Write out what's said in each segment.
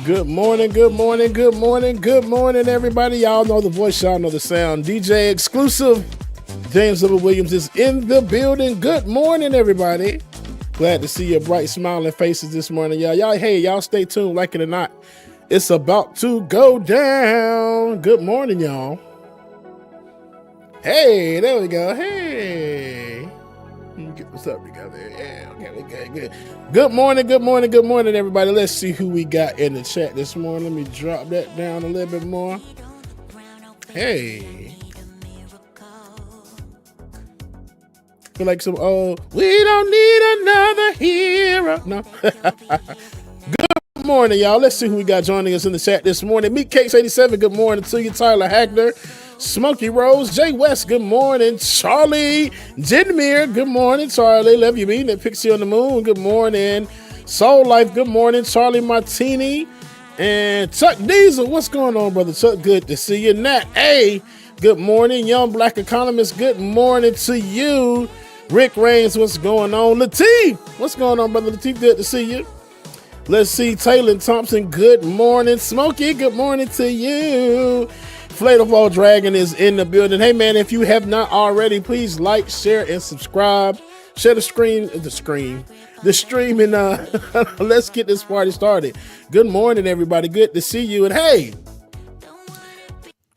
Good morning, good morning, good morning, good morning, everybody. Y'all know the voice, y'all know the sound. DJ Exclusive, James Little Williams is in the building. Good morning, everybody. Glad to see your bright, smiling faces this morning, y'all. Y'all stay tuned, like it or not. It's about to go down. Good morning, y'all. Hey, there we go. Hey. Get this up together. Yeah, okay, good. Good morning, good morning, good morning, everybody. Let's see who we got in the chat this morning. Let me drop that down a little bit more. Hey. Feel like some, we don't need another hero. No. Good morning, y'all. Let's see who we got joining us in the chat this morning. Meat Cakes 87, good morning to you. Tyler Hagner, Smokey Rose, Jay West, good morning. Charlie Jinmir, good morning. Charlie, love you, mean that Pixie on the Moon, good morning. Soul Life, good morning. Charlie Martini and Chuck Diesel, what's going on, brother Chuck? Good to see you. Nat A, good morning. Young Black Economist, good morning to you. Rick Rains, what's going on? Lateef, what's going on, brother Lateef? Good to see you. Let's see, Taylor Thompson, good morning. Smokey, good morning to you. Flavorful Dragon is in the building. Hey, man, if you have not already, please like, share, and subscribe. Share the stream, and let's get this party started. Good morning, everybody. Good to see you. And hey,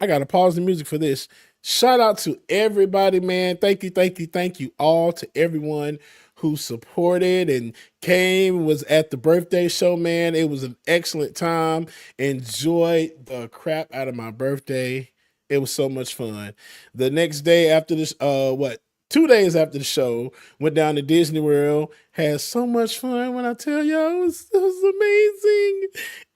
I got to pause the music for this. Shout out to everybody, man. Thank you all to everyone who supported and came, was at the birthday show, man. It was an excellent time. Enjoyed the crap out of my birthday. It was so much fun. The next day after this, 2 days after the show, went down to Disney World, had so much fun. When I tell y'all, it was amazing.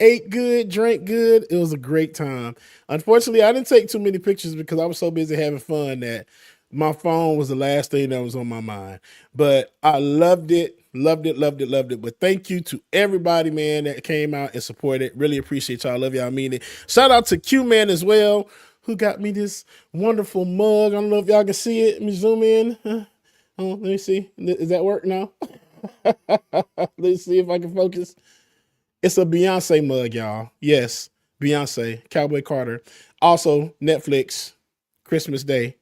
Ate good, drank good. It was a great time. Unfortunately, I didn't take too many pictures because I was so busy having fun that my phone was the last thing that was on my mind. But I loved it. But thank you to everybody, man, that came out and supported. Really appreciate y'all. Love y'all. I mean it. Shout out to Q-Man as well, who got me this wonderful mug. I don't know if y'all can see it. Let me zoom in. Let me see. Does that work now? Let's see if I can focus. It's a Beyonce mug, y'all. Yes, Beyonce, Cowboy Carter. Also, Netflix, Christmas Day,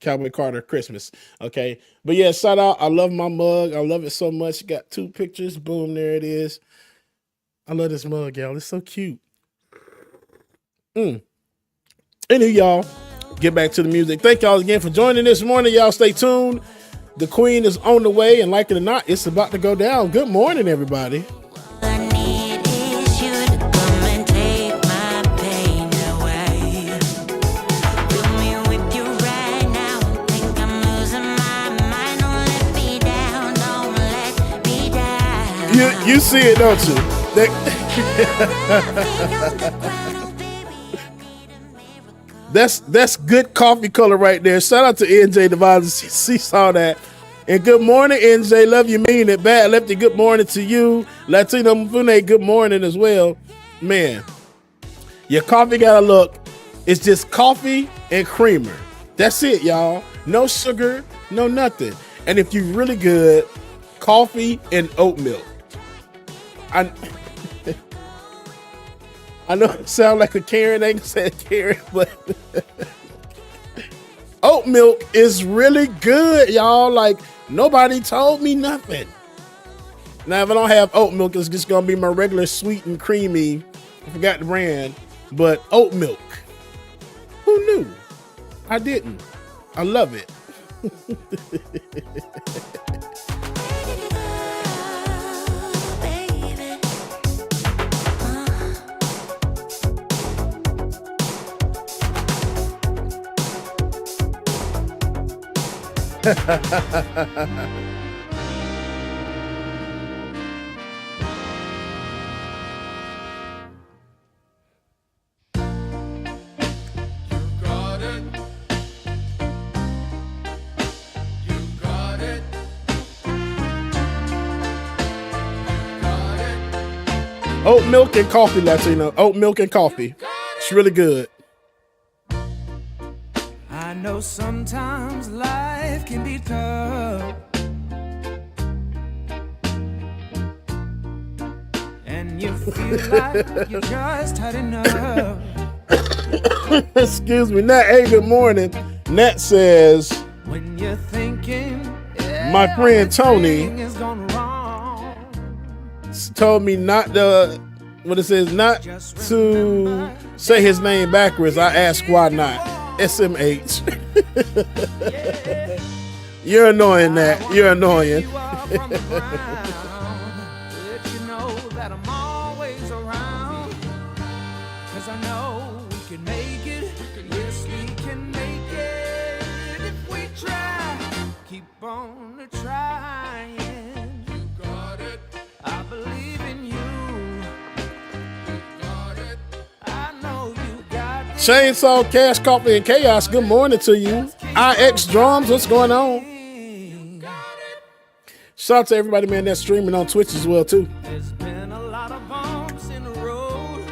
Cowboy Carter, Christmas. Okay. But yeah, shout out. I love my mug. I love it so much. Got 2 pictures. Boom, there it is. I love this mug, y'all. It's so cute. Anyway, y'all, get back to the music. Thank y'all again for joining this morning. Y'all stay tuned. The queen is on the way, and like it or not, it's about to go down. Good morning, everybody. You see it, don't you? That's good coffee color right there. Shout out to NJ Devise. She saw that. And good morning, NJ. Love you, mean it. Bad Lefty, good morning to you. Latino Mfune, good morning as well. Man, your coffee got a look. It's just coffee and creamer. That's it, y'all. No sugar, no nothing. And if you're really good, coffee and oat milk. I know it sounds like a Karen, ain't said Karen, but oat milk is really good, y'all. Like, nobody told me nothing. Now, if I don't have oat milk, it's just gonna be my regular sweet and creamy. I forgot the brand, but oat milk. Who knew? I didn't. I love it. Oat milk and coffee, Latino. Oat milk and coffee. It's really good. I know sometimes life can be tough, and when you feel like you just had enough. Excuse me, Nat. Hey, good morning. Nat says, When you're thinking my friend Tony everything is gone wrong, told me not to, what it says, not to say his name backwards. I asked why not. SMH. You're annoying, Nat. You're annoying. you are from the ground. Let you know that I'm always around. 'Cause I know we can make it. Yes, we can make it if we try. Keep on trying. You got it. I believe in you. You got it. I know you got it. Chainsaw, Cash, Coffee, and Chaos, good morning to you. IX Drums, what's going on? Shout out to everybody, man, that's streaming on Twitch as well, too. There's been a lot of bumps in the road.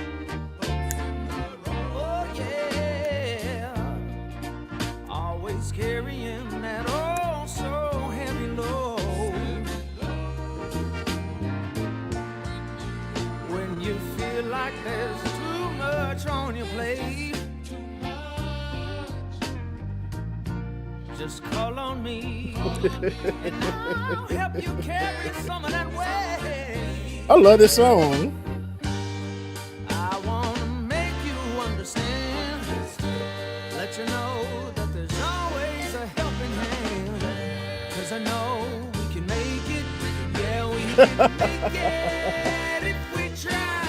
Oh yeah. Always carrying that oh so heavy load. When you feel like there's too much on your plate, just call on me, and I'll help you carry some of that weight. I love this song. I wanna make you understand, let you know that there's always a helping hand. 'Cause I know we can make it, yeah we can make it if we try.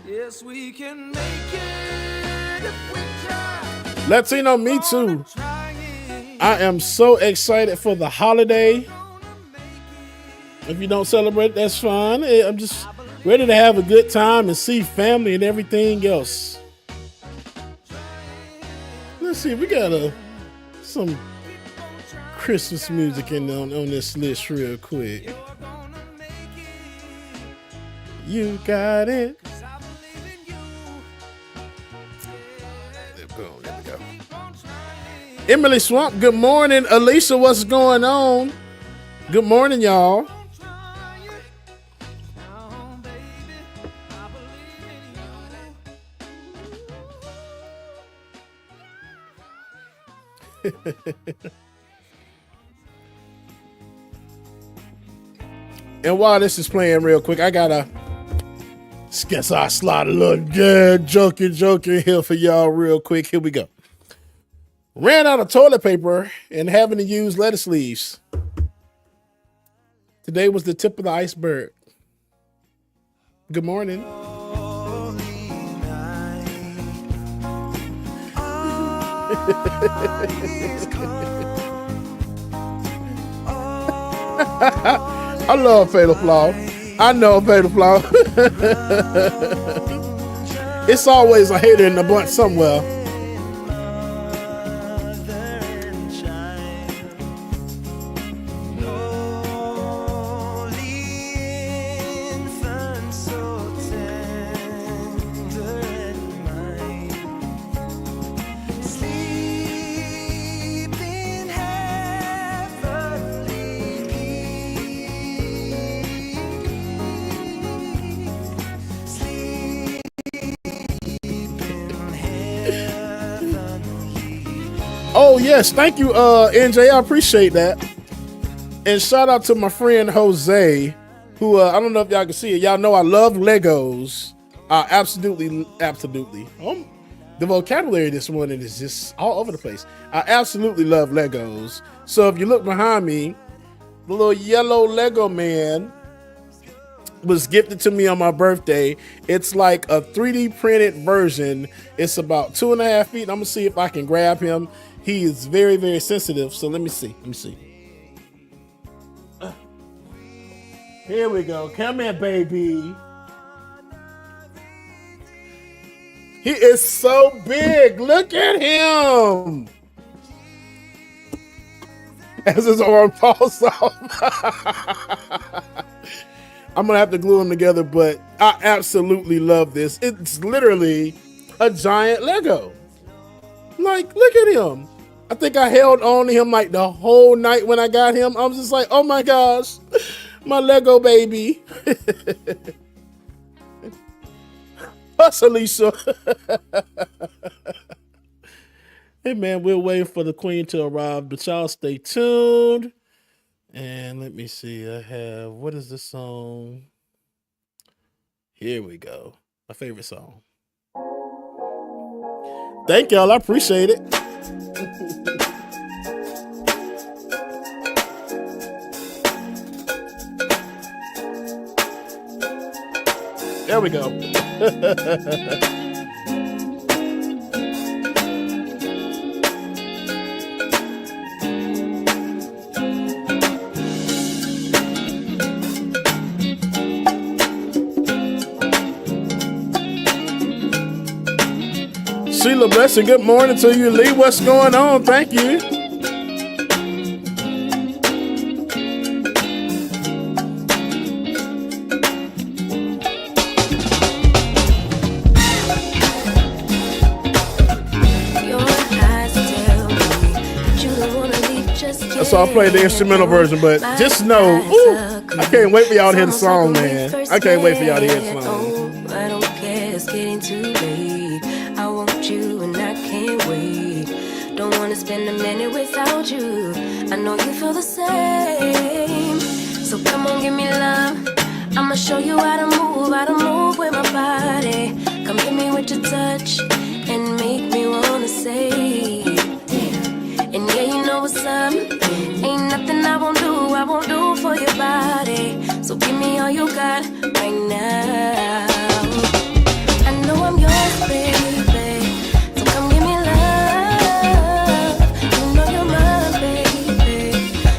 Yes we can make it if we try. Latino, me too. Trying. I am so excited for the holiday. If you don't celebrate, that's fine. I'm just ready to have a good time and see family and everything else. Let's see, we got some Christmas music on this list real quick. You got it. Boom, there we go. Emily Swamp, good morning. Alicia, what's going on? Good morning, y'all. And while this is playing real quick, I gotta guess I slide a little dead joke in here for y'all real quick. Here we go. Ran out of toilet paper and having to use lettuce leaves. Today was the tip of the iceberg. Good morning. I love Fatal Flaw. I know Fatal Flaw. It's always a hater in the bunch somewhere. Oh, yes. Thank you, NJ. I appreciate that. And shout out to my friend Jose, who, I don't know if y'all can see it. Y'all know I love Legos. Absolutely. The vocabulary this morning is just all over the place. I absolutely love Legos. So if you look behind me, the little yellow Lego man was gifted to me on my birthday. It's like a 3D printed version. It's about 2.5 feet. I'm gonna see if I can grab him. He is very, very sensitive. So let me see. Here we go. Come here, baby. He is so big. Look at him. As his arm falls off. I'm going to have to glue them together, but I absolutely love this. It's literally a giant Lego. Like, look at him. I think I held on to him like the whole night when I got him. I was just like, oh my gosh, my Lego baby. us, Alicia. Hey, man, we're waiting for the queen to arrive, but y'all stay tuned. And let me see. I have, what is this song? Here we go. My favorite song. Thank y'all. I appreciate it. There we go. Sheila Blessing, good morning to you, Lee. What's going on? Thank you. So I'll play the instrumental version, but just know, I can't wait for y'all to hear the song, man. I can't wait for y'all to hear the song. I don't care, it's getting too late. I want you and I can't wait. Don't wanna spend a minute without you. I know you feel the same. So come on, give me love. I'ma show you how to move with my body. Come hit me with your touch and make me wanna say, damn. And yeah, you know what's up. Ain't nothing I won't do for your body. So give me all you got right now. I know I'm yours, baby. So come give me love. You know you're mine, baby.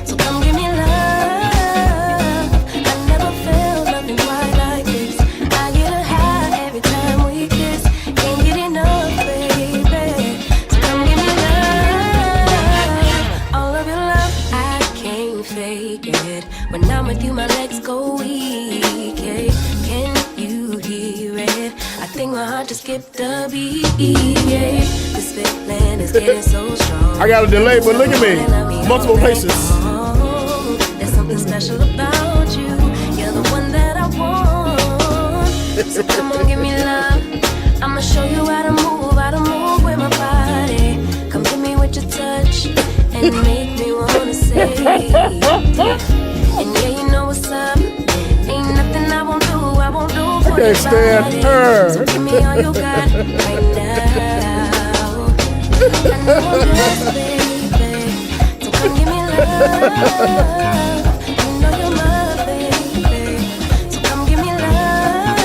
So come give me love. I never felt nothing quite like this. I get a high every time we kiss. Can't get enough, baby. So come give me love. All of your love, I can't fake it. When I'm with you, my legs go weak. Yeah. Can you hear it? I think my heart just skipped a beat. Yeah. This feeling is getting so strong. I got a delay, but look at me. Multiple places. There's something special about you. You're the one that I want. So come on, give me love. I'ma show you how to move with my body. Come hit me with your touch and make me wanna say, and yeah, you know what's up. Ain't nothing I won't do for can't your stand body. her. So give me all you got right now. I know I'm yours, baby. So come give me love. You know you're my baby. So come give me love.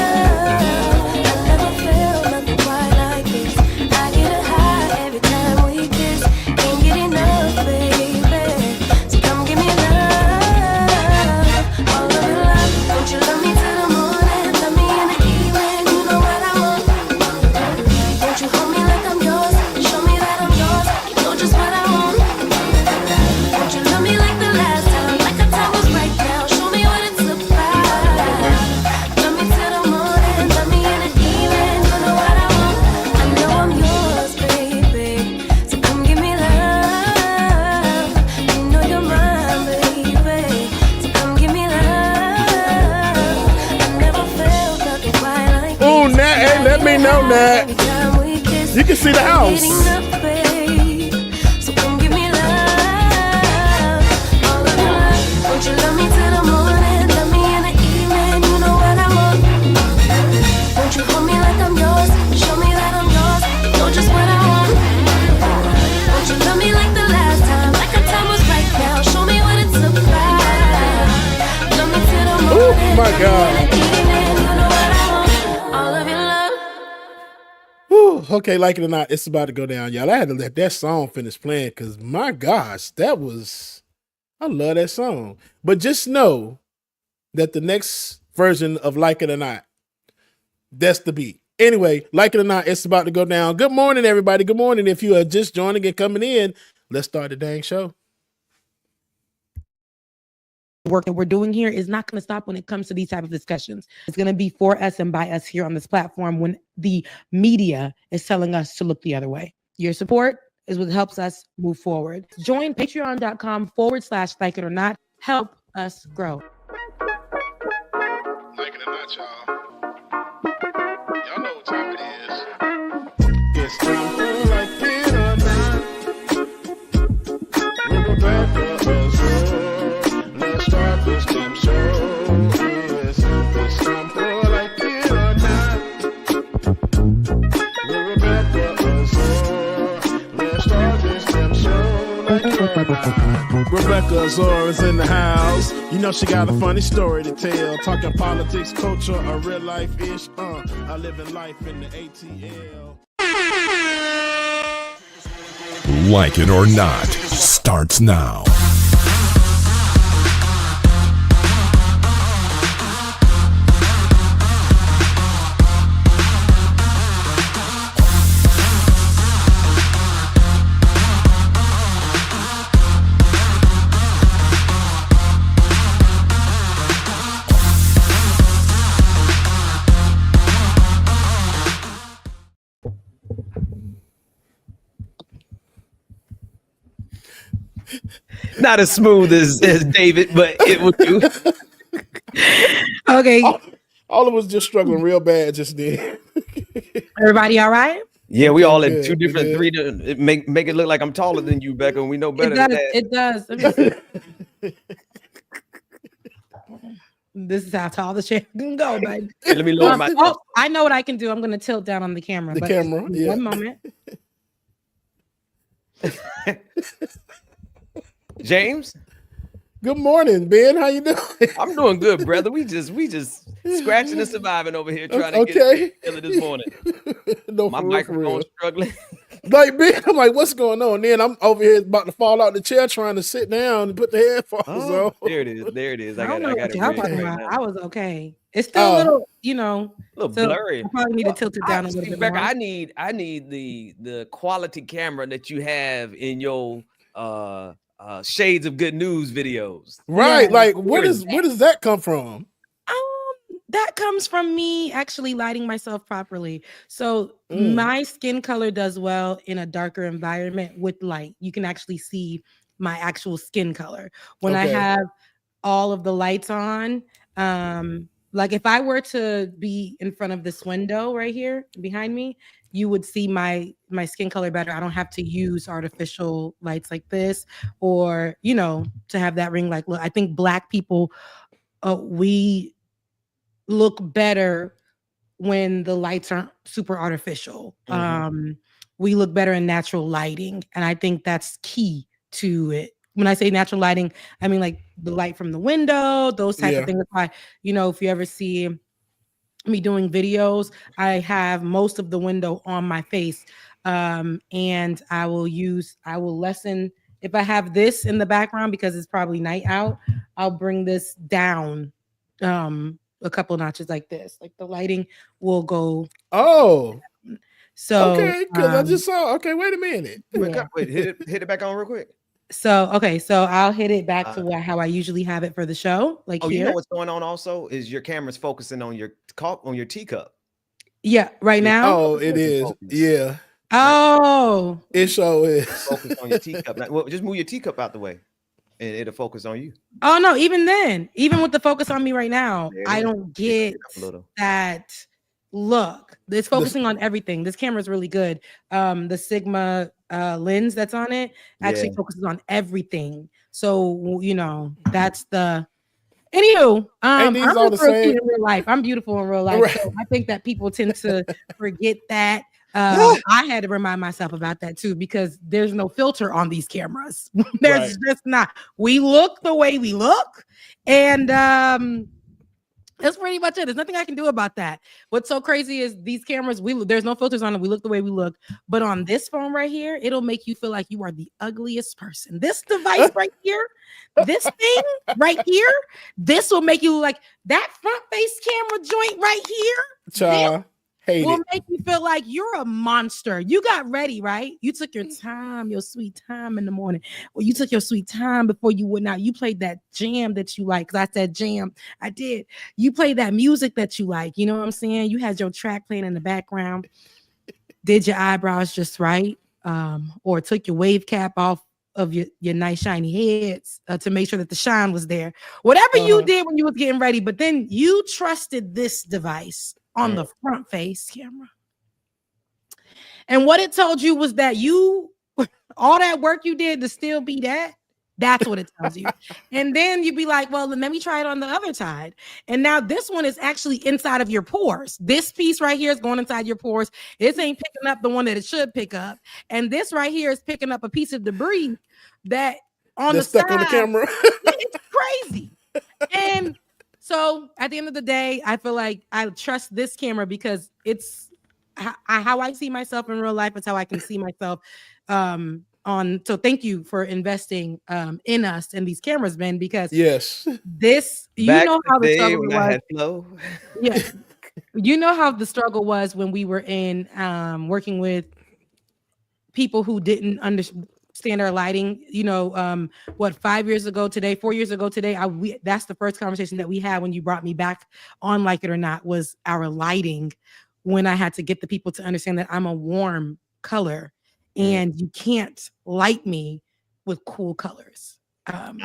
I never felt nothing quite like this. I get a high every time we kiss. Can't get enough, baby. So come give me love. All of your love. Won't you love me till the morning? Love me in the evening. You know what I want. Won't you hold me like I'm yours? Show me that I'm yours. You know just what I want. Won't you love me like the last time? Like our time was right now. Show me what it's about. Love me till the morning. Love me in the evening. You know what I want. I know I'm yours, baby. So come give me love. You know you're mine, baby. So come give me love. I never felt nothing quite like this. Ooh, Nat, hey, let me know, Nat. Every time we kiss, You can see the house. getting enough, babe. So come give me love. All of your love. Won't you love me till the morning? Love me in the evening. You know what I want. Won't you hold me like I'm yours? Show me that I'm yours. You know just what I want. Won't you love me like the last time? Like our time was right now. Show me what it's about. Love me till the morning. Oh, my God. Love me in the evening. You know what I want. All of your love. Whew, okay, like it or not, it's about to go down, y'all. I had to let that song finish playing because, my gosh, I love that song. But just know that the next version of Like It or Not, that's the beat. Anyway, like it or not, it's about to go down. Good morning, everybody. Good morning. If you are just joining and coming in, let's start the dang show. Work that we're doing here is not going to stop when it comes to these type of discussions. It's going to be for us and by us here on this platform when the media is telling us to look the other way. Your support is what helps us move forward. Join patreon.com/like it or not. Help us grow. Like it or not, y'all. Y'all know what time it Rebecca Zora's in the house. You know she got a funny story to tell. Talking politics, culture, a real life ish. I live in life in the ATL. Like it or not starts now. Not as smooth as David, but it will do. Okay, All of us just struggling real bad just then. everybody all right? Yeah, we all in Good, two different, good. three. It make it look like I'm taller than you, Becca. And we know better It than does. that. It does. Let me see. This is how tall the chair can go, baby. Hey, let me lower my. Oh, I know what I can do. I'm going to tilt down on the camera. The but camera, yeah. One moment. James, Good morning, Ben. How you doing? I'm doing good, brother. We just scratching and surviving over here trying to Okay. get together this morning. No, My for real, for microphone real. struggling. Like, Ben, I'm like, what's going on? Then I'm over here about to fall out the chair trying to sit down and put the headphones Oh, on. there it is. There it is. I I don't got know it what y'all ready talking right about. now. I was okay. It's still Oh. a little, you know, A little so blurry. I probably need to tilt it down a little bit Becca, more. I need the quality camera that you have in your Shades of Good News videos. Right. Yeah. Like, where does that come from? That comes from me actually lighting myself properly. So Mm. my skin color does well in a darker environment with light. You can actually see my actual skin color. When I Okay. have all of the lights on, like if I were to be in front of this window right here behind me, you would see my skin color better. I don't have to use artificial lights like this or, you know, to have that ring light look. I think Black people, we look better when the lights aren't super artificial. Mhm. We look better in natural lighting, and I think that's key to it. When I say natural lighting, I mean like the light from the window, those type Yeah. of things. That's why, you know, if you ever see me doing videos, I have most of the window on my face, and I will lessen. If I have this in the background because it's probably night out, I'll bring this down a couple notches like this. Like the lighting will go. Oh, So okay. Because I just saw. Okay, wait a minute. yeah. Wait, hit it back on real quick. So okay, so I'll hit it back to how I usually have it for the show. Like Oh, here. you know what's going on also is your camera's focusing on your teacup. Yeah, right now. Oh, it is. Focus. Yeah, Oh, it sure is. Focus on your teacup. Now, well, just move your teacup out the way, and it'll focus on you. oh no, even then, even with the focus on me right now, There it I is. don't Pick it get up a little. that look. It's focusing on everything. This camera is really good. The Sigma lens that's on it actually Yeah. focuses on everything. So you know, that's the anywho. I'm these all the just real same? cute in real life. I'm beautiful in real life. Right. So I think that people tend to forget that. I had to remind myself about that too because there's no filter on these cameras. There's just not. We look the way we look, and that's pretty much it. There's nothing I can do about that. What's so crazy is these cameras, there's no filters on it. We look the way we look. But on this phone right here, it'll make you feel like you are the ugliest person. This device right here, this thing right here, this will make you look like that front face camera joint right here. Child, hate Will it. make you feel like you're a monster. You got ready, right? You took your time, your sweet time in the morning. Well, you took your sweet time before you went out. You played that jam that you like. Because I said jam. I did. You played that music that you like. You know what I'm saying? You had your track playing in the background. Did your eyebrows just right? Or took your wave cap off of your nice shiny heads to make sure that the shine was there. Whatever you did when you was getting ready, but then you trusted this device on the front face camera. And what it told you was that all that work you did to still be that's what it tells you. And then you'd be like, well, let me try it on the other side. And now this one is actually inside of your pores. This piece right here is going inside your pores. It ain't picking up the one that it should pick up. And this right here is picking up a piece of debris that on That's the stuck on the side. camera. It's crazy. And so at the end of the day, I feel like I trust this camera because it's how I see myself in real life. It's how I can see myself on. So thank you for investing in us and these cameras, Ben, because Yes. this, you Back know in how the day struggle when I was. had flow. Yeah. You know how the struggle was when we were in working with people who didn't understand our lighting. You know, what, 5 years ago today, 4 years ago today, that's the first conversation that we had when you brought me back on Like It or Not, was our lighting, when I had to get the people to understand that I'm a warm color and you can't light me with cool colors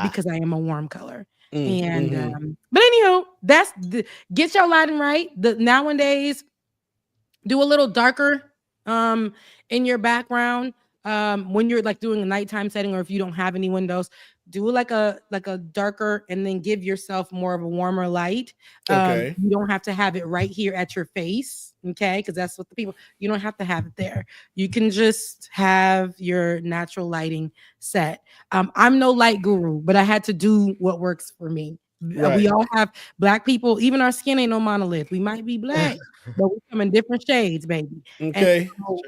because I am a warm color. And but anyhow, that's get your lighting right. Nowadays, do a little darker in your background when you're like doing a nighttime setting, or if you don't have any windows, do like a darker, and then give yourself more of a warmer light. Okay. You don't have to have it right here at your face, okay? Because that's what you don't have to have it there. You can just have your natural lighting set. I'm no light guru, but I had to do what works for me. Right. We all have, Black people, even our skin ain't no monolith. We might be Black, but we come in different shades, baby. Okay. And so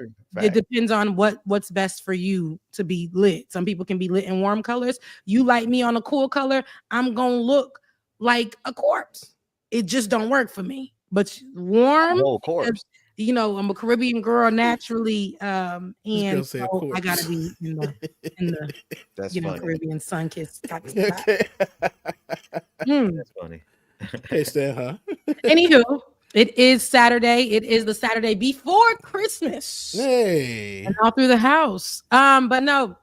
it depends on what's best for you to be lit. Some people can be lit in warm colors. You light me on a cool color, I'm gonna look like a corpse. It just don't work for me. But warm, Oh, of course. you know, I'm a Caribbean girl naturally, and say a so I gotta corpse. be in the That's you know, funny. Caribbean sun kiss type of spot. Okay. That's funny. Hey, Stan, huh? Anywho, it is Saturday. It is the Saturday before Christmas. Hey. And all through the house. But no,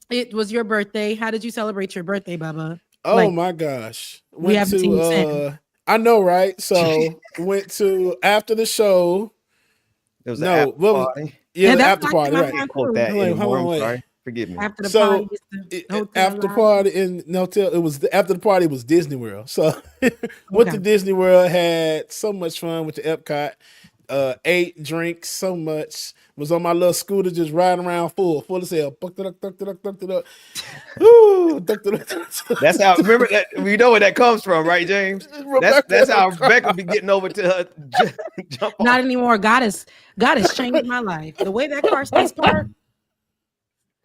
it was your birthday. How did you celebrate your birthday, Bubba? Oh Like, my gosh. we haven't seen you since. I know, right? So went to after the show. It was No, an after what was- party. Yeah, Yeah, the that's after like party, my right? time. Quote that Wait, anymore. hold on, I'm wait. sorry. Forgive me. After the So, party, it's the hotel After lounge. party in the hotel, after the party was Disney World. So went to Disney World, had so much fun with the Epcot. Ate, drank so much. Was on my little scooter just riding around full as hell. Ooh, That's how. Remember that. We know where that comes from, right, James? That's how Rebecca be getting over to her jump Not off. anymore. God has changed my life. The way that car stays parked.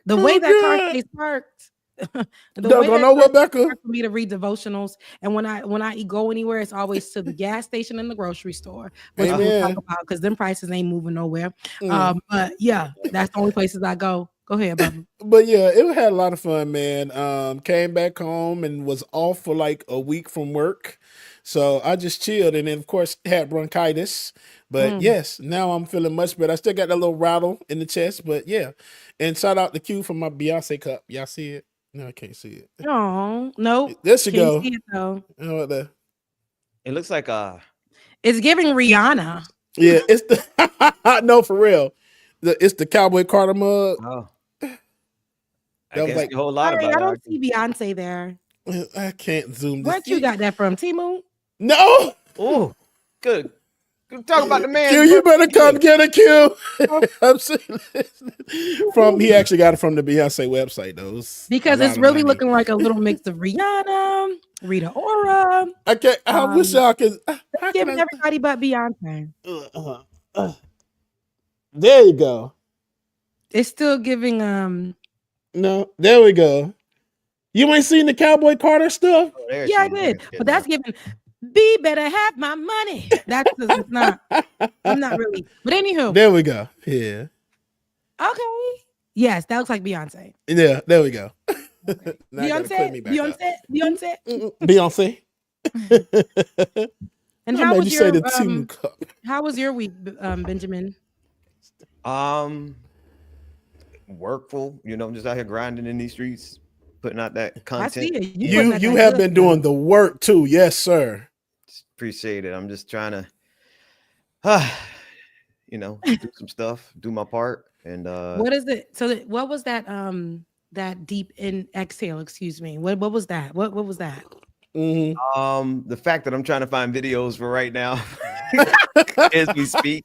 The way that car stays parked. Don't know what, Becca? For me to read devotionals, and when I go anywhere, it's always to the gas station and the grocery store, which we'll talk about because them prices ain't moving nowhere. But yeah, that's the only places I go. Go ahead, Bubba. But yeah, it had a lot of fun, man. Came back home and was off for like a week from work, so I just chilled, and then of course had bronchitis. But yes, now I'm feeling much better. I still got that little rattle in the chest, but yeah. And shout out to Q for my Beyonce cup. Y'all see it? No, I can't see it. Oh no, There she can't go. see it, though. You know what the? It looks like It's giving Rihanna. Yeah, it's the no, for real. It's the Cowboy Carter mug. oh. That was I like a whole lot Sorry, about I don't it. see Beyonce there. I can't zoom this. Where'd you got that from, Temu? No. Oh, good. Talk about the man. Q, you better come get it, Q. I'm saying he actually got it from the Beyonce website, though. Because it's really looking like a little mix of Rihanna, Rita Ora. I wish y'all could. Giving everybody but Beyonce. There you go. It's still giving No, there we go. You ain't seen the Cowboy Carter stuff? Oh, there yeah, I she is. did. But that's giving B better have my money. That's it's not. I'm not really. But anywho. There we go. Yeah. Okay. Yes, that looks like Beyonce. Yeah, there we go. Now I gotta Beyonce. clear me back up. Beyonce. Beyonce. And How how made was you say your the team cup? how was your week, Benjamin? Workful, just out here grinding in these streets, putting out that I content. see it. You have been doing the work too, yes, sir. Appreciate it. I'm just trying to, do some stuff, do my part, and What is it? So what was that? That deep in exhale. Excuse me. What was that? What was that? the fact that I'm trying to find videos for right now as we speak.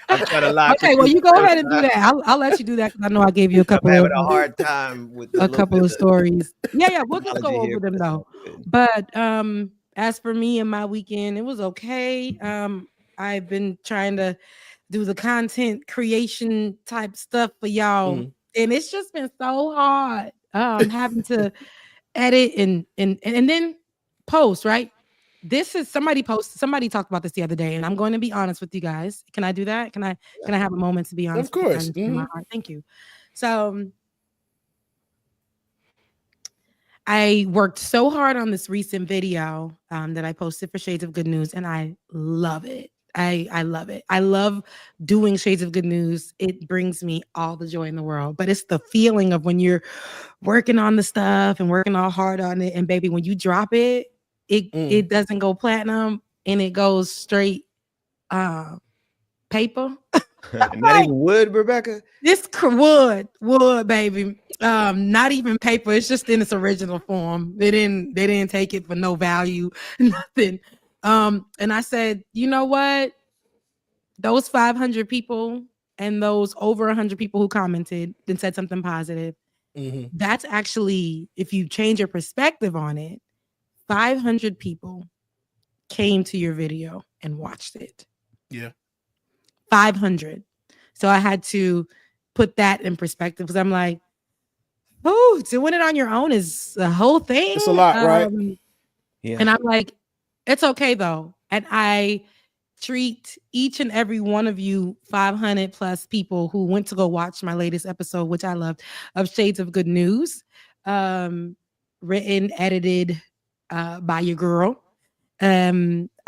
I'm trying to lie. Okay, well, you go ahead and do that. I'll let you do that because I know I gave you a I'm couple having of a hard time with the a little couple bit of stories. Yeah, we'll just technology go here, over them but it's though. all good. But as for me and my weekend, it was okay. I've been trying to do the content creation type stuff for y'all, Mhm. and it's just been so hard. Having to edit and then post, right? This is somebody talked about this the other day, and I'm going to be honest with you guys. Can I do that? Can I have a moment to be honest Of with you guys course. and share my heart? Thank you. So I worked so hard on this recent video that I posted for Shades of Good News, and I love it. I love it. I love doing Shades of Good News. It brings me all the joy in the world. But it's the feeling of when you're working on the stuff and working all hard on it, and baby, when you drop it, it doesn't go platinum and it goes straight paper. Not even wood, Rebecca. This wood, baby. Not even paper. It's just in its original form. They didn't take it for no value, nothing. And I said, you know what? Those 500 people and those over 100 people who commented and said something positive, that's actually, if you change your perspective on it, 500 people came to your video and watched it. Yeah. 500. So I had to put that in perspective because I'm like, oh, doing it on your own is a whole thing. It's a lot, right? Yeah. And I'm like, it's okay though. And I treat each and every one of you 500 plus people who went to go watch my latest episode, which I loved, of Shades of Good News, written, edited by your girl.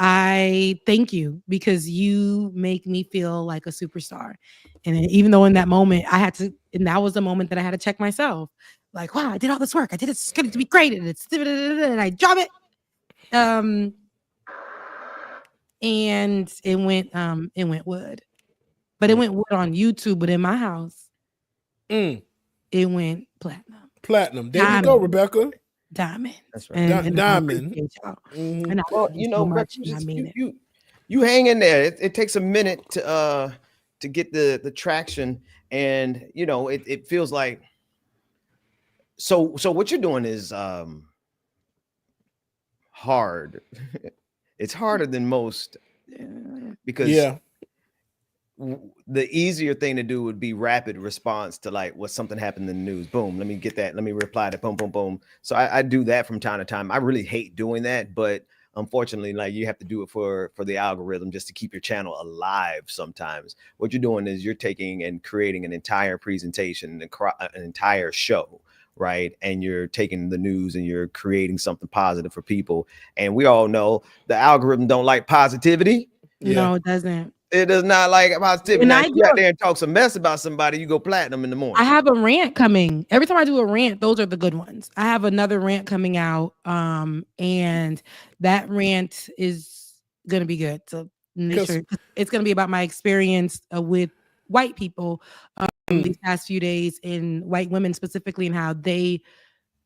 I thank you because you make me feel like a superstar. And even though in that moment and that was the moment that I had to check myself, like, wow, I did all this work. I did it's going to be great. And and I drop it. And it went wood. But it went wood on YouTube, but in my house, it went platinum. Platinum. There you go, Rebecca. Diamond. That's right. And Diamond. And Well, you know, much, Rebecca, I mean it. you hang in there. It takes a minute to get the traction, and you know it feels like so what you're doing is hard. It's harder than most because the easier thing to do would be rapid response to like what something happened in the news. Boom, let me get that. Let me reply to boom, boom, boom. So I do that from time to time. I really hate doing that, but unfortunately, like you have to do it for the algorithm just to keep your channel alive. Sometimes what you're doing is you're taking and creating an entire presentation, an entire show, right? And you're taking the news and you're creating something positive for people. And we all know the algorithm don't like positivity. No, it doesn't. It does not like positivity. And now, I you out there and talk some mess about somebody, you go platinum in the morning. I have a rant coming. Every time I do a rant, those are the good ones. I have another rant coming out, and that rant is gonna be good. So make sure it's gonna be about my experience with white people these past few days, and white women specifically, and how they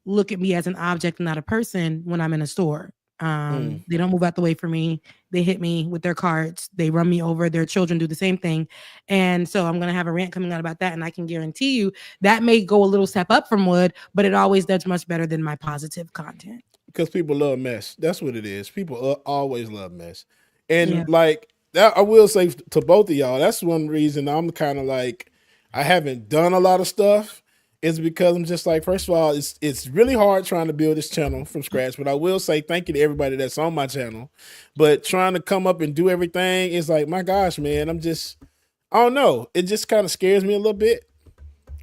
look at me as an object and not a person when I'm in a store. They don't move out the way for me. They hit me with their carts. They run me over. Their children do the same thing. And so I'm going to have a rant coming out about that. And I can guarantee you that may go a little step up from wood, but it always does much better than my positive content. Because people love mess. That's what it is. People always love mess. And like that, I will say to both of y'all, that's one reason I'm kind of like, I haven't done a lot of stuff. Is because I'm just like, first of all, it's really hard trying to build this channel from scratch. But I will say thank you to everybody that's on my channel. But trying to come up and do everything is like, my gosh, man, I don't know. It just kind of scares me a little bit,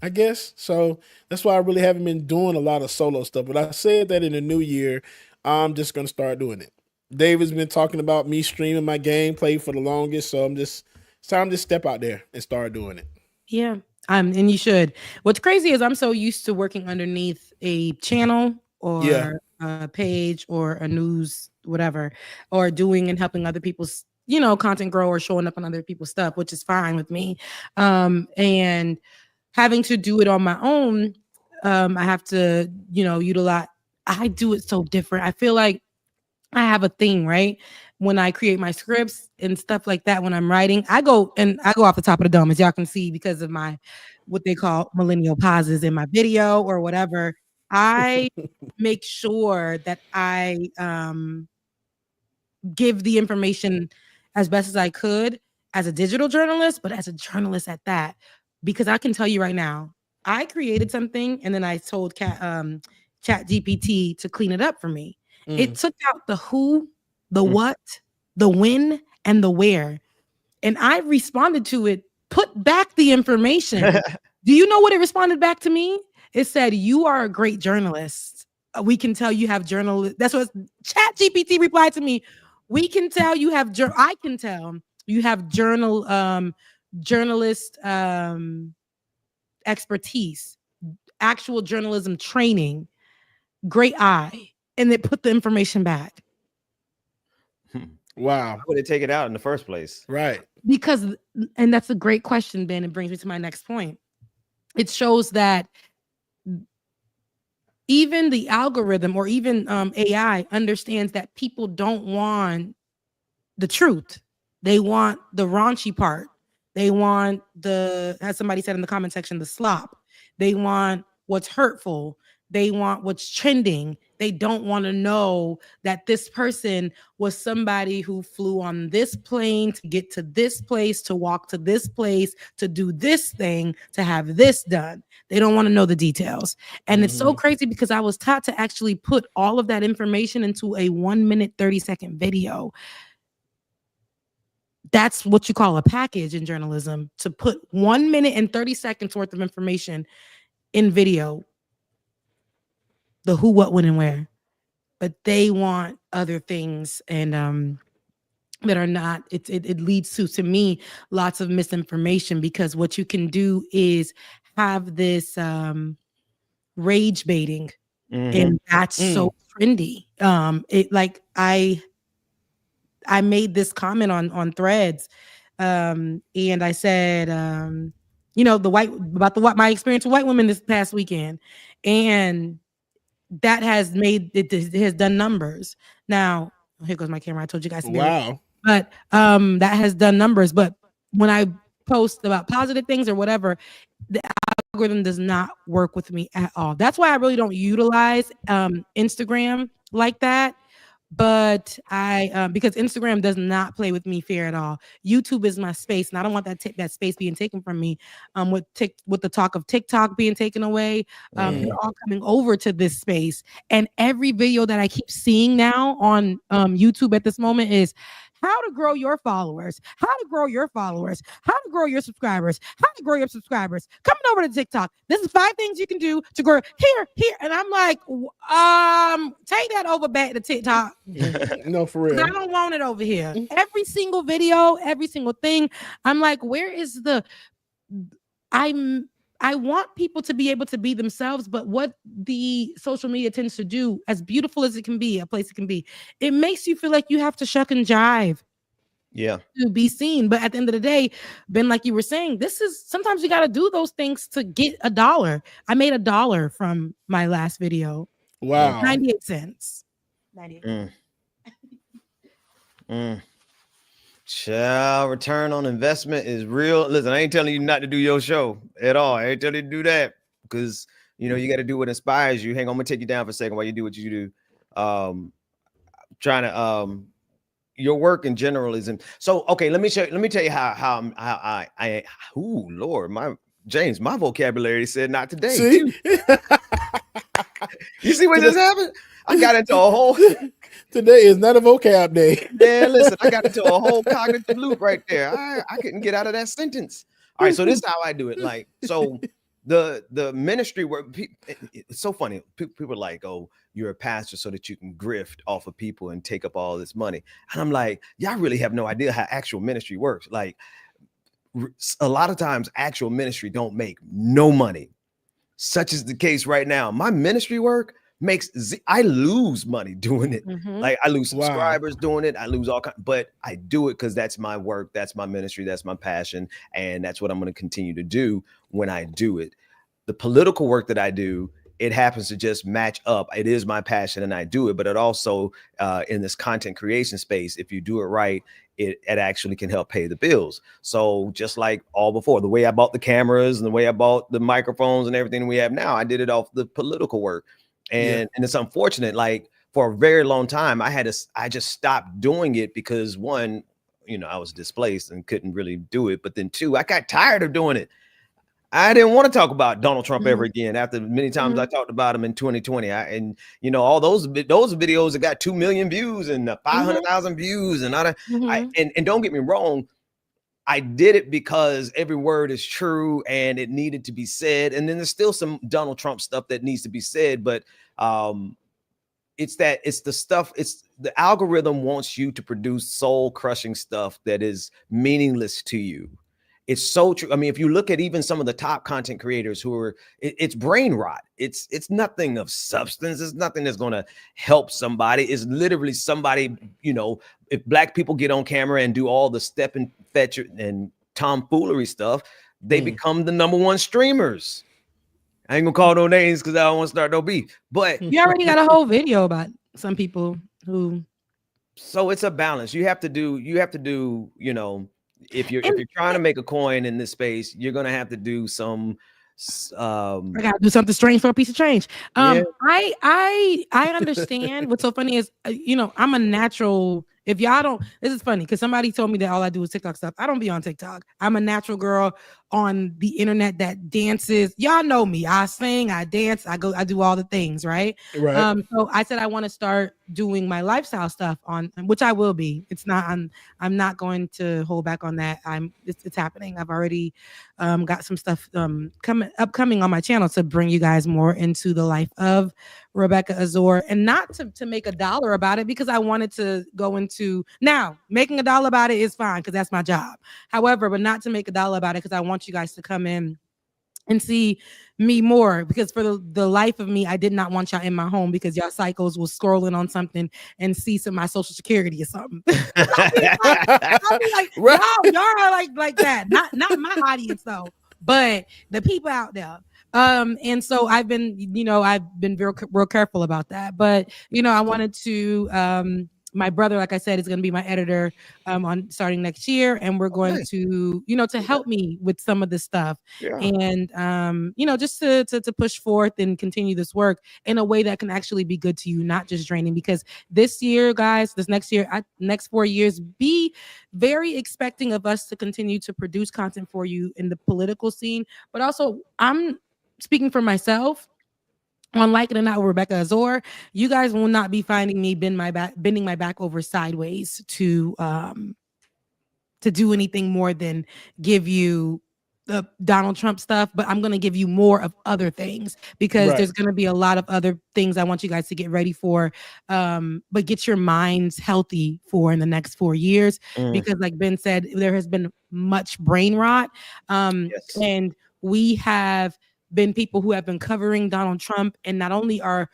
I guess. So that's why I really haven't been doing a lot of solo stuff. But I said that in the new year, I'm just going to start doing it. David's been talking about me streaming my gameplay for the longest. So it's time to step out there and start doing it. Yeah. And you should. What's crazy is I'm so used to working underneath a channel or a page or a news, whatever, or doing and helping other people's, content grow or showing up on other people's stuff, which is fine with me. And having to do it on my own, I have to, utilize. I do it so different. I feel like I have a thing, right? when I create my scripts and stuff like that, when I'm writing, I go off the top of the dome, as y'all can see, because of my what they call millennial pauses in my video or whatever. I make sure that I give the information as best as I could as a digital journalist, but as a journalist at that, because I can tell you right now, I created something and then I told Chat GPT to clean it up for me. It took out the who, the what, the when, and the where. And I responded to it, put back the information. Do you know what it responded back to me? It said, "You are a great journalist. We can tell you have journal." That's what Chat GPT replied to me. We can tell you have I can tell you have journalist expertise, actual journalism training, great eye, and it put the information back. Wow. Why would it take it out in the first place? Right. Because, and that's a great question, Ben. It brings me to my next point. It shows that even the algorithm or even AI understands that people don't want the truth. They want the raunchy part. They want as somebody said in the comment section, the slop. They want what's hurtful. They want what's trending. They don't want to know that this person was somebody who flew on this plane to get to this place, to walk to this place, to do this thing, to have this done. They don't want to know the details. And it's so crazy because I was taught to actually put all of that information into a 1 minute, 30-second video. That's what you call a package in journalism, to put 1 minute and 30 seconds worth of information in video. The who, what, when, and where. But they want other things and that are not, it leads to me, lots of misinformation, because what you can do is have this rage baiting, and that's so trendy. It like I made this comment on Threads, and I said, you know, my experience with white women this past weekend, and that has made it has done numbers. Now, here goes my camera. I told you guys. Wow. But that has done numbers. But when I post about positive things or whatever, the algorithm does not work with me at all. That's why I really don't utilize Instagram like that. But because Instagram does not play with me fair at all. YouTube is my space, and I don't want that space being taken from me. With the talk of TikTok being taken away, they're all coming over to this space. And every video that I keep seeing now on YouTube at this moment is how to grow your followers, how to grow your followers, how to grow your subscribers, how to grow your subscribers. Coming over to TikTok. This is 5 things you can do to grow here. And I'm like, take that over back to TikTok. No, for real. I don't want it over here. Every single video, every single thing. I'm like, where is I want people to be able to be themselves, but what the social media tends to do, as beautiful as it can be, a place it can be, it makes you feel like you have to shuck and jive. Yeah. To be seen. But at the end of the day, Ben, like you were saying, sometimes you got to do those things to get $1. I made $1 from my last video. Wow. 98 cents. 98. Child, return on investment is real. Listen, I ain't telling you not to do your show at all. I ain't telling you to do that because, you know, you got to do what inspires you. Hang on, I'm going to take you down for a second while you do what you do. Your work in generalism. So, okay, let me tell you how I Lord, my vocabulary said not today. See? You see what just happened? I got into a whole Today is not a vocab day. Man, listen, I got into a whole cognitive loop right there. I couldn't get out of that sentence. All right, so this is how I do it. Like, so the ministry where it's so funny. People are like, oh, you're a pastor so that you can grift off of people and take up all this money. And I'm like, y'all really have no idea how actual ministry works. Like, a lot of times actual ministry don't make no money. Such is the case right now. My ministry work I lose money doing it. Like, I lose subscribers doing it. I lose all kinds, but I do it because that's my work. That's my ministry. That's my passion. And that's what I'm going to continue to do when I do it. The political work that I do it happens to just match up. It is my passion and I do it, but it also in this content creation space, if you do it right, it actually can help pay the bills. So just like all before, the way I bought the cameras and the way I bought the microphones and everything we have now, I did it off the political work. And it's unfortunate, like for a very long time, I just stopped doing it because one, I was displaced and couldn't really do it. But then two, I got tired of doing it. I didn't want to talk about Donald Trump ever again after many times I talked about him in 2020. All those videos that got 2 million views and 500,000 views and all that. And don't get me wrong, I did it because every word is true and it needed to be said. And then there's still some Donald Trump stuff that needs to be said, but it's the algorithm wants you to produce soul crushing stuff that is meaningless to you. It's so true. I mean, if you look at even some of the top content creators who are, it's brain rot. It's nothing of substance. It's nothing that's going to help somebody. It's literally somebody, if black people get on camera and do all the step and fetch and tomfoolery stuff, they become the #1 streamers. I ain't gonna call no names because I don't want to start no beef. But you already got a whole video about some people who. So it's a balance. You have to do, if you're trying to make a coin in this space, you're gonna have to do some. I gotta do something strange for a piece of change. I understand. What's so funny is, I'm a natural. If y'all don't, this is funny because somebody told me that all I do is TikTok stuff. I don't be on TikTok. I'm a natural girl on the internet that dances. Y'all know me. I sing, I dance, I do all the things, right? Right. So I said I want to start doing my lifestyle stuff on, which I will be. It's not. I'm not going to hold back on that. It's happening. I've already got some stuff upcoming on my channel to bring you guys more into the life of Rebecca Azor, and not to make $1 about it, because I wanted to go into, now making $1 about it is fine because that's my job. However, but not to make $1 about it, because I want you guys to come in and see me more, because for the life of me, I did not want y'all in my home because y'all psychos was scrolling on something and see some of my social security or something. I'll be like, y'all are like that. Not my audience though, but the people out there. And so I've been real careful about that. But I wanted to my brother, like I said, is going to be my editor on starting next year, and we're going to to help me with some of this stuff, and just to push forth and continue this work in a way that can actually be good to you, not just draining. Because this year, guys, this next year, next 4 years, be very expecting of us to continue to produce content for you in the political scene, but also I'm speaking for myself. On Like It or Not with Rebecca Azor, you guys will not be finding me bending my back over sideways to do anything more than give you the Donald Trump stuff, but I'm going to give you more of other things, because there's going to be a lot of other things I want you guys to get ready for, but get your minds healthy for in the next 4 years, because like Ben said, there has been much brain rot, and we have been people who have been covering Donald Trump, and not only are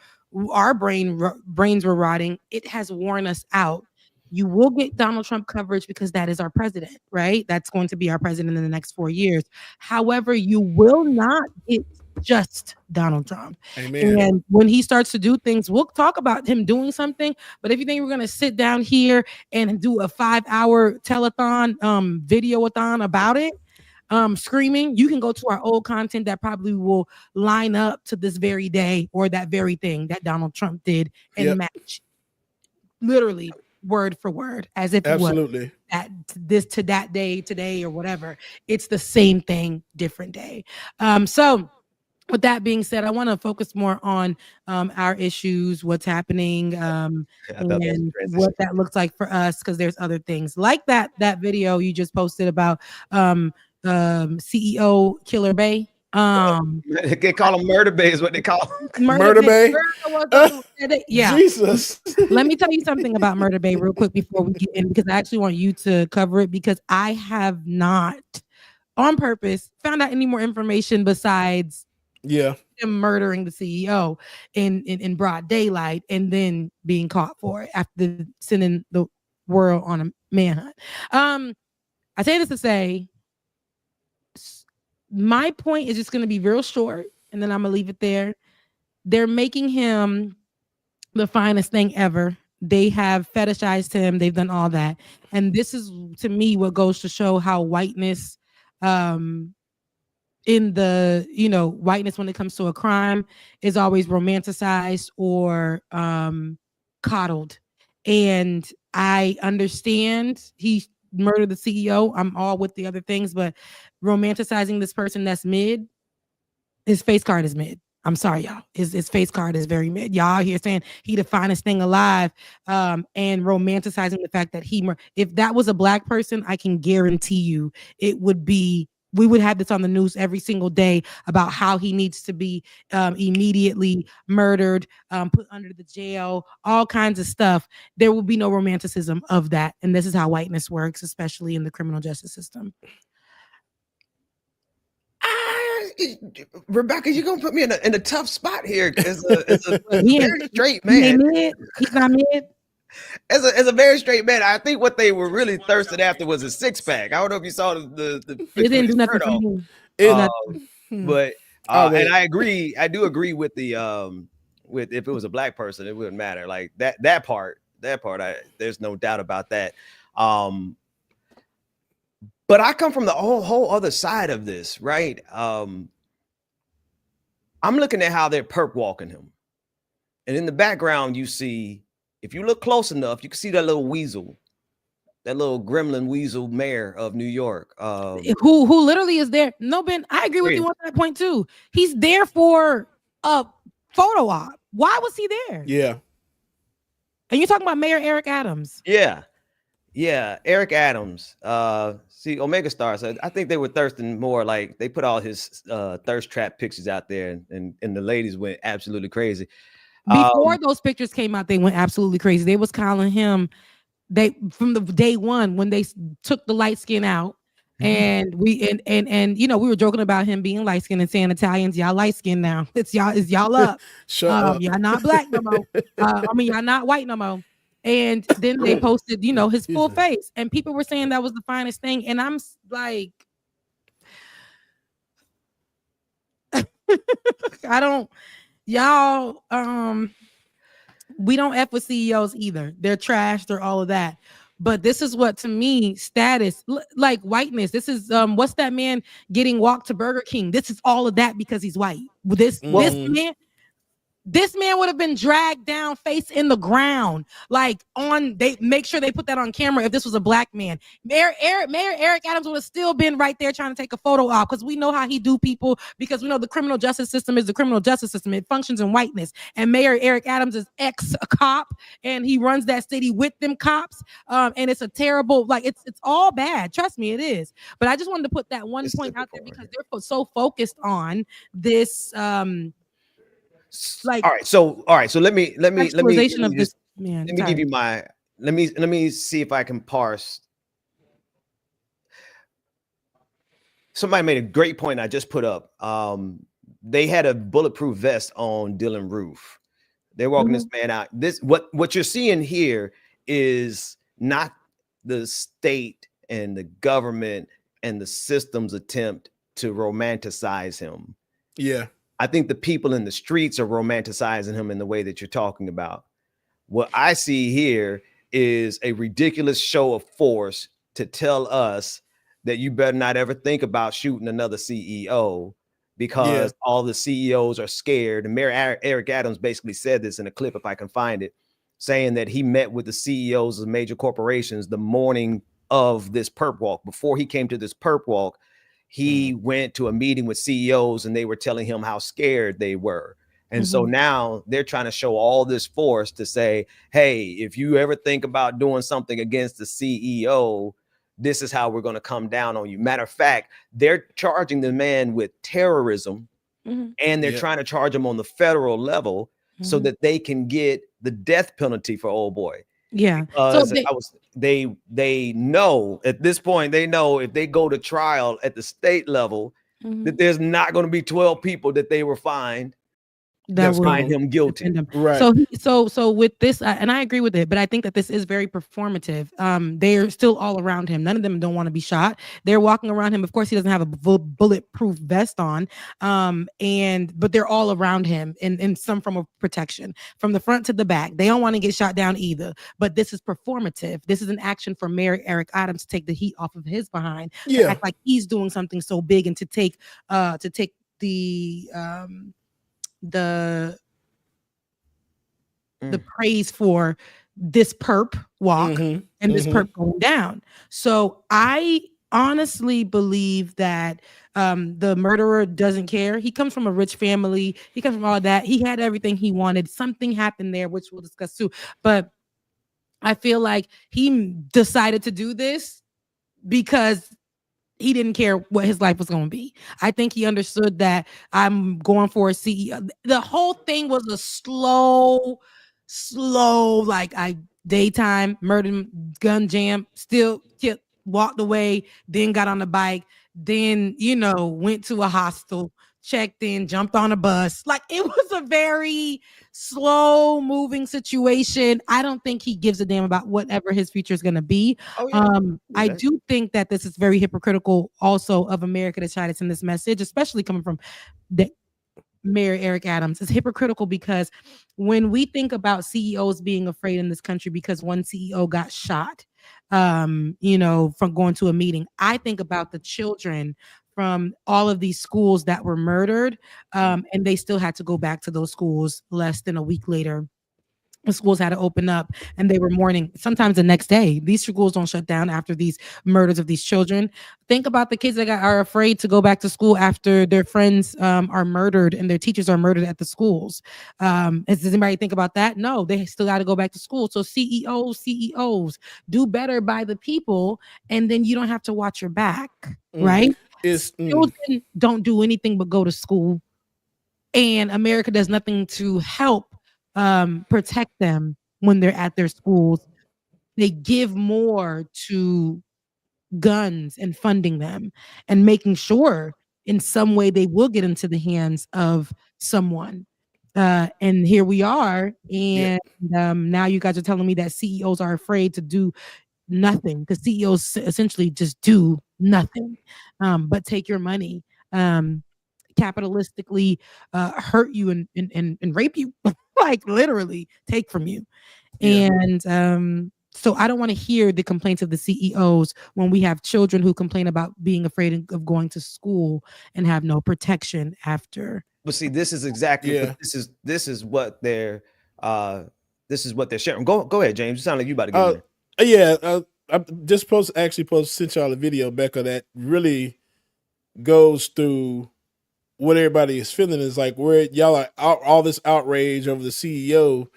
our brains were rotting, it has worn us out. You will get Donald Trump coverage because that is our president, right? That's going to be our president in the next 4 years. However, you will not get just Donald Trump. Amen. And when he starts to do things, we'll talk about him doing something. But if you think we're going to sit down here and do a 5-hour telethon, videoathon about it, screaming, you can go to our old content that probably will line up to this very day or that very thing that Donald Trump did and match literally word for word, as if it was that day today or whatever. It's the same thing, different day. So with that being said, I want to focus more on our issues, what's happening, and what that looks like for us, because there's other things like that video you just posted about CEO Killer Bay. They call him Murder Bay is what they call him. Murder Bay. Yeah. Jesus. Let me tell you something about Murder Bay real quick before we get in, because I actually want you to cover it, because I have not on purpose found out any more information besides him murdering the CEO in broad daylight and then being caught for it after sending the world on a manhunt. I say this to say, my point is just going to be real short, and then I'm going to leave it there. they're making him the finest thing ever. They have fetishized him. They've done all that. And this is, to me, what goes to show how whiteness, in the, whiteness when it comes to a crime is always romanticized or coddled. And I understand he murdered the CEO. I'm all with the other things, but romanticizing this person that's mid, his face card is mid. I'm sorry, y'all. His face card is very mid. Y'all here saying he the finest thing alive, and romanticizing the fact that if that was a black person, I can guarantee you it would be, we would have this on the news every single day about how he needs to be immediately murdered, put under the jail, all kinds of stuff. There will be no romanticism of that. And this is how whiteness works, especially in the criminal justice system. Rebecca, you're gonna put me in a tough spot here as a very straight man. He's not mid. As a very straight man, I think what they were really thirsting after was a six pack. I don't know if you saw the It didn't do nothing for me. But and I agree. I do agree with the with if it was a black person, it wouldn't matter. Like that part. There's no doubt about that. But I come from the whole other side of this, right? I'm looking at how they're perp walking him. And in the background, you see, if you look close enough, you can see that little weasel, that little gremlin weasel mayor of New York. Who literally is there. No, Ben, I agree with you on that point too. He's there for a photo op. Why was he there? Yeah. And you're talking about Mayor Eric Adams. Yeah, Eric Adams. See, Omega Star said, I think they were thirsting more, like they put all his thirst trap pictures out there, and the ladies went absolutely crazy. Before those pictures came out, they went absolutely crazy. They was calling him, from the day one when they took the light skin out, and we were joking about him being light skinned and saying, Italians, y'all light skinned now. It's y'all up. Y'all not black no more. Y'all not white no more. And then they posted, his full face, and people were saying that was the finest thing. And I'm like, we don't F with CEOs either. They're trash. They're all of that. But this is what, to me, status, like whiteness. This is what's that man getting walked to Burger King? This is all of that because he's white. This man would have been dragged down, face in the ground. They make sure they put that on camera if this was a black man. Mayor Eric Adams would have still been right there trying to take a photo op, because we know how he do people, because we know the criminal justice system is the criminal justice system. It functions in whiteness. And Mayor Eric Adams is ex-cop, and he runs that city with them cops. And it's a terrible, it's all bad. Trust me, it is. But I just wanted to put that one point out there because they're so focused on this all right, so let me give you my let me see if I can parse. Somebody made a great point I just put up. They had a bulletproof vest on Dylan Roof. They're walking this man out. What you're seeing here is not the state and the government and the system's attempt to romanticize him. Yeah. I think the people in the streets are romanticizing him in the way that you're talking about. What I see here is a ridiculous show of force to tell us that you better not ever think about shooting another CEO because all the CEOs are scared. And Mayor Eric Adams basically said this in a clip, if I can find it, saying that he met with the CEOs of major corporations the morning of this perp walk. Before he came to this perp walk, he went to a meeting with CEOs and they were telling him how scared they were. And so now they're trying to show all this force to say, hey, if you ever think about doing something against the CEO, this is how we're going to come down on you. Matter of fact, they're charging the man with terrorism and they're trying to charge him on the federal level so that they can get the death penalty for old boy. Yeah. Because they know at this point, they know if they go to trial at the state level, that there's not going to be 12 people that they were fined. that That's will find him guilty. defend him. Right. So with this, and I agree with it, but I think that this is very performative. They're still all around him. None of them don't want to be shot. They're walking around him. Of course, he doesn't have a bulletproof vest on. But they're all around him in some form of protection from the front to the back. They don't want to get shot down either. But this is performative. This is an action for Mayor Eric Adams to take the heat off of his behind. To Yeah. act like he's doing something so big and to take the praise for this perp walk Mhm, and this mhm. perp going down. So I honestly believe that the murderer doesn't care. He comes from a rich family. He comes from all that. He had everything he wanted. Something happened there, which we'll discuss too. But I feel like he decided to do this because he didn't care what his life was going to be. I think he understood that I'm going for a CEO. The whole thing was a slow, like daytime murder, gun jam, still walked away, then got on the bike, then, went to a hostel, checked in, jumped on a bus. Like, it was a very slow moving situation. I don't think he gives a damn about whatever his future is going to be. Oh, yeah. I do think that this is very hypocritical also of America to try to send this message, especially coming from the Mayor Eric Adams. Is hypocritical because when we think about CEOs being afraid in this country because one CEO got shot, from going to a meeting, I think about the children from all of these schools that were murdered, and they still had to go back to those schools less than a week later. The schools had to open up and they were mourning sometimes the next day. These schools don't shut down after these murders of these children. Think about the kids that are afraid to go back to school after their friends are murdered and their teachers are murdered at the schools. Does anybody think about that? No, they still got to go back to school. So CEOs do better by the people, and then you don't have to watch your back, right? Children don't do anything but go to school, and America does nothing to help protect them when they're at their schools. They give more to guns and funding them and making sure in some way they will get into the hands of someone. And here we are. And now you guys are telling me that CEOs are afraid to do nothing because CEOs essentially just do nothing but take your money, capitalistically hurt you and rape you. Like literally take from you. And so I don't want to hear the complaints of the CEOs when we have children who complain about being afraid of going to school and have no protection after. But see, this is exactly this is what they're sharing. Go ahead, James. You sound like you about to get in there. I'm just sent y'all a video, Becca, that really goes through what everybody is feeling. Is like where y'all are all this outrage over the CEO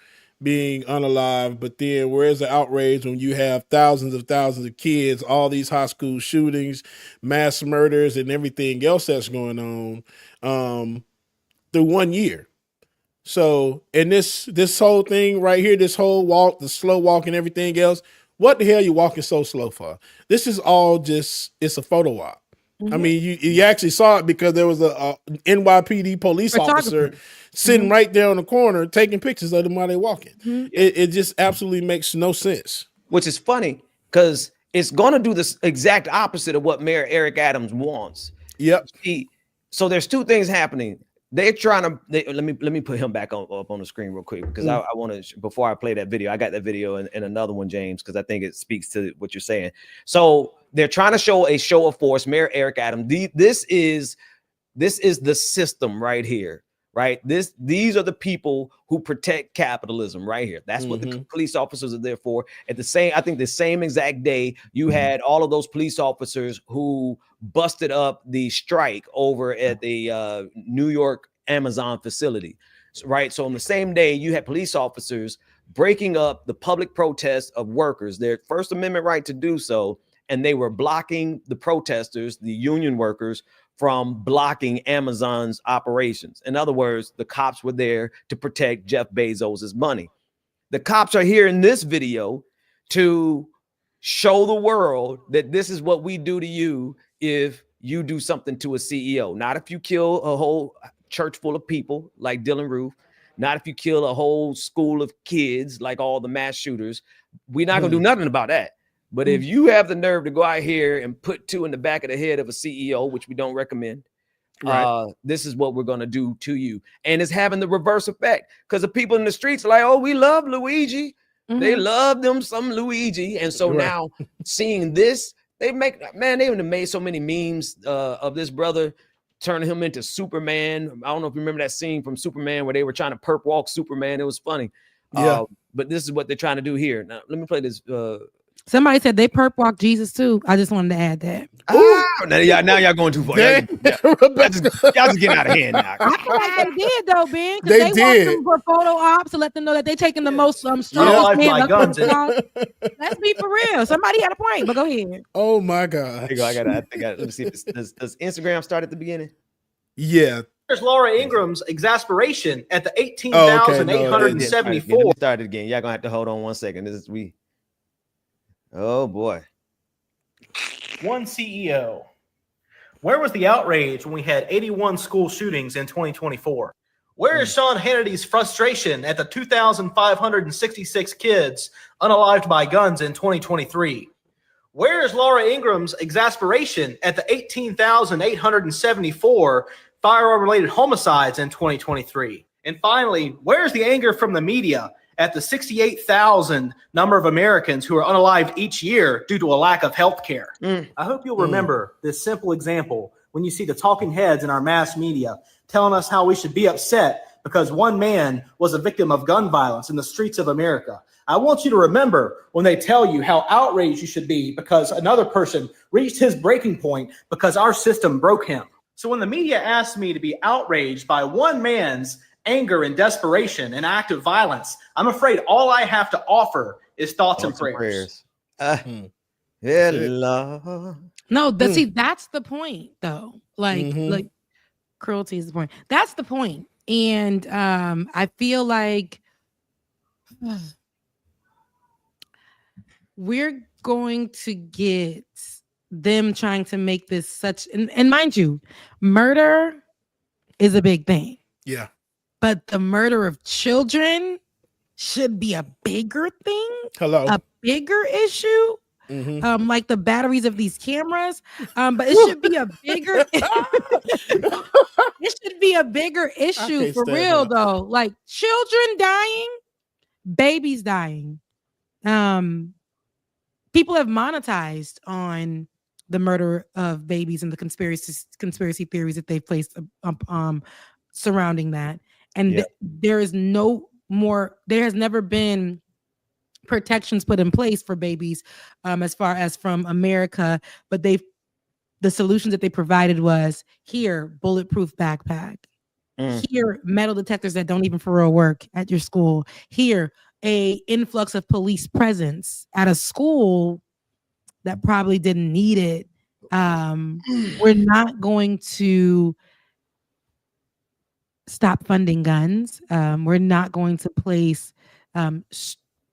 being unalive, but then where's the outrage when you have thousands of kids, all these high school shootings, mass murders, and everything else that's going on through 1 year? So, and this whole thing right here, this whole walk, the slow walk and everything else, what the hell you walking so slow for? This is all it's a photo op. I mean, you actually saw it because there was a NYPD police officer sitting right there on the corner taking pictures of them while they're walking. It just absolutely makes no sense. Which is funny because it's going to do this exact opposite of what Mayor Eric Adams wants. Yep. So there's two things happening. They're trying to let me put him back up on the screen real quick because I want to, before I play that video, I got that video and another one, James, because I think it speaks to what you're saying. So they're trying to show a show of force. Mayor Eric Adams. This is the system right here, right? These are the people who protect capitalism right here. That's what the police officers are there for. The same exact day, you had all of those police officers who busted up the strike over at the New York Amazon facility, right? So on the same day, you had police officers breaking up the public protest of workers, their First Amendment right to do so, and they were blocking the protesters, the union workers, from blocking Amazon's operations. In other words, the cops were there to protect Jeff Bezos's money. The cops are here in this video to show the world that this is what we do to you if you do something to a CEO. Not if you kill a whole church full of people like Dylan Roof, not if you kill a whole school of kids like all the mass shooters. We're not gonna do nothing about that. But if you have the nerve to go out here and put 2 in the back of the head of a CEO, which we don't recommend, this is what we're going to do to you. And it's having the reverse effect because the people in the streets are like, oh, we love Luigi. They love them some Luigi. And so now seeing this, they even made so many memes of this brother turning him into Superman. I don't know if you remember that scene from Superman where they were trying to perp walk Superman. It was funny. Yeah. But this is what they're trying to do here. Now, let me play this. Somebody said they perp walk Jesus too. I just wanted to add that. Now y'all going too far. Y'all just getting out of hand now. I feel like they did though, Ben. They They did. walked them for photo ops to let them know that they taking the most strongest Life man by up guns. from the crowd. Let's be for real. Somebody had a point, but go ahead. Oh my God. There you go. I think let me see if does Instagram start at the beginning? Yeah. There's Laura Ingram's exasperation at the Oh, okay. No, 18,874. Let me start it again. Y'all gonna have to hold on 1 second. Oh boy. One CEO. Where was the outrage when we had 81 school shootings in 2024? Where is Sean Hannity's frustration at the 2,566 kids unalived by guns in 2023? Where is Laura Ingram's exasperation at the 18,874 firearm-related homicides in 2023? And finally, where's the anger from the media at the 68,000 number of Americans who are unalived each year due to a lack of health care? I hope you'll remember this simple example when you see the talking heads in our mass media telling us how we should be upset because one man was a victim of gun violence in the streets of America. I want you to remember when they tell you how outraged you should be because another person reached his breaking point because our system broke him. So when the media asks me to be outraged by one man's anger and desperation and active violence, I'm afraid all I have to offer is thoughts and prayers. Yeah, Lord. No, see, that's the point, though. Like cruelty is the point. That's the point. And I feel like we're going to get them trying to make this such, and mind you, murder is a big thing. Yeah. But the murder of children should be a bigger thing, Hello. a bigger issue. Like the batteries of these cameras. But it should be a bigger it should be a bigger issue for real though. Like children dying, babies dying. People have monetized on the murder of babies and the conspiracy theories that they've placed surrounding that. And there has never been protections put in place for babies as far as from America, but the solutions that they provided was here, bulletproof backpack, here, metal detectors that don't even for real work at your school, here, a influx of police presence at a school that probably didn't need it. We're not going to stop funding guns. We're not going to place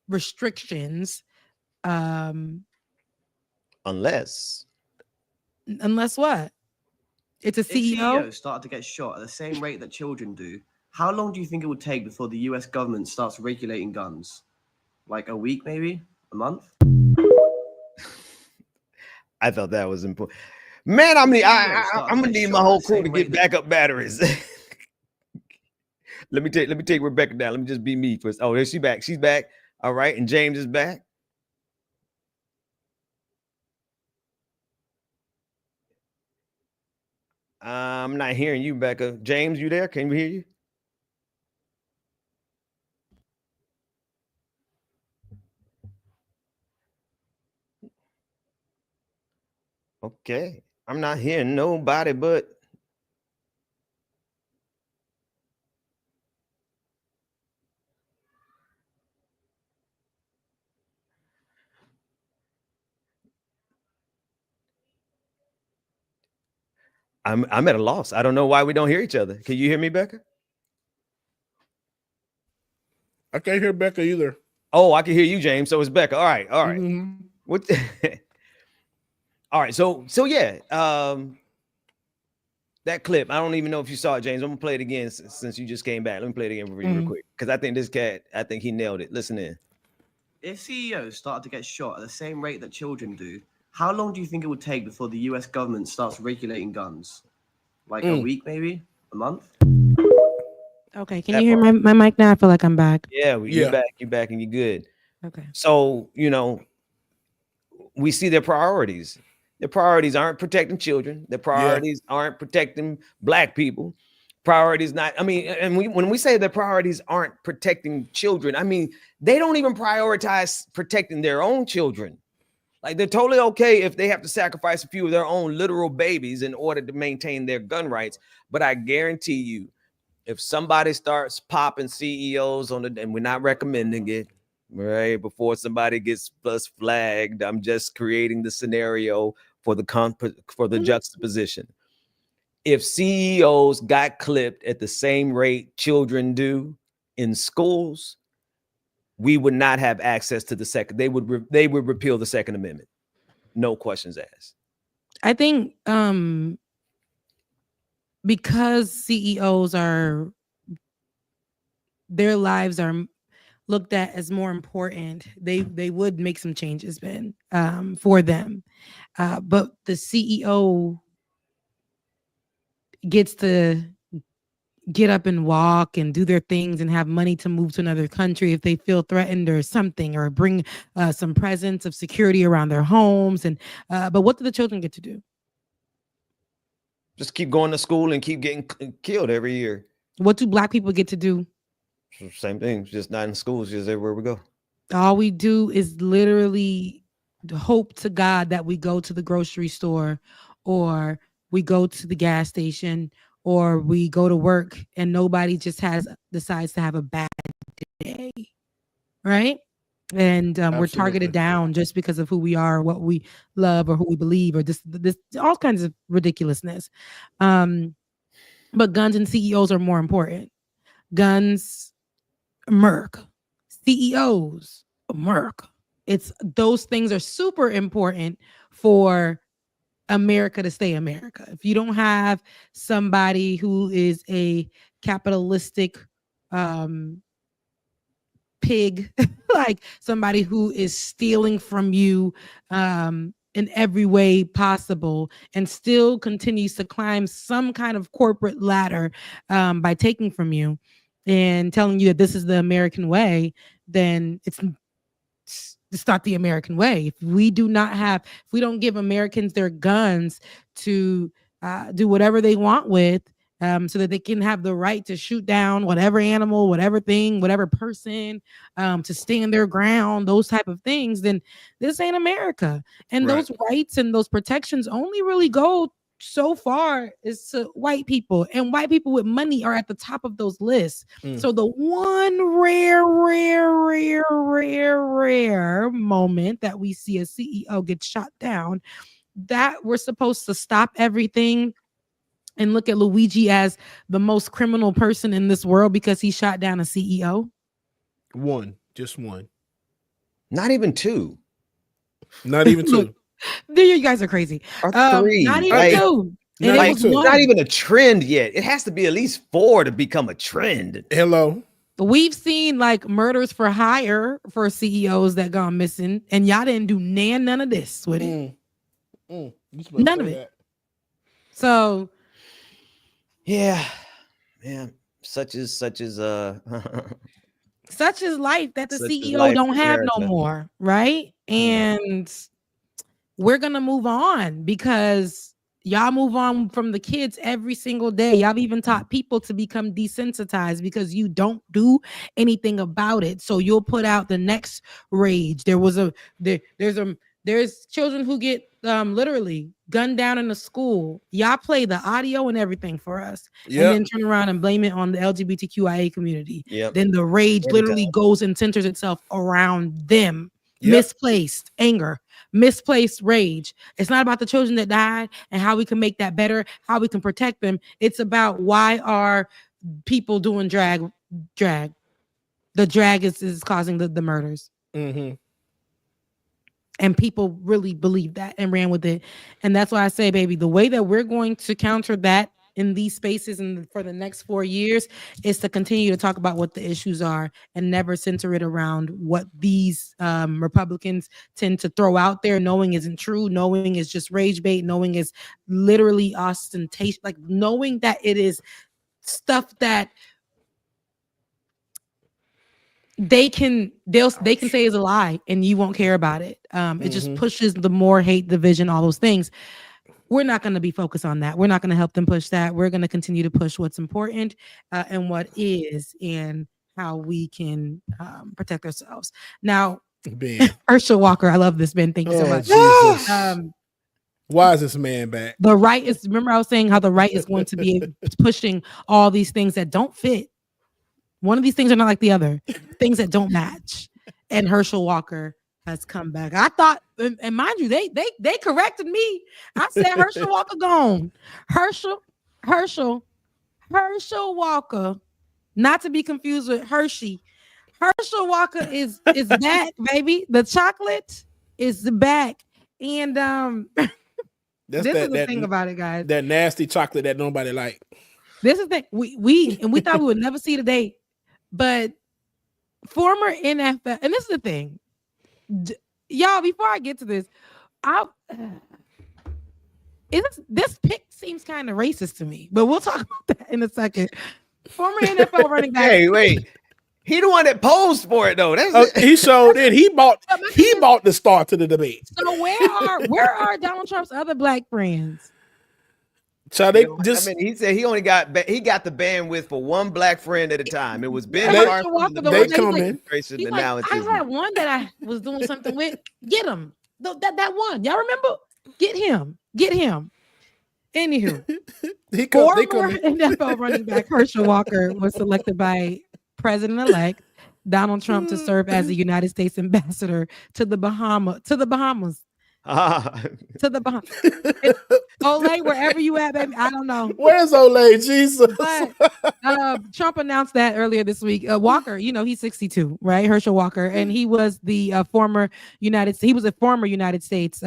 restrictions unless what? It's a If CEO. CEOs start to get shot at the same rate that children do, how long do you think it would take before the US government starts regulating guns? Like a week, maybe? A month? I thought that was important. Man, I'm gonna need my whole crew to get backup batteries. Let me take Rebecca down. Let me just be me first. Oh, there's she back. She's back. All right, and James is back. I'm not hearing you, Becca. James, you there? Can we hear you? Okay, I'm not hearing nobody but. I'm at a loss. I don't know why we don't hear each other. Can you hear me, Becca? I can't hear Becca either. Oh, I can hear you, James. So it's Becca. All right. What? All right. So yeah. That clip, I don't even know if you saw it, James. I'm gonna play it again since you just came back. Let me play it again for you real quick, because I think this cat, I think he nailed it. Listen in. If CEOs started to get shot at the same rate that children do, how long do you think it would take before the US government starts regulating guns? Like a week, maybe? A month? Okay, can That you hear my mic now? I feel like I'm back. Yeah, Yeah. you're back, and you're good. Okay. So, we see their priorities. Their priorities aren't protecting children. Their priorities aren't protecting Black people. Priorities not, I mean, and when we say their priorities aren't protecting children, I mean, they don't even prioritize protecting their own children. Like, they're totally okay if they have to sacrifice a few of their own literal babies in order to maintain their gun rights. But I guarantee you, if somebody starts popping CEOs and we're not recommending it, right, before somebody gets plus flagged, I'm just creating the scenario for the juxtaposition. If CEOs got clipped at the same rate children do in schools, we would not have access to the second. They would repeal the Second Amendment. No questions asked. I think because CEOs their lives are looked at as more important, they would make some changes, Ben, for them. But the CEO gets to get up and walk and do their things and have money to move to another country if they feel threatened or something, or bring some presence of security around their homes. And but what do the children get to do? Just keep going to school and keep getting killed every year. What do Black people get to do? Same thing, just not in schools, just everywhere we go. All we do is literally hope to God that we go to the grocery store, or we go to the gas station, or we go to work, and nobody just decides to have a bad day, right? And we're targeted down just because of who we are, what we love, or who we believe, or this all kinds of ridiculousness. But guns and CEOs are more important. Guns, Merc. CEOs, Merc. It's those things are super important for America to stay America. If you don't have somebody who is a capitalistic pig, like somebody who is stealing from you in every way possible, and still continues to climb some kind of corporate ladder by taking from you and telling you that this is the American way, then it's not the American way. If we don't give Americans their guns to do whatever they want with, so that they can have the right to shoot down whatever animal, whatever thing, whatever person, to stand their ground, those type of things, then this ain't America. And those rights and those protections only really go so far is to white people, and white people with money are at the top of those lists. So the one rare moment that we see a CEO get shot down, that we're supposed to stop everything and look at Luigi as the most criminal person in this world because he shot down a CEO? Just one. Not even two. Not even two. You guys are crazy. Or three. Not even two. And Not it even was two. one. Not even a trend yet. It has to be at least 4 to become a trend. Hello. We've seen like murders for hire for CEOs that gone missing, and y'all didn't do none of this with it. None of it. That. So Yeah, man. Such is such is life that the Such is CEO life don't in have no America. more, right? And we're gonna move on because y'all move on from the kids every single day. Y'all even taught people to become desensitized because you don't do anything about it. So you'll put out the next rage. There's children who get literally gunned down in the school. Y'all play the audio and everything for us, and then turn around and blame it on the LGBTQIA community. Yep. Then the rage Every literally time. goes and centers itself around them. Yep. Misplaced anger, misplaced rage. It's not about the children that died and how we can make that better, how we can protect them. It's about why are people doing drag. The drag is causing the murders. And people really believed that and ran with it. And that's why I say, baby, the way that we're going to counter that in these spaces and for the next 4 years is to continue to talk about what the issues are and never center it around what these Republicans tend to throw out there, knowing isn't true, knowing is just rage bait, knowing is literally ostentation, like knowing that it is stuff that they can say is a lie and you won't care about it. It just pushes the more hate, division, all those things. We're not going to be focused on that. We're not going to help them push that. We're going to continue to push what's important and what is, and how we can protect ourselves. Now, Ben. Herschel Walker, I love this, Ben. Thank you so Oh, much. Jesus. Why is this man back? The right is, remember I was saying how the right is going to be pushing all these things that don't fit. One of these things are not like the other, things that don't match. And Herschel Walker has come back. I thought, and mind you, they corrected me. I said Herschel Walker gone. Herschel Walker, not to be confused with Hershey. Herschel Walker is back, baby. The chocolate is back. And this is the thing about it, guys. That nasty chocolate that nobody like. This is the we thought we would never see today, but former NFL, and this is the thing. Y'all, before I get to this, this pick seems kind of racist to me, but we'll talk about that in a second. Former NFL running back. Hey, wait. He the one that posed for it though. He showed it. He bought the start to the debate. So where are Donald Trump's other black friends? So they just. I mean, he said he got the bandwidth for one black friend at a time. It was Ben Herschel Carson. Walker, They come in. He's like, I had one that I was doing something with. Get him. That one. Y'all remember? Get him. Anywho, former NFL running back Herschel Walker was selected by President-elect Donald Trump to serve as the United States ambassador to the Bahamas. Olay, wherever you at, baby. I don't know. Where's Olay? Jesus. But Trump announced that earlier this week. Walker, he's 62, right? Herschel Walker, and he was the former United States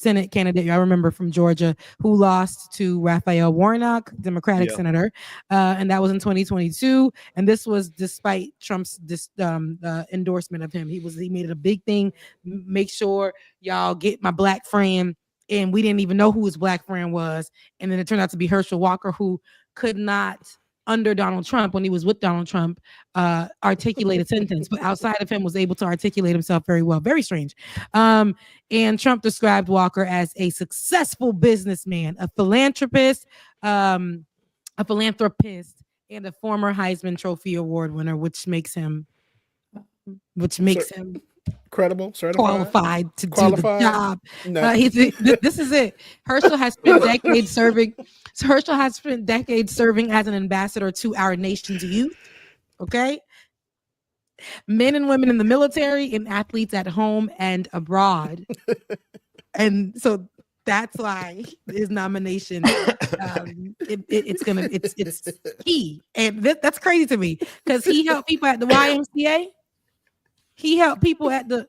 Senate candidate, I remember, from Georgia, who lost to Raphael Warnock, Democratic senator, and that was in 2022. And this was despite Trump's endorsement of him. He made it a big thing. Make sure y'all get my black friend, and we didn't even know who his black friend was. And then it turned out to be Herschel Walker, who could not, under Donald Trump, when he was with Donald Trump, articulate a sentence, but outside of him was able to articulate himself very well. Very strange. And Trump described Walker as a successful businessman, a philanthropist, and a former Heisman Trophy Award winner, which makes him credible, certified, qualified to do the job. No. This is it. Herschel has spent decades serving as an ambassador to our nation's youth. Okay, men and women in the military and athletes at home and abroad. And so that's why his nomination it's key. And that's crazy to me, because he helped people at the YMCA. He helped people at the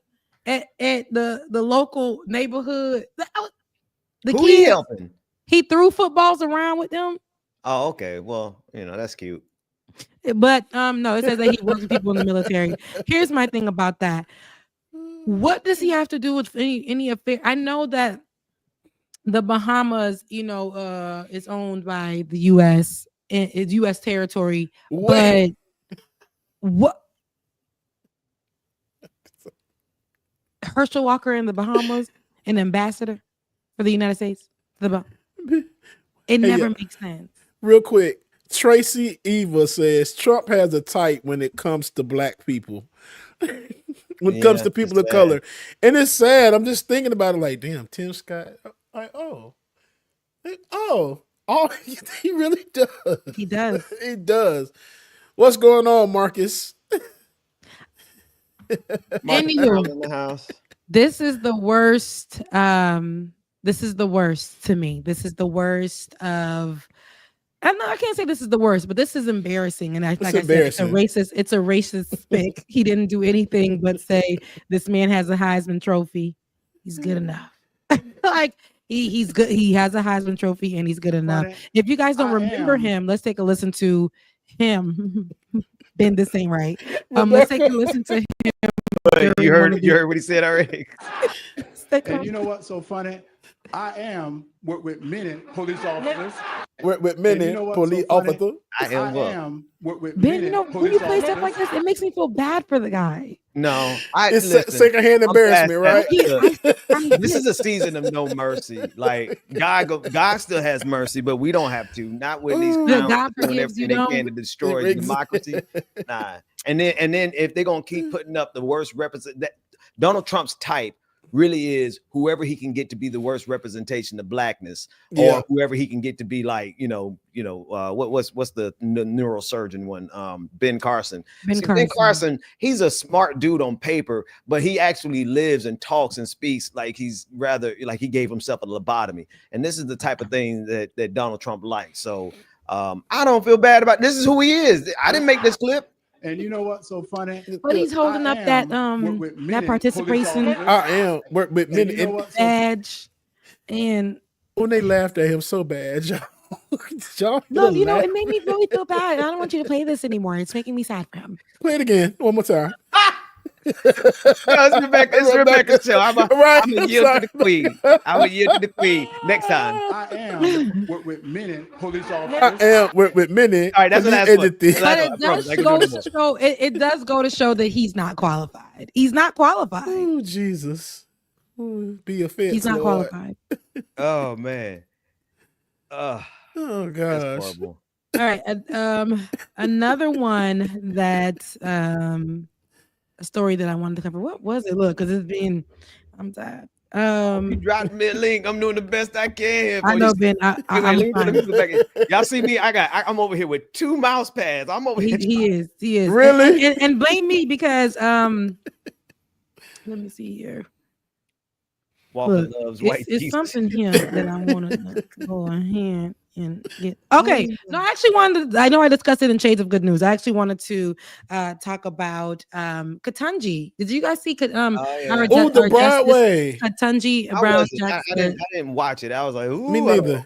local neighborhood. The Who kids, he helping? He threw footballs around with them. Oh, okay. Well, that's cute. But no, it says that he works with people in the military. Here's my thing about that. What does he have to do with any affair? I know that the Bahamas, is owned by the U.S. It's U.S. territory. But what? Herschel Walker in the Bahamas, an ambassador for the United States. It never makes sense. Real quick, Tracy Eva says Trump has a type when it comes to black people. When it comes to people of color. And it's sad. I'm just thinking about it like, damn, Tim Scott. Like, he really does. He does. He does. What's going on, Marcus? Anywho, in the house. This is the worst. This is the worst to me. This is the worst of. I can't say this is the worst, but this is embarrassing. And I said, it's a racist pick. He didn't do anything but say this man has a Heisman Trophy. He's good enough. Like, He's good. He has a Heisman Trophy, and he's good enough. Funny. If you guys don't I remember am. him, let's take a listen to him. Ben, this ain't right. Let's take a listen to him. You during one of heard the- you heard what he said already. Let's take a- And you know what's so funny? I am with many police officers. With And many you know what's police so funny? officers. I am what? With Ben, many you know, when police you play stuff officers. like this, it makes me feel bad for the guy. No, It's listen, secondhand I'm embarrassment, right? past that. I This is a season of no mercy. Like God still has mercy, but we don't have to. Not when these Ooh. clowns God are doing forgives you, everything they can don't. to destroy Exactly. democracy. Nah. And then if they're gonna keep putting up the worst that Donald Trump's type really is whoever he can get to be the worst representation of blackness, Yeah. or whoever he can get to be like, what's the neurosurgeon one? Ben Carson. Ben Ben Carson. Carson, he's a smart dude on paper, but he actually lives and talks and speaks like he's rather like he gave himself a lobotomy. And this is the type of thing that Donald Trump likes. So I don't feel bad about this. Is who he is. I didn't make this clip. And you know what's so funny? But he's holding I up that am with that many participation police officers. I am. With And many, you know and what's so badge, and when they laughed at him so bad, y'all. y'all no, you know, laugh. it made me really feel bad. I don't want you to play this anymore. It's making me sad for him. Play it again one more time. It's Rebecca's show. I'm Right, a I'm yield sorry. to the queen. I'm a yield to the queen. Next time. I am with many police I officers. am with many. All right, that's the police last one. entities. That's But I it promise, does I can go do to no show. It does go to show that he's not qualified. He's not qualified. Oh Jesus! Ooh, be offense. He's not Lord. qualified. Oh man. Oh That's gosh! horrible. All right. Another one that a story that I wanted to cover. What was it? Look, because I'm tired. You dropped me a link. I'm doing the best I can. I know, Ben. I'm fine. Y'all see me? I'm over here with 2 mouse pads. I'm over here. He is. Really? And blame me because let me see here. Walker Look, loves white it's Jesus. something here that I want to go ahead and get. Okay, no, I actually wanted. I know I discussed it in Shades of Good News. I actually wanted to talk about Ketanji. Did you guys see? yeah. Our Oh, the our Justice Broadway. Ketanji I Brown wasn't- I Jackson. didn't watch it. I was like, ooh, Me I don't neither. know.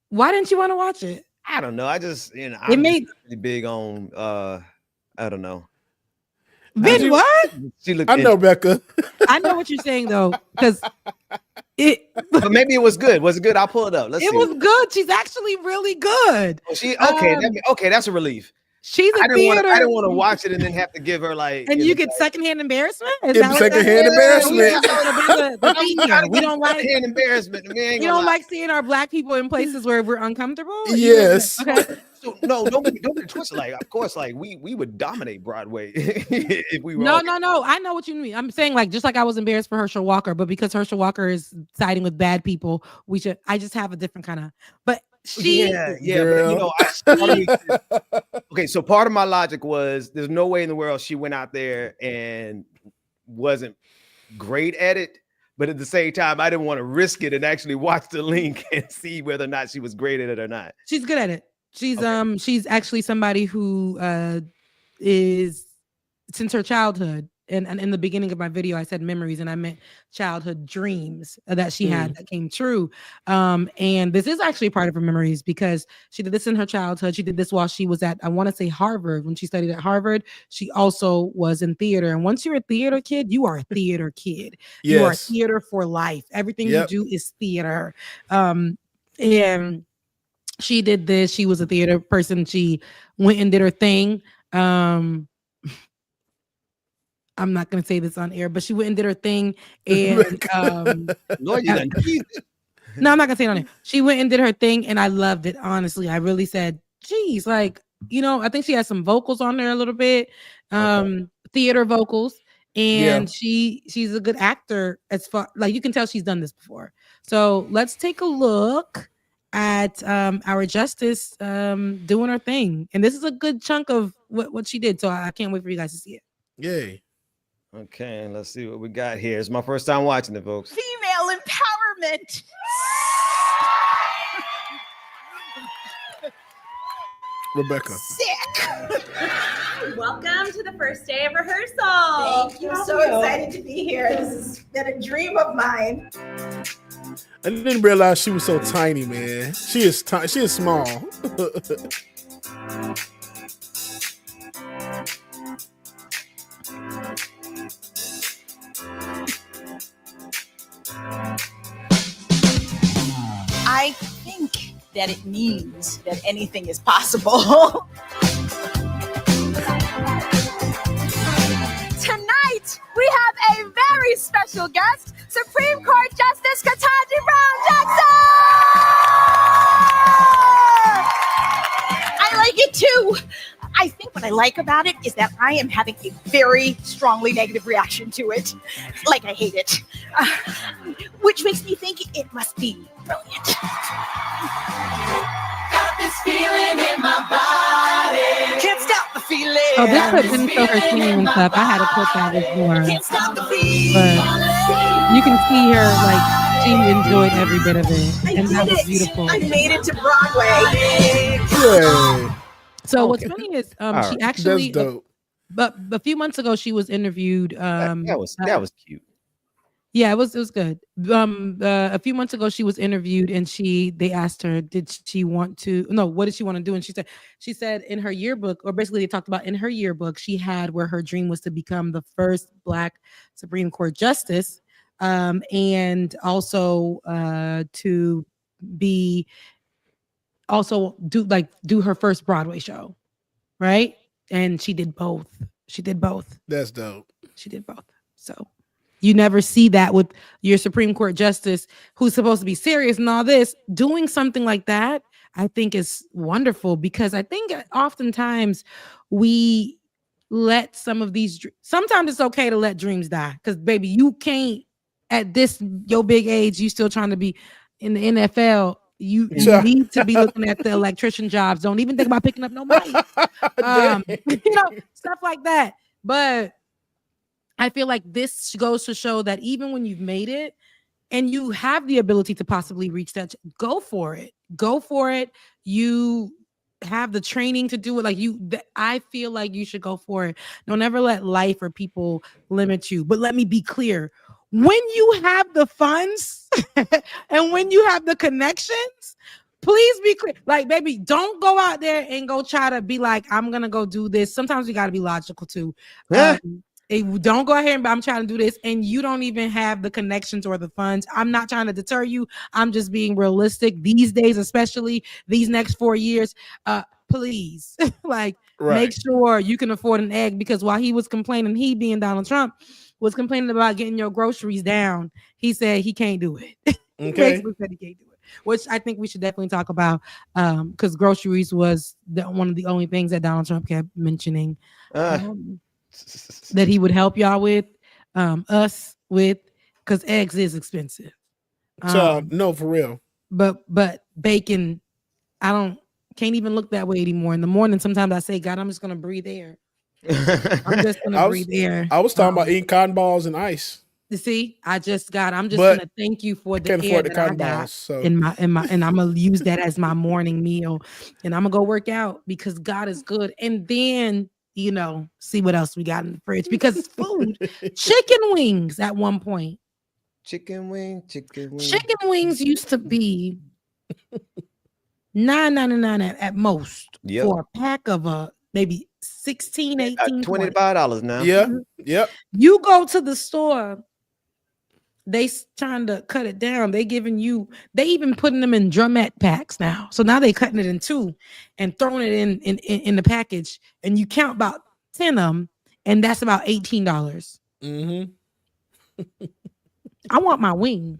Why didn't you want to watch it? I don't know. I just, It I'm made really big on I don't know. Ben. you- What? She looked I know, Becca. I know what you're saying though, because it but maybe it was good. Was it good? I'll pull it up. Let's it see. was good. She's actually really good. Oh, okay, um, okay, that's a relief. She's a I didn't theater. want to watch it and then have to give her like And know, you get like- secondhand embarrassment? Is Get that what that secondhand is? embarrassment. The theme here. We don't like hand embarrassment. we don't like seeing our black people in places where we're uncomfortable. Yes. Okay. So, no, don't get it twisted. Like, of course, like we would dominate Broadway if we were. No. all- I know what you mean. I'm saying like just like I was embarrassed for Herschel Walker, but because Herschel Walker is siding with bad people, I just have a different kind of. But she, Yeah, but, you Girl. know, okay. So part of my logic was there's no way in the world she went out there and wasn't great at it. But at the same time, I didn't want to risk it and actually watch the link and see whether or not she was great at it or not. she's good at it. She's Okay. she's actually somebody who is since her childhood. And in the beginning of my video, I said memories, and I meant childhood dreams that she had that came true. And this is actually part of her memories because she did this in her childhood. She did this while she was at, I want to say Harvard. When she studied at Harvard, she also was in theater. And once you're a theater kid, you are a theater kid. You are Yes. theater for life. Everything Yep. you do is theater. And she did this. She was a theater person. She went and did her thing. I'm not going to say this on air, but she went and did her thing. And Lord, you done teased it. no, I'm not going to say it on air. She went and did her thing, and I loved it. Honestly, I really said, geez, like, you know, I think she has some vocals on there a little bit, theater vocals. And she's a good actor as far, like, you can tell she's done this before. So let's take a look at our Justice doing her thing. And this is a good chunk of what she did. So I can't wait for you guys to see it. Yay. Okay, let's see what we got here. It's my first time watching it, folks. Female empowerment. Rebecca. Sick. Welcome to the first day of rehearsal. Thank you. I'm so excited to be here. This has been a dream of mine. I didn't realize she was so tiny, man. She is she is small. I think that it means that anything is possible. Tonight, we have a very special guest, Supreme Court Justice Ketanji Brown Jackson! I like it too. I think what I like about it is that I am having a very strongly negative reaction to it. Like I hate it. Which makes me think it must be brilliant. Got this feeling in my body. Can't stop the feeling. Oh, this clip didn't show her singing and stuff. I had a clip that was more. Can't stop the feeling. But you can see her, like, she enjoyed every bit of it. And that was beautiful. I made it to Broadway. Yeah. So what's funny is she actually, That's dope. but a few months ago, she was interviewed. That was cute. Yeah, it was good. A few months ago, she was interviewed, and they asked her, what did she want to do? And she said in her yearbook, or basically they talked about in her yearbook, she had where her dream was to become the first Black Supreme Court justice, and also to be do her first Broadway show, right? And she did both. That's dope. She did both. So you never see that with your Supreme Court justice who's supposed to be serious and all this. Doing something like that, I think is wonderful, because I think oftentimes we let sometimes it's okay to let dreams die, because baby, you can't at your big age, you still trying to be in the NFL. You need to be looking at the electrician jobs. Don't even think about picking up no money. Stuff like that. But I feel like this goes to show that even when you've made it and you have the ability to possibly reach that, go for it. Go for it. You have the training to do it. I feel like you should go for it. Don't ever let life or people limit you. But let me be clear. When you have the funds and when you have the connections, please be clear. Like, baby, don't go out there and go try to be like, I'm going to go do this. Sometimes we got to be logical too. Don't go ahead and I'm trying to do this and you don't even have the connections or the funds. I'm not trying to deter you. I'm just being realistic these days, especially these next 4 years. Please, make sure you can afford an egg, because while he was complaining, he being Donald Trump was complaining about getting your groceries down, he said he can't do it. Okay. He said he can't do it, which I think we should definitely talk about, because groceries was one of the only things that Donald Trump kept mentioning that he would help y'all with, us with, because eggs is expensive. No, for real. But bacon, can't even look that way anymore. In the morning, sometimes I say, God, I'm just gonna breathe air. I'm just gonna breathe air. I was talking about eating cotton balls and ice. You see, I'm just gonna thank you for the air that I got in my, and I'm gonna use that as my morning meal, and I'm gonna go work out because God is good. And then, see what else we got in the fridge, because it's food. Chicken wings at one point. Chicken wings used to be $9.99 at most for a pack of maybe 16, 18, $25 now. Yeah. Yep. You go to the store, they trying to cut it down. They even putting them in drumette packs now. So now they cutting it in two and throwing it in the package, and you count about 10 of them, and that's about $18. Mm-hmm. I want my wing.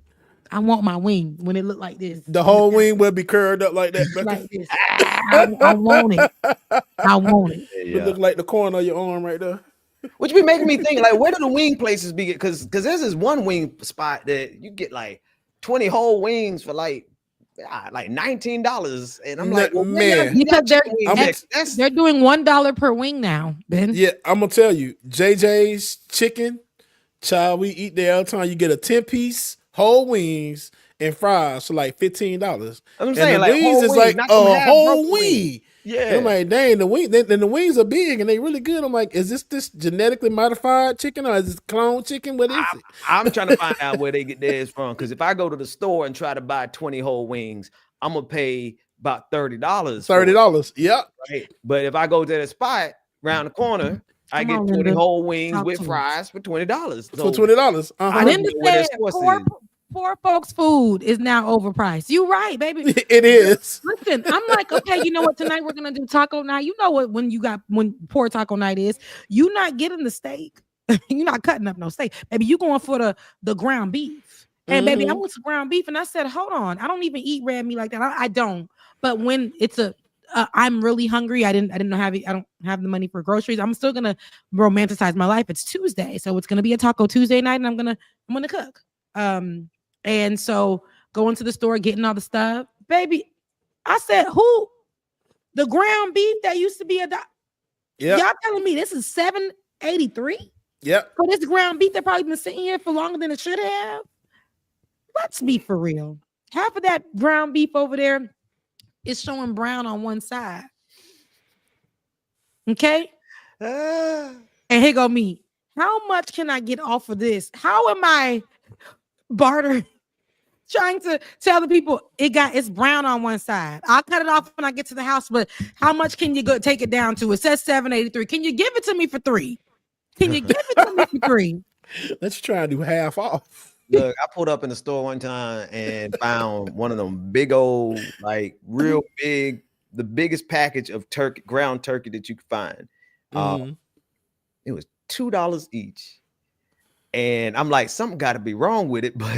When it look like this. The whole wing will be curved up like that. Like this. I want it. It look like the corner of your arm right there. Which be making me think, like, where do the wing places be? Because there's this one wing spot that you get like 20 whole wings for like $19, and I'm like, well, man, because they're doing $1 per wing now, Ben. Yeah, I'm gonna tell you, JJ's chicken, child, we eat there all the time. You get a 10-piece whole wings and fries for like $15. I'm saying, and the like, wings is like a whole wing. I'm like, dang, the wing, then the wings are big and they really good. I'm like, is this genetically modified chicken or is this clone chicken? What is it? I'm trying to find out where they get theirs from. Because if I go to the store and try to buy 20 whole wings, I'm gonna pay about $30. $30. Yep. Right. But if I go to the spot around the corner, I Come get on, 20 Linda. whole wings Talk with to us. fries for $20. For $20. I Linda don't know where their said source poor, is. poor folks' food is now overpriced. You right, baby. It is. Listen, I'm like, okay, you know what? Tonight we're gonna do taco night. You know what? When poor taco night is, you not getting the steak. You're not cutting up no steak, baby. You going for the ground beef. And baby, I went to ground beef, and I said, hold on, I don't even eat red meat like that. I don't. But when it's I'm really hungry. I don't have the money for groceries. I'm still gonna romanticize my life. It's Tuesday, so it's gonna be a Taco Tuesday night, and I'm gonna cook. And so going to the store, getting all the stuff, baby. I said, who? The ground beef that used to be Yeah. Y'all telling me this is $7.83? Yep. For this ground beef that probably been sitting here for longer than it should have. Let's be for real. Half of that ground beef over there is showing brown on one side. Okay. And here go me. How much can I get off of this? How am I bartering? Trying to tell the people it's brown on one side. I'll cut it off when I get to the house, but how much can you take it down to? It says $7.83. Can you give it to me for $3? Can you give it to me for $3? Let's try and do half off. Look, I pulled up in the store one time and found one of them big old, like real big, the biggest package of ground turkey that you could find. It was $2 each. And I'm like, something got to be wrong with it, but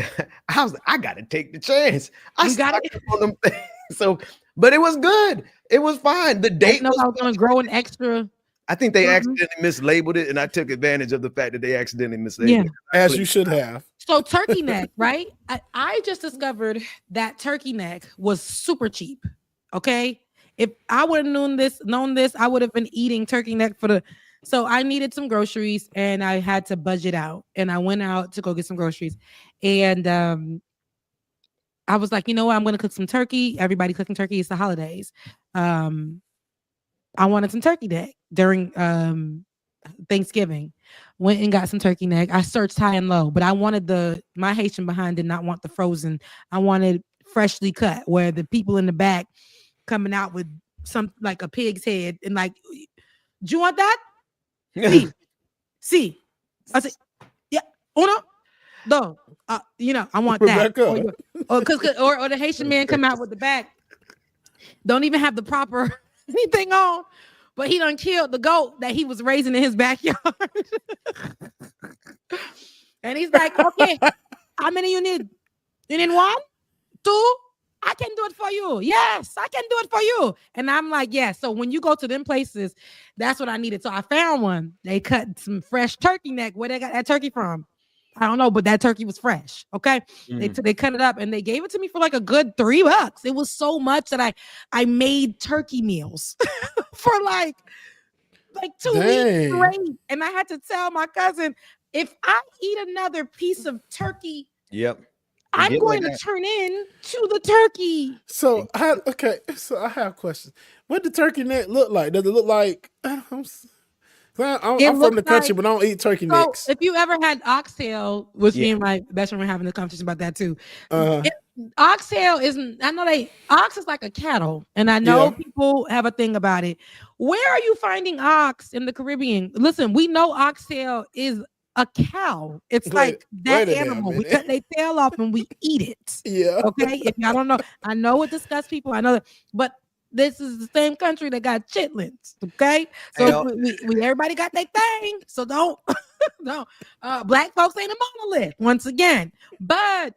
I was like, I got to take the chance. I got it on them things. So, but it was good. It was fine. The date I was going to grow an extra. I think they accidentally mislabeled it, and I took advantage of the fact that they accidentally mislabeled it. As you should have. So turkey neck, right? I just discovered that turkey neck was super cheap. Okay. If I would have known this, I would have been eating turkey neck so I needed some groceries and I had to budget out. And I went out to go get some groceries. And I was like, you know what? I'm going to cook some turkey. Everybody cooking turkey. It's the holidays. I wanted some turkey neck during Thanksgiving. Went and got some turkey neck. I searched high and low, but I wanted my Haitian behind did not want the frozen. I wanted freshly cut, where the people in the back coming out with some like a pig's head and like, do you want that? See. I said, yeah, uno, no. I want that. Or the Haitian man come out with the back. Don't even have the proper anything on. But he done killed the goat that he was raising in his backyard. And he's like, okay, how many you need? You need 1, 2? I can do it for you. Yes, I can do it for you. And I'm like, yeah. So when you go to them places, that's what I needed. So I found one. They cut some fresh turkey neck. Where they got that turkey from? I don't know, but that turkey was fresh. Okay. They cut it up and they gave it to me for like a good $3. It was so much that I made turkey meals for like 2 weeks straight. And I had to tell my cousin, if I eat another piece of turkey, I'm going to turn in to the turkey. So I have questions. What the turkey neck look like? Does it look like I'm from the country, but I don't eat turkey necks. If you ever had oxtail, which me and my best friend were having a conversation about that too. Oxtail ox is like a cattle, and I know people have a thing about it. Where are you finding ox in the Caribbean? Listen, we know oxtail is a cow. It's like that animal. We cut their tail off and we eat it. Yeah. Okay. If y'all don't know, I know it disgusts people. I know that, but this is the same country that got chitlins. Okay. So we everybody got their thing. So don't black folks ain't a monolith once again. But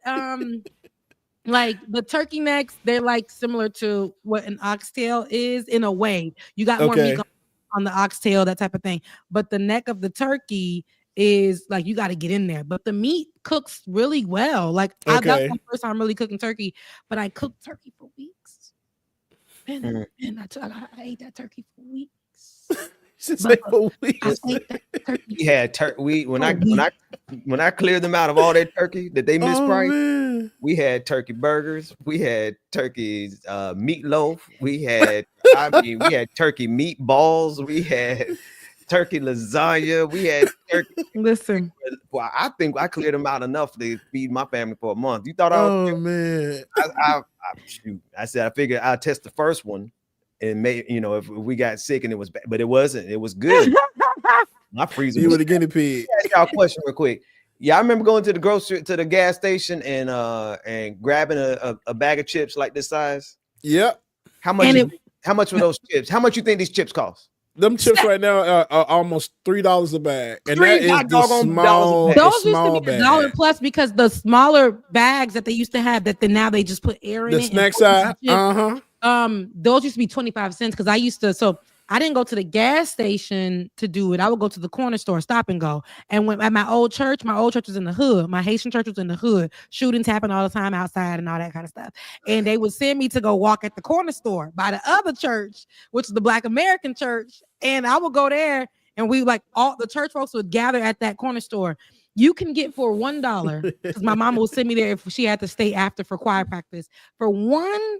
like the turkey necks, they're like similar to what an oxtail is in a way. You got more meat on the oxtail, that type of thing. But the neck of the turkey is like you got to get in there, but the meat cooks really well. Like that's my first time really cooking turkey, but I cooked turkey for weeks. And I ate that turkey for weeks. We had turkey. When I cleared them out of all that turkey that they mispriced, we had turkey burgers, we had turkey meatloaf, we had I mean, we had turkey meatballs, we had turkey lasagna, we had turkey. Listen, Well, I think I cleared them out enough to feed my family for a month. You thought I was? Oh man. Shoot. I said I figured I'll test the first one and if we got sick and it was bad, but it wasn't. It was good. My freezer. You was were the guinea pig. Ask y'all a question real quick. Yeah, I remember going to the gas station and grabbing a bag of chips like this size. Yep. How much were those chips? How much you think these chips cost? Them chips right now are almost $3 a bag, and that is the $3 small. bag. those small used to be bag. $1 plus because the smaller bags that they used to have now they just put air in The it. snack and put side. some chips. Those used to be 25 cents because I used to. So I didn't go to the gas station to do it. I would go to the corner store, Stop and Go. And when at my old church was in the hood. My Haitian church was in the hood. Shootings happen all the time outside and all that kind of stuff. And they would send me to go walk at the corner store by the other church, which is the Black American church. And I would go there, and we all the church folks would gather at that corner store. You can get for $1 because my mama would send me there if she had to stay after for choir practice. For $1,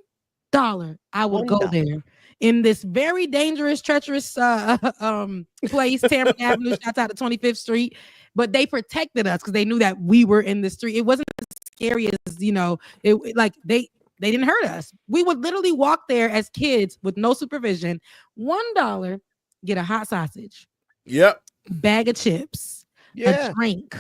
I would go there. In this very dangerous, treacherous place, Tamron Avenue, shouts out to 25th Street. But they protected us because they knew that we were in the street. It wasn't as scary as, they didn't hurt us. We would literally walk there as kids with no supervision. $1, get a hot sausage. Yep. Bag of chips. Yeah. A drink.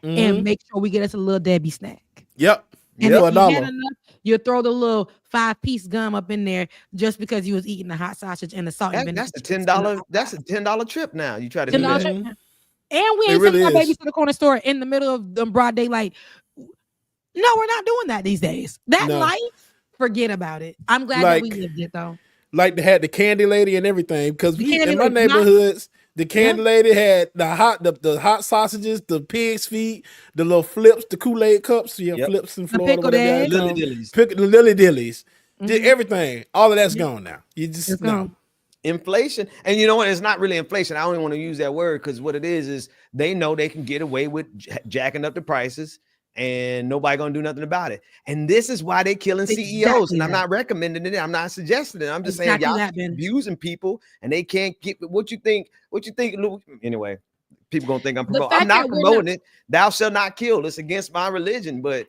And make sure we get us a little Debbie snack. Yep. And for if you had $1. enough, you throw the little 5-piece gum up in there just because you was eating the hot sausage and the salt. That's a $10. That's a $10 trip now. You try to do $10 that. trip. And we ain't really sending our is. babies to the corner store in the middle of the broad daylight. No, we're not doing that these days. That No. life, forget about it. I'm glad that we lived it though. Like they had the candy lady and everything because The candy in my lady, neighborhoods, the candy lady had the hot sausages, the pig's feet, the little flips, the Kool-Aid cups. You have Yep. flips in The Florida, pickled whatever eggs. y'all call Lily them. dillies. The Lily Dillies. Did Mhm. everything. All of that's gone now. You just It's no. gone. Inflation, and you know what? It's not really inflation. I don't even want to use that word because what it is they know they can get away with jacking up the prices, and nobody gonna do nothing about it. And this is why they killing CEOs. Exactly And I'm that. not recommending it. I'm not suggesting it. I'm just Exactly saying y'all that, keep Ben. abusing people, and they can't get what you think. Lou? Anyway, people gonna think I'm The promoting. I'm fact not that we're promoting it. Thou shalt not kill. It's against my religion, but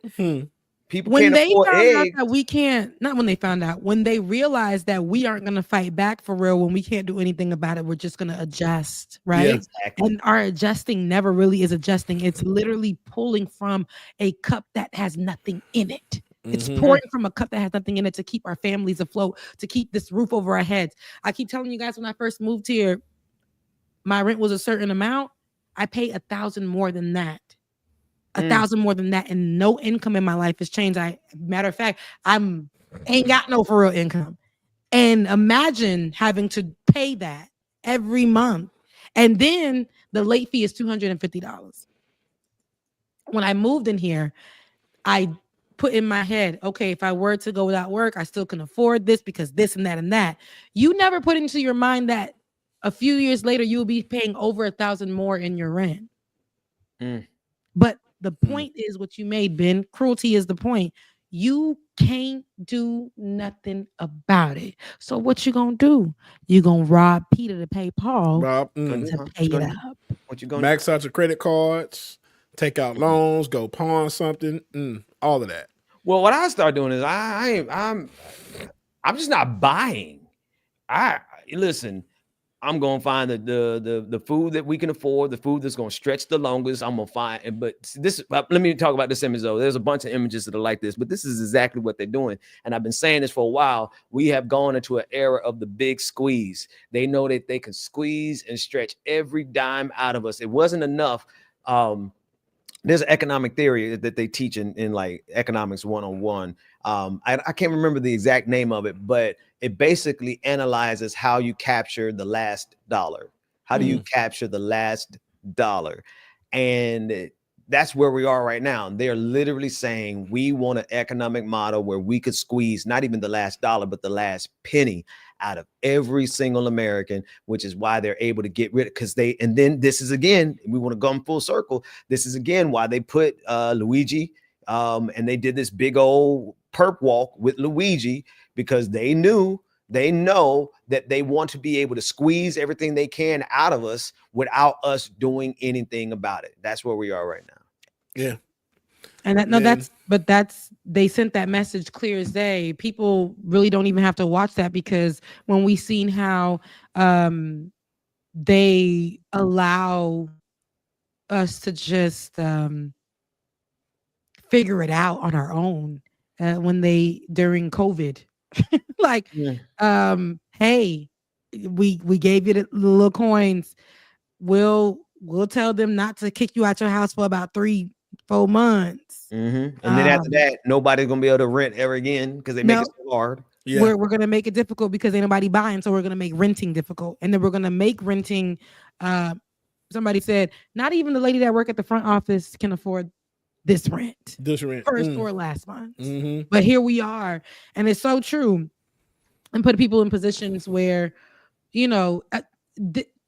people When can't they afford found out eggs. that we can't, not when they found out, when they realized that we aren't going to fight back for real, when we can't do anything about it, we're just going to adjust, right? Yeah. Exactly. And our adjusting never really is adjusting. It's literally pulling from a cup that has nothing in it. It's Mhm. pouring from a cup that has nothing in it to keep our families afloat, to keep this roof over our heads. I keep telling you guys, when I first moved here, my rent was a certain amount. I pay $1,000 more than that. $1,000 more than that, and no income in my life has changed. Matter of fact, ain't got no for real income. And imagine having to pay that every month. And then the late fee is $250. When I moved in here, I put in my head, okay, if I were to go without work, I still can afford this because this and that and that. You never put into your mind that a few years later, you'll be paying over $1,000 more in your rent. But the point is what you made, Ben. Cruelty is the point. You can't do nothing about it. So what you gonna do? You gonna rob Peter to pay Paul Rob, to pay it up. What you gonna max out your credit cards, take out loans, go pawn something, all of that. Well, what I start doing is I'm just not buying. Listen. I'm gonna find the food that we can afford, the food that's gonna stretch the longest. I'm gonna find, but this. Let me talk about this image though. There's a bunch of images that are like this, but this is exactly what they're doing. And I've been saying this for a while. We have gone into an era of the big squeeze. They know that they can squeeze and stretch every dime out of us. It wasn't enough. There's an economic theory that they teach in like economics 101. I can't remember the exact name of it, but it basically analyzes how you capture the last dollar. How do you capture the last dollar? And that's where we are right now. They're literally saying we want an economic model where we could squeeze not even the last dollar, but the last penny out of every single American, which is why they're able to get rid of and then this is again, we want to go full circle. This is again why they put Luigi and they did this big old perp walk with Luigi because they knew They know that they want to be able to squeeze everything they can out of us without us doing anything about it. That's where we are right now. Yeah. And they sent that message clear as day. People really don't even have to watch that, because when we seen how they allow us to just figure it out on our own when they during COVID, like, hey, we gave you the little coins. We'll tell them not to kick you out your house for about 3-4 months. And then after that, nobody's gonna be able to rent ever again because they make it so hard. Yeah. We're gonna make it difficult because ain't nobody buying, so we're gonna make renting difficult, and then we're gonna make renting. Somebody said not even the lady that work at the front office can afford this rent. First or last month. But here we are, and it's so true, and put people in positions where, you know,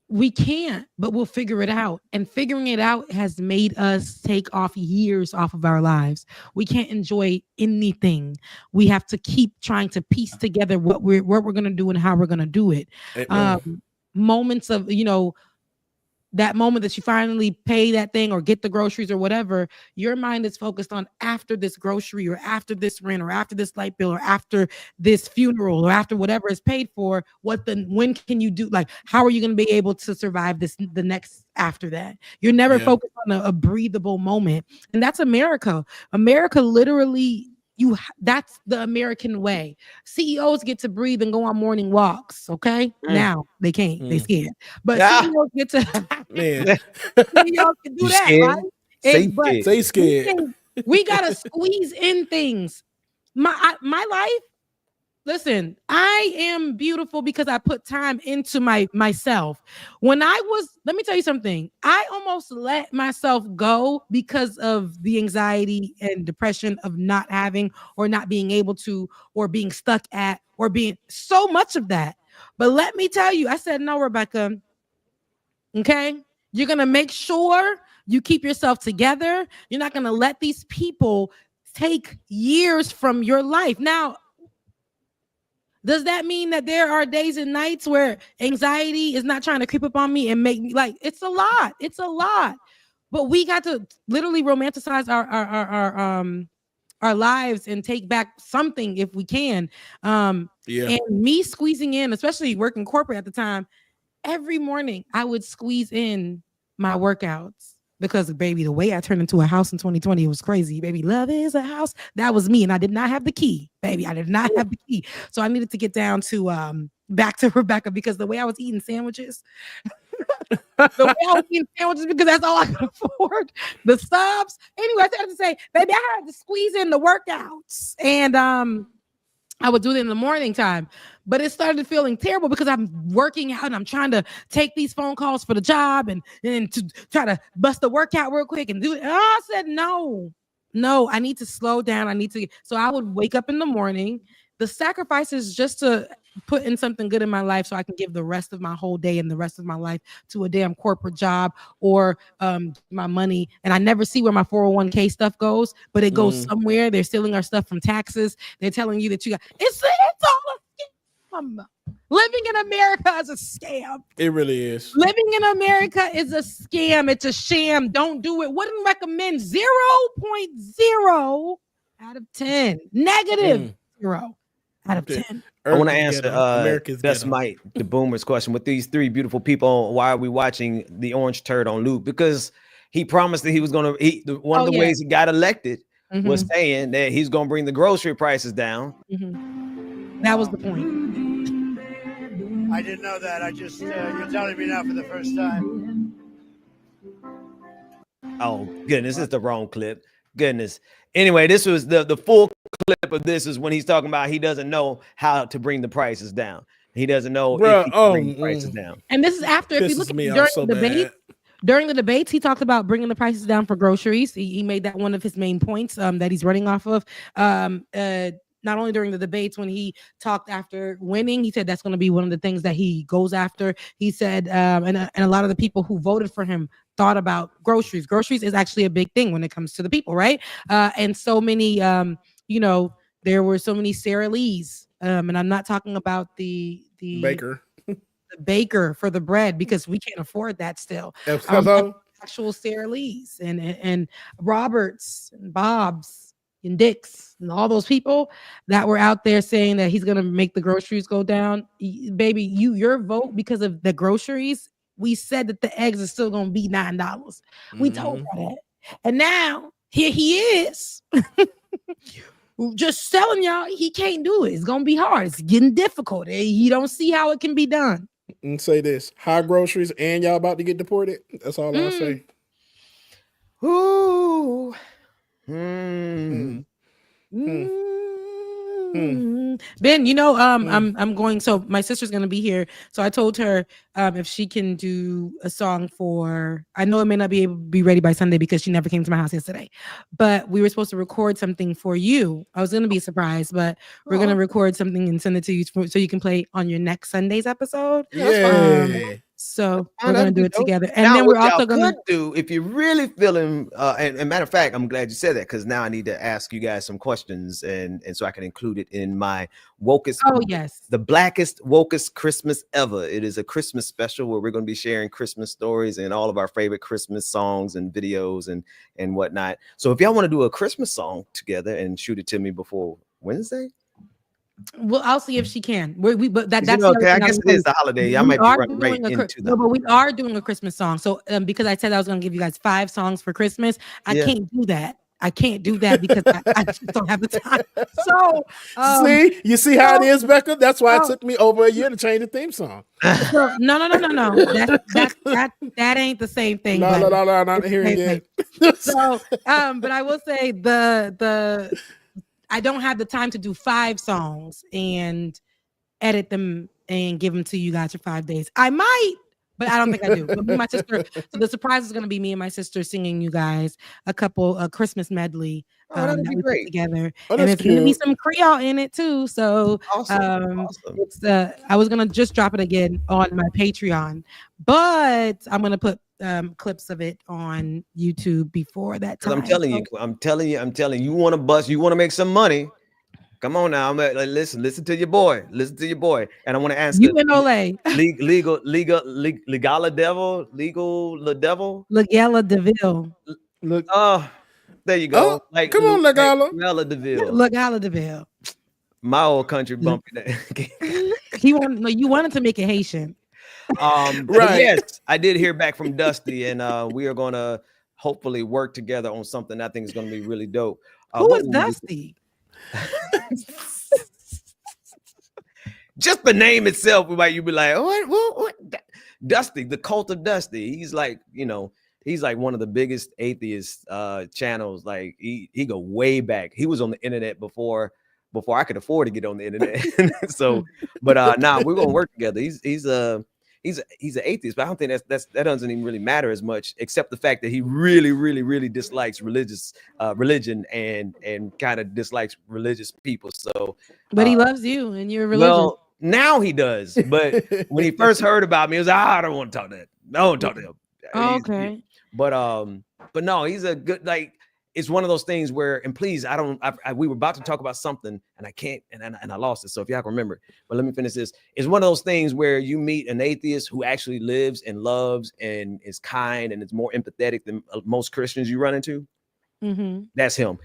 we can't, but we'll figure it out. And figuring it out has made us take off years off of our lives. We can't enjoy anything. We have to keep trying to piece together what we're gonna do and how we're gonna do it. Moments of, you know, that moment that you finally pay that thing or get the groceries or whatever, your mind is focused on after this grocery or after this rent or after this light bill or after this funeral or after whatever is paid for. When can you do, like, how are you going to be able to survive the next after that? You're never focused on a breathable moment. And that's America. America literally, that's the American way. CEOs get to breathe and go on morning walks. Okay. Now they can't, they scared, but CEOs get to CEOs can do that, right? Say scared. We gotta squeeze in things. My life, listen, I am beautiful because I put time into myself. Let me tell you something. I almost let myself go because of the anxiety and depression of not having or not being able to, or being stuck at, or being so much of that. But let me tell you, I said, no, Rebecca. Okay. You're going to make sure you keep yourself together. You're not going to let these people take years from your life. Now, does that mean that there are days and nights where anxiety is not trying to creep up on me and make me, like, it's a lot. It's a lot. But we got to literally romanticize our lives and take back something if we can. And me squeezing in, especially working corporate at the time, every morning I would squeeze in my workouts. Because, baby, the way I turned into a house in 2020, it was crazy. Baby, love is a house. That was me. And I did not have the key, baby. I did not have the key. So I needed to get down to back to Rebecca, because the way I was eating sandwiches, because that's all I could afford. The subs. Anyway, I had to say, baby, I had to squeeze in the workouts. And I would do it in the morning time, but it started feeling terrible because I'm working out and I'm trying to take these phone calls for the job and to try to bust the workout real quick and do it. I said, no, I need to slow down. So I would wake up in the morning. The sacrifice is just to put in something good in my life so I can give the rest of my whole day and the rest of my life to a damn corporate job or my money. And I never see where my 401k stuff goes, but it goes somewhere. They're stealing our stuff from taxes. They're telling you that you got it's all a scam. Living in America is a scam. It really is. Living in America is a scam. It's a sham. Don't do it. Wouldn't recommend. 0.0 out of 10. Negative 0 out of 10. I want to answer Best Mike, the Boomer's question. With these three beautiful people, why are we watching the orange turd on loop? Because he promised that he was going to, one of the ways he got elected was saying that he's going to bring the grocery prices down. That was the point. I didn't know that. I just, you're telling me now for the first time. Oh, goodness, it's the wrong clip. Goodness. Anyway, this was the full clip of this is when he's talking about he doesn't know how to bring the prices down. He doesn't know if he can bring the prices down. And this is after, if you look at during the debates, he talked about bringing the prices down for groceries. He made that one of his main points that he's running off of. Not only during the debates, when he talked after winning, he said that's going to be one of the things that he goes after. He said, and a lot of the people who voted for him thought about groceries. Groceries is actually a big thing when it comes to the people, right? And so many, there were so many Sara Lees, and I'm not talking about the Baker. the baker for the bread because we can't afford that still. Hello. Actual Sara Lees and Roberts and Bob's and Dick's and all those people that were out there saying that he's gonna make the groceries go down. Baby, your vote because of the groceries. We said that the eggs are still gonna be $9. We told her that, and now here he is. Just telling y'all he can't do it. It's gonna be hard. It's getting difficult. He don't see how it can be done. And say this: high groceries, and y'all about to get deported. That's all I'll say. Ooh. Ben, you know, I'm going. So my sister's gonna be here. So I told her if she can do a song for. I know it may not be able to be ready by Sunday because she never came to my house yesterday. But we were supposed to record something for you. I was gonna be surprised, but we're gonna record something and send it to you so you can play on your next Sunday's episode. Yeah. So we're gonna do it together, and now, then we're what also y'all gonna could do if you're really feeling. And matter of fact, I'm glad you said that because now I need to ask you guys some questions, and so I can include it in my wokest. Oh yes, the blackest wokest Christmas ever. It is a Christmas special where we're going to be sharing Christmas stories and all of our favorite Christmas songs and videos and whatnot. So if y'all want to do a Christmas song together and shoot it to me before Wednesday. well, I'll see if she can. But that's okay. I guess it is the holiday. I might be running right into that. No, but we are doing a Christmas song. So because I said I was going to give you guys 5 songs for Christmas, I can't do that. I can't do that because I just don't have the time. So you see how it is, Becca? That's why it took me over a year to change the theme song. So, no. That ain't the same thing. No, not hearing it. So, but I will say the I don't have the time to do 5 songs and edit them and give them to you guys for 5 days. I might, but I don't think I do. But me and my sister. So the surprise is going to be me and my sister singing you guys a Christmas medley that'd that be we great. put together, Oh, and that's it's going to be cute. some Creole in it too. So Awesome. it's I was going to just drop it again on my Patreon, but I'm going to put clips of it on YouTube before that time. I'm telling you, you want to bust, you want to make some money. Come on now. I'm like, listen to your boy. And I want to ask you and Ole. Legala devil. Legala DeVille. Look. There you go. Oh, come on, Legala. Legala DeVille. Legala DeVille. My old country bumpy. You wanted to make it Haitian. Right. Yes, I did hear back from Dusty, and we are going to hopefully work together on something I think is going to be really dope. Who is Dusty? Just the name itself, you'd be like, what? Dusty, the cult of Dusty. He's like, he's like one of the biggest atheist channels. Like he go way back. He was on the internet before I could afford to get on the internet. So, but now we're gonna work together. He's an atheist, but I don't think that doesn't even really matter as much, except the fact that he really, really, really dislikes religion and kind of dislikes religious people. So, but he loves you and you're religious. Well, now he does. But when he first heard about me, he was like, I don't want to talk to that. I don't talk to him. Oh, okay. But no, he's a good, it's one of those things where, and please, we were about to talk about something and I can't, and I lost it. So if y'all can remember, but let me finish this. It's one of those things where you meet an atheist who actually lives and loves and is kind and is more empathetic than most Christians you run into. Mm-hmm. That's him.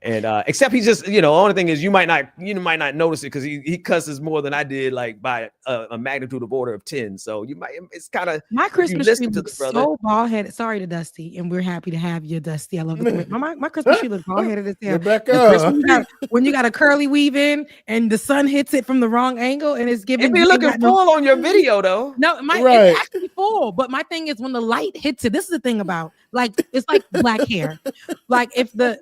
And except he's just, the only thing is you might not notice it because he cusses more than I did, like by a magnitude of order of 10. So it's kind of my Christmas tree looks so bald headed. Sorry to Dusty, and we're happy to have you, Dusty. I love it. My Christmas tree looks bald headed as hell. Rebecca. When you got a curly weave in and the sun hits it from the wrong angle and it's giving. It be looking full on your video though. No, it's actually full. But my thing is when the light hits it. This is the thing about it's like black hair. Like if the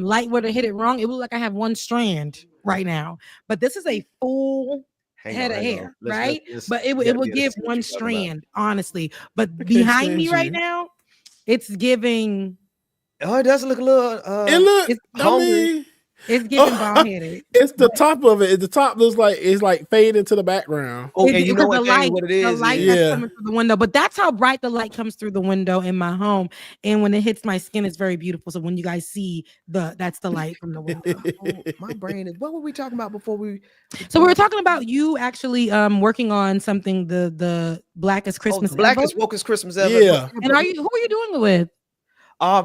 light were to hit it wrong, it would look like I have one strand right now. But this is a full head of hair, right? But it would give one strand, honestly. But behind me right now, it's giving. Oh, it does look a little. It look hungry. It's giving bald headed. It's the top of it. The top looks like it's like fade into the background. Oh, and you know the what, light, what it the is? light Yeah. that's coming through the window. But that's how bright the light comes through the window in my home. And when it hits my skin, it's very beautiful. So when you guys see that's the light from the window. My brain is. What were we talking about before we? So we were talking about you actually working on something, the Blackest Christmas ever. Blackest Wokest Christmas ever. Yeah. And who are you doing it with?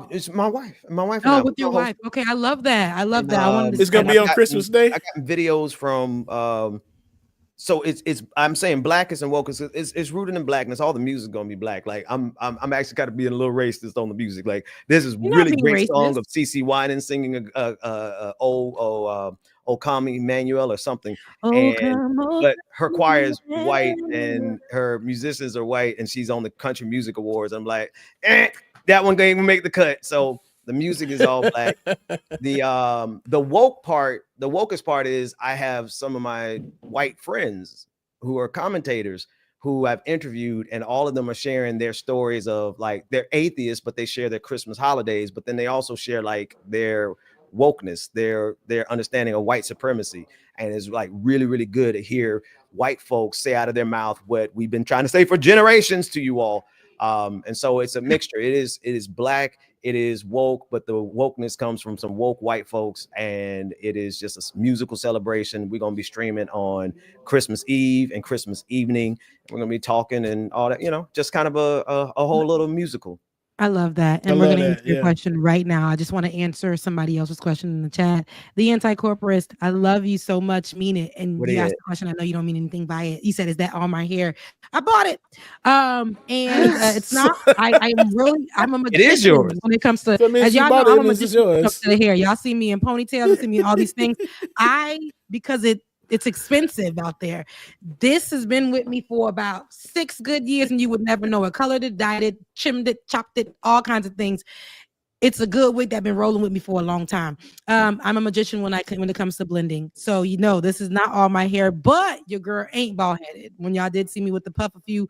It's my wife. My wife. and I, Oh, with your wife. Okay, I love that. I love that. I wanted to It's gonna say be that. on Christmas Day. I got videos from so it's I'm saying Blackest and Wokest, it's rooted in blackness. All the music is gonna be black. Like I'm actually got to be a little racist on the music. Like this is You're not really being great racist. song of CeCe Winans singing O Come Emmanuel or something. But her choir is white and her musicians are white, and she's on the Country Music Awards. I'm like, that one didn't even make the cut. So the music is all black. The woke part, the wokest part is I have some of my white friends who are commentators who I've interviewed, and all of them are sharing their stories of like they're atheists, but they share their Christmas holidays, but then they also share like their wokeness, their understanding of white supremacy. And it's like really, really good to hear white folks say out of their mouth what we've been trying to say for generations to you all. And so it's a mixture. It is black, it is woke, but the wokeness comes from some woke white folks, and it is just a musical celebration. We're gonna be streaming on Christmas Eve and Christmas evening. We're gonna be talking and all that, just kind of a whole little musical. I love that. And we're going to answer your question right now. I just want to answer somebody else's question in the chat. The Anti-Corporist, I love you so much. Mean it. And you asked the question. I know you don't mean anything by it. You said, is that all my hair? I bought it. And it's not. I'm a magician. It is yours. When it comes to, as y'all know, I'm a magician when it comes to the hair. Y'all see me in ponytails. You see me in all these things. Because it's expensive out there. This has been with me for about 6 good years, and you would never know it. Colored it, dyed it, trimmed it, chopped it, all kinds of things. It's a good wig that's been rolling with me for a long time. I'm a magician when it comes to blending. So this is not all my hair, but your girl ain't bald headed. When y'all did see me with the puff a few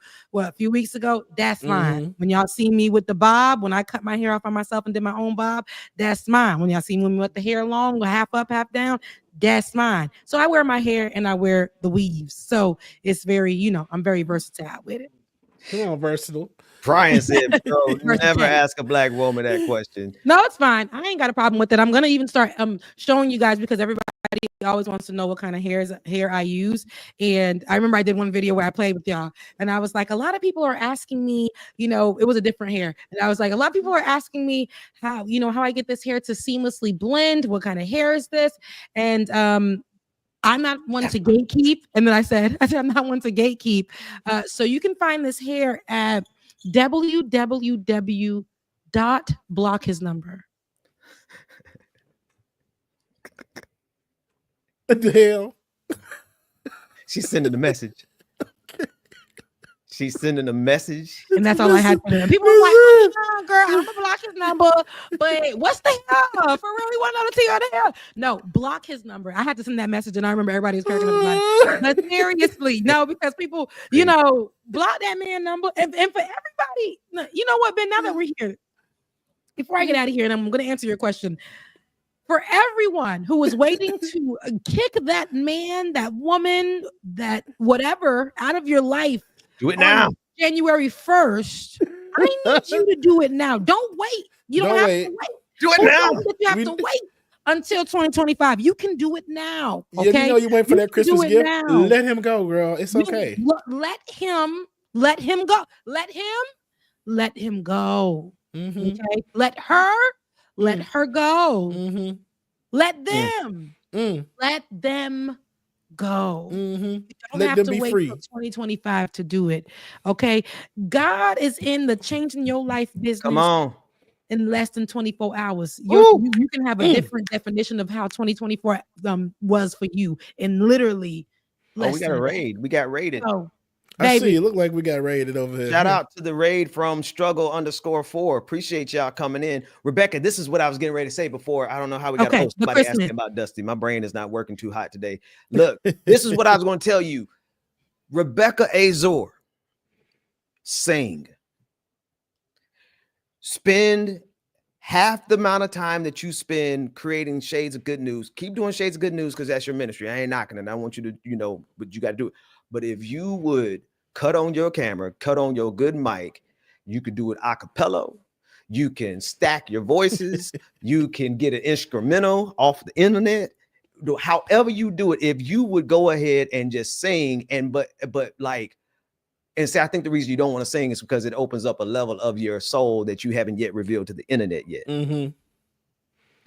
weeks ago, that's mine. When y'all see me with the bob, when I cut my hair off on myself and did my own bob, that's mine. When y'all see me with the hair long, half up, half down, that's mine. So I wear my hair and I wear the weaves. So it's very, I'm very versatile with it. Come on, versatile. Brian said, bro, never ask a black woman that question. No, it's fine. I ain't got a problem with it. I'm going to even start showing you guys, because everybody always wants to know what kind of hair I use. And I remember I did one video where I played with y'all, and I was like, a lot of people are asking me, it was a different hair. And I was like, a lot of people are asking me how I get this hair to seamlessly blend. What kind of hair is this? And I'm not one to gatekeep. And then I said I'm not one to gatekeep. So you can find this hair at www.block his number. What the hell? She's sending a message. She's sending a message. And that's all I had for them. People were like, oh, girl, I'm gonna block his number. But what's the hell? For real, we want to know the tea or the hell? No, block his number. I had to send that message, and I remember everybody was cracking up about it. But seriously, no, because people, block that man number. And for everybody, you know what, Ben, now that we're here, before I get out of here, and I'm gonna answer your question. For everyone who was waiting to kick that man, that woman, that whatever out of your life, do it now. January 1st. I need you to do it now. Don't wait. You don't have to wait. Do it now. You have to wait until 2025. You can do it now. Okay. Yeah, you went for that Christmas gift. Let him go, girl. It's okay. Let him go. Let him go. Mm-hmm. Okay. Let her go. Mm-hmm. Let them go. Mm-hmm. You don't Let have them to be wait free. till 2025 to do it. Okay. God is in the changing your life business. Come on. In less than 24 hours. You can have a different definition of how 2024 was for you. And literally, we got a raid. We got raided. Oh, I see. It looked like we got raided over here. Shout out to the raid from struggle_4. Appreciate y'all coming in. Rebecca, this is what I was getting ready to say before. I don't know how we got somebody asking about Dusty. My brain is not working too hot today. Look, this is what I was going to tell you. Rebecca Azor, sing. Spend half the amount of time that you spend creating Shades of Good News, keep doing Shades of Good News because that's your ministry. I ain't knocking it. I want you to, but you got to do it. But if you would cut on your camera, cut on your good mic, you could do it a cappella. You can stack your voices. You can get an instrumental off the internet. However you do it, if you would go ahead and just sing and say, I think the reason you don't want to sing is because it opens up a level of your soul that you haven't yet revealed to the internet yet. Mm-hmm.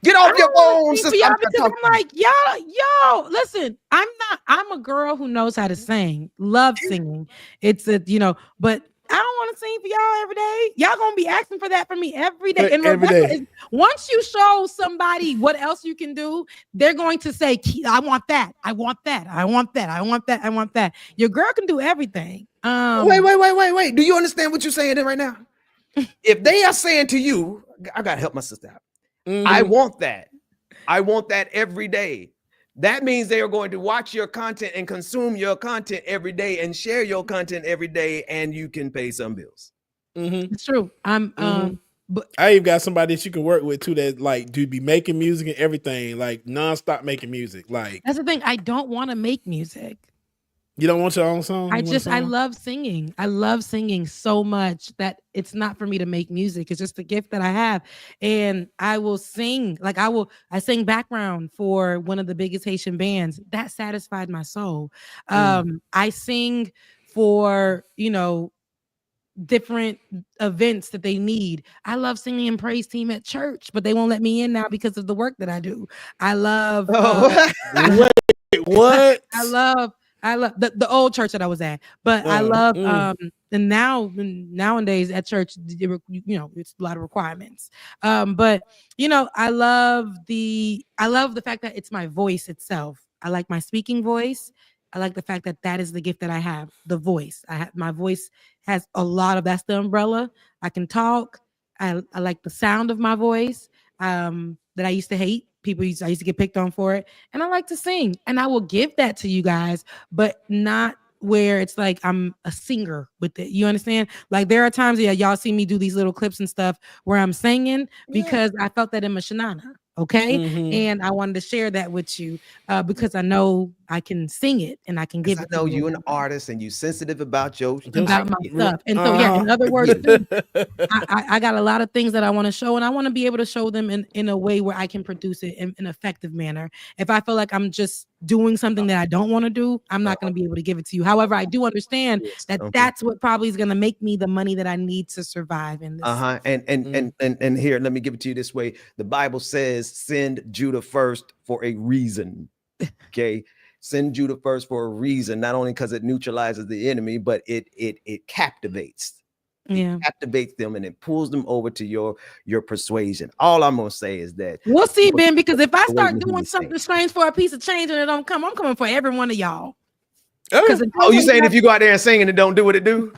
Get off your phone, sister. I'm like, yo, listen, I'm a girl who knows how to sing, love singing. It's but I don't want to sing for y'all every day. Y'all gonna be asking for that from me every day. And every day. Once you show somebody what else you can do, they're going to say, I want that. I want that. I want that. I want that. I want that. Your girl can do everything. Wait. Do you understand what you're saying right now? If they are saying to you, I gotta help my sister out. I want that. I want that every day. That means they are going to watch your content and consume your content every day and share your content every day, and you can pay some bills. It's true. But I even got somebody that you can work with too that like do be making music and everything, like nonstop making music. Like that's the thing. I don't want to make music. You don't want your own song? I love singing. I love singing so much that it's not for me to make music. It's just a gift that I have. And I will sing, I sang background for one of the biggest Haitian bands. That satisfied my soul. I sing for, different events that they need. I love singing in praise team at church, but they won't let me in now because of the work that I do. I love wait, what? I love the old church that I was at, but I love and nowadays at church, it's a lot of requirements. But I love the fact that it's my voice itself. I like my speaking voice. I like the fact that is the gift that I have, the voice. My voice has a lot of, that's the umbrella. I can talk. I like the sound of my voice that I used to hate. I used to get picked on for it. And I like to sing. And I will give that to you guys, but not where it's like I'm a singer with it. You understand? Like there are times, y'all see me do these little clips and stuff where I'm singing because I felt that in my shanana. Okay. And I wanted to share that with you because I know I can sing it and I can give it. I know you're an artist and you're sensitive about my stuff. And so, in other words, too, I got a lot of things that I want to show, and I want to be able to show them in a way where I can produce it in an effective manner. If I feel like I'm just doing something that I don't want to do, I'm not going to be able to give it to you. However, I do understand that that's what probably is going to make me the money that I need to survive in this. And here, let me give it to you this way. The Bible says, send Judah first for a reason. Okay. Send Judah first for a reason, not only because it neutralizes the enemy, but it captivates. It captivates them and it pulls them over to your persuasion. All I'm gonna say is that we'll see, Ben, because if I start doing something strange for a piece of change and it don't come, I'm coming for every one of y'all. Oh, you saying if you go out there and sing and it don't do what it do?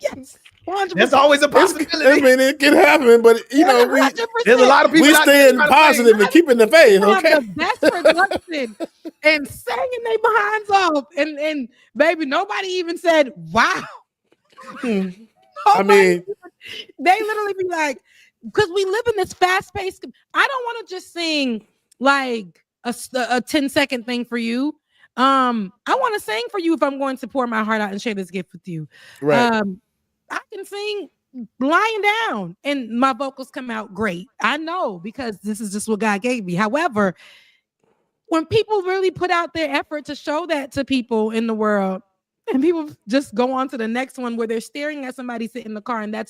Yes. 100%. That's always a possibility. I mean, it can happen, but there's a lot of people. We staying positive and keeping the faith. Okay, the best production and singing their behinds off, and baby, nobody even said wow. I mean, they literally be like, because we live in this fast-paced. I don't want to just sing like a 10-second thing for you. I want to sing for you if I'm going to pour my heart out and share this gift with you. Right. I can sing lying down and my vocals come out great. I know because this is just what God gave me. However, when people really put out their effort to show that to people in the world, and people just go on to the next one where they're staring at somebody sitting in the car, and that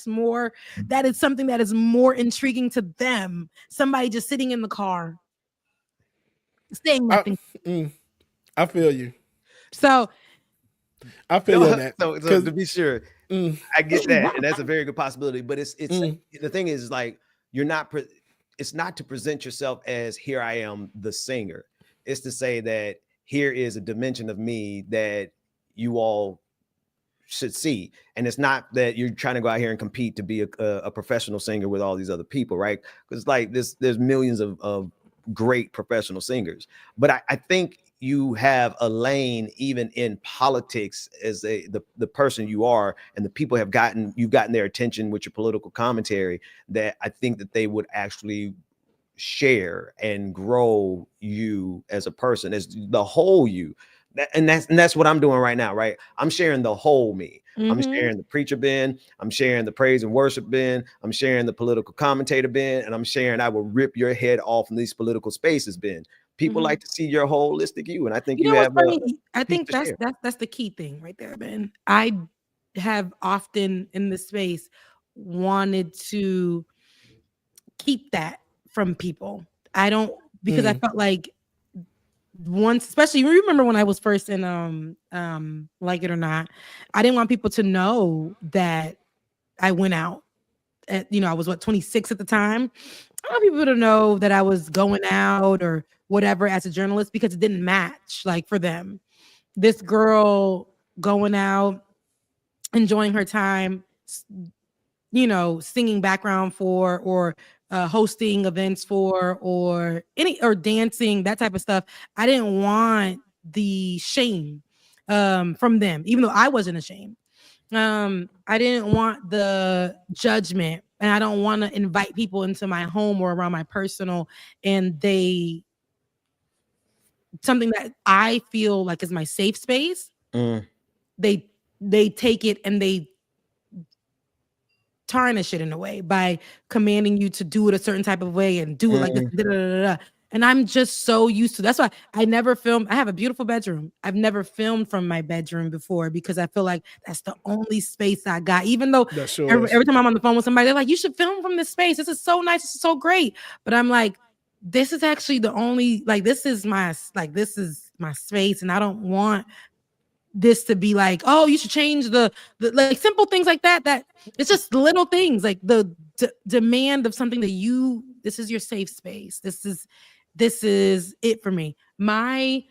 is something that is more intriguing to them. Somebody just sitting in the car saying nothing. I feel you. So I feel you on that. So to be sure, I get that, and that's a very good possibility. But it's the thing is like it's not to present yourself as here I am the singer. It's to say that here is a dimension of me that you all should see, and it's not that you're trying to go out here and compete to be a professional singer with all these other people, right? Because like there's millions of great professional singers, but I think you have a lane even in politics as the person you are, and the people you've gotten their attention with your political commentary, that I think that they would actually share and grow you as a person, as the whole you. And that's what I'm doing right now, right? I'm sharing the whole me. I'm sharing the preacher Ben, I'm sharing the praise and worship Ben, I'm sharing the political commentator Ben, and I'm sharing I will rip your head off in these political spaces Ben. People like to see your holistic you, and I think you know have what's funny? I piece think to share. that's the key thing right there, Ben. I have often in this space wanted to keep that from people. I don't, because I felt like once, especially you remember when I was first in Like It or Not, I didn't want people to know that I went out at, I was 26 at the time. I don't want people to know that I was going out or whatever as a journalist, because it didn't match, like, for them. This girl going out, enjoying her time, singing background for, or hosting events for, or dancing, that type of stuff. I didn't want the shame from them, even though I wasn't ashamed. I didn't want the judgment, and I don't want to invite people into my home or around my personal, and something that I feel like is my safe space. They take it and they tarnish it in a way by commanding you to do it a certain type of way and do it like this. And I'm just so used to, that's why I never film. I have a beautiful bedroom. I've never filmed from my bedroom before, because I feel like that's the only space I got. Even though every time I'm on the phone with somebody, they're like, you should film from this space. This is so nice. This is so great. But I'm like, this is actually the only, like, this is my space. And I don't want this to be like, oh, you should change the like simple things like that. That it's just little things, like the demand of something that this is your safe space. This is it for me. My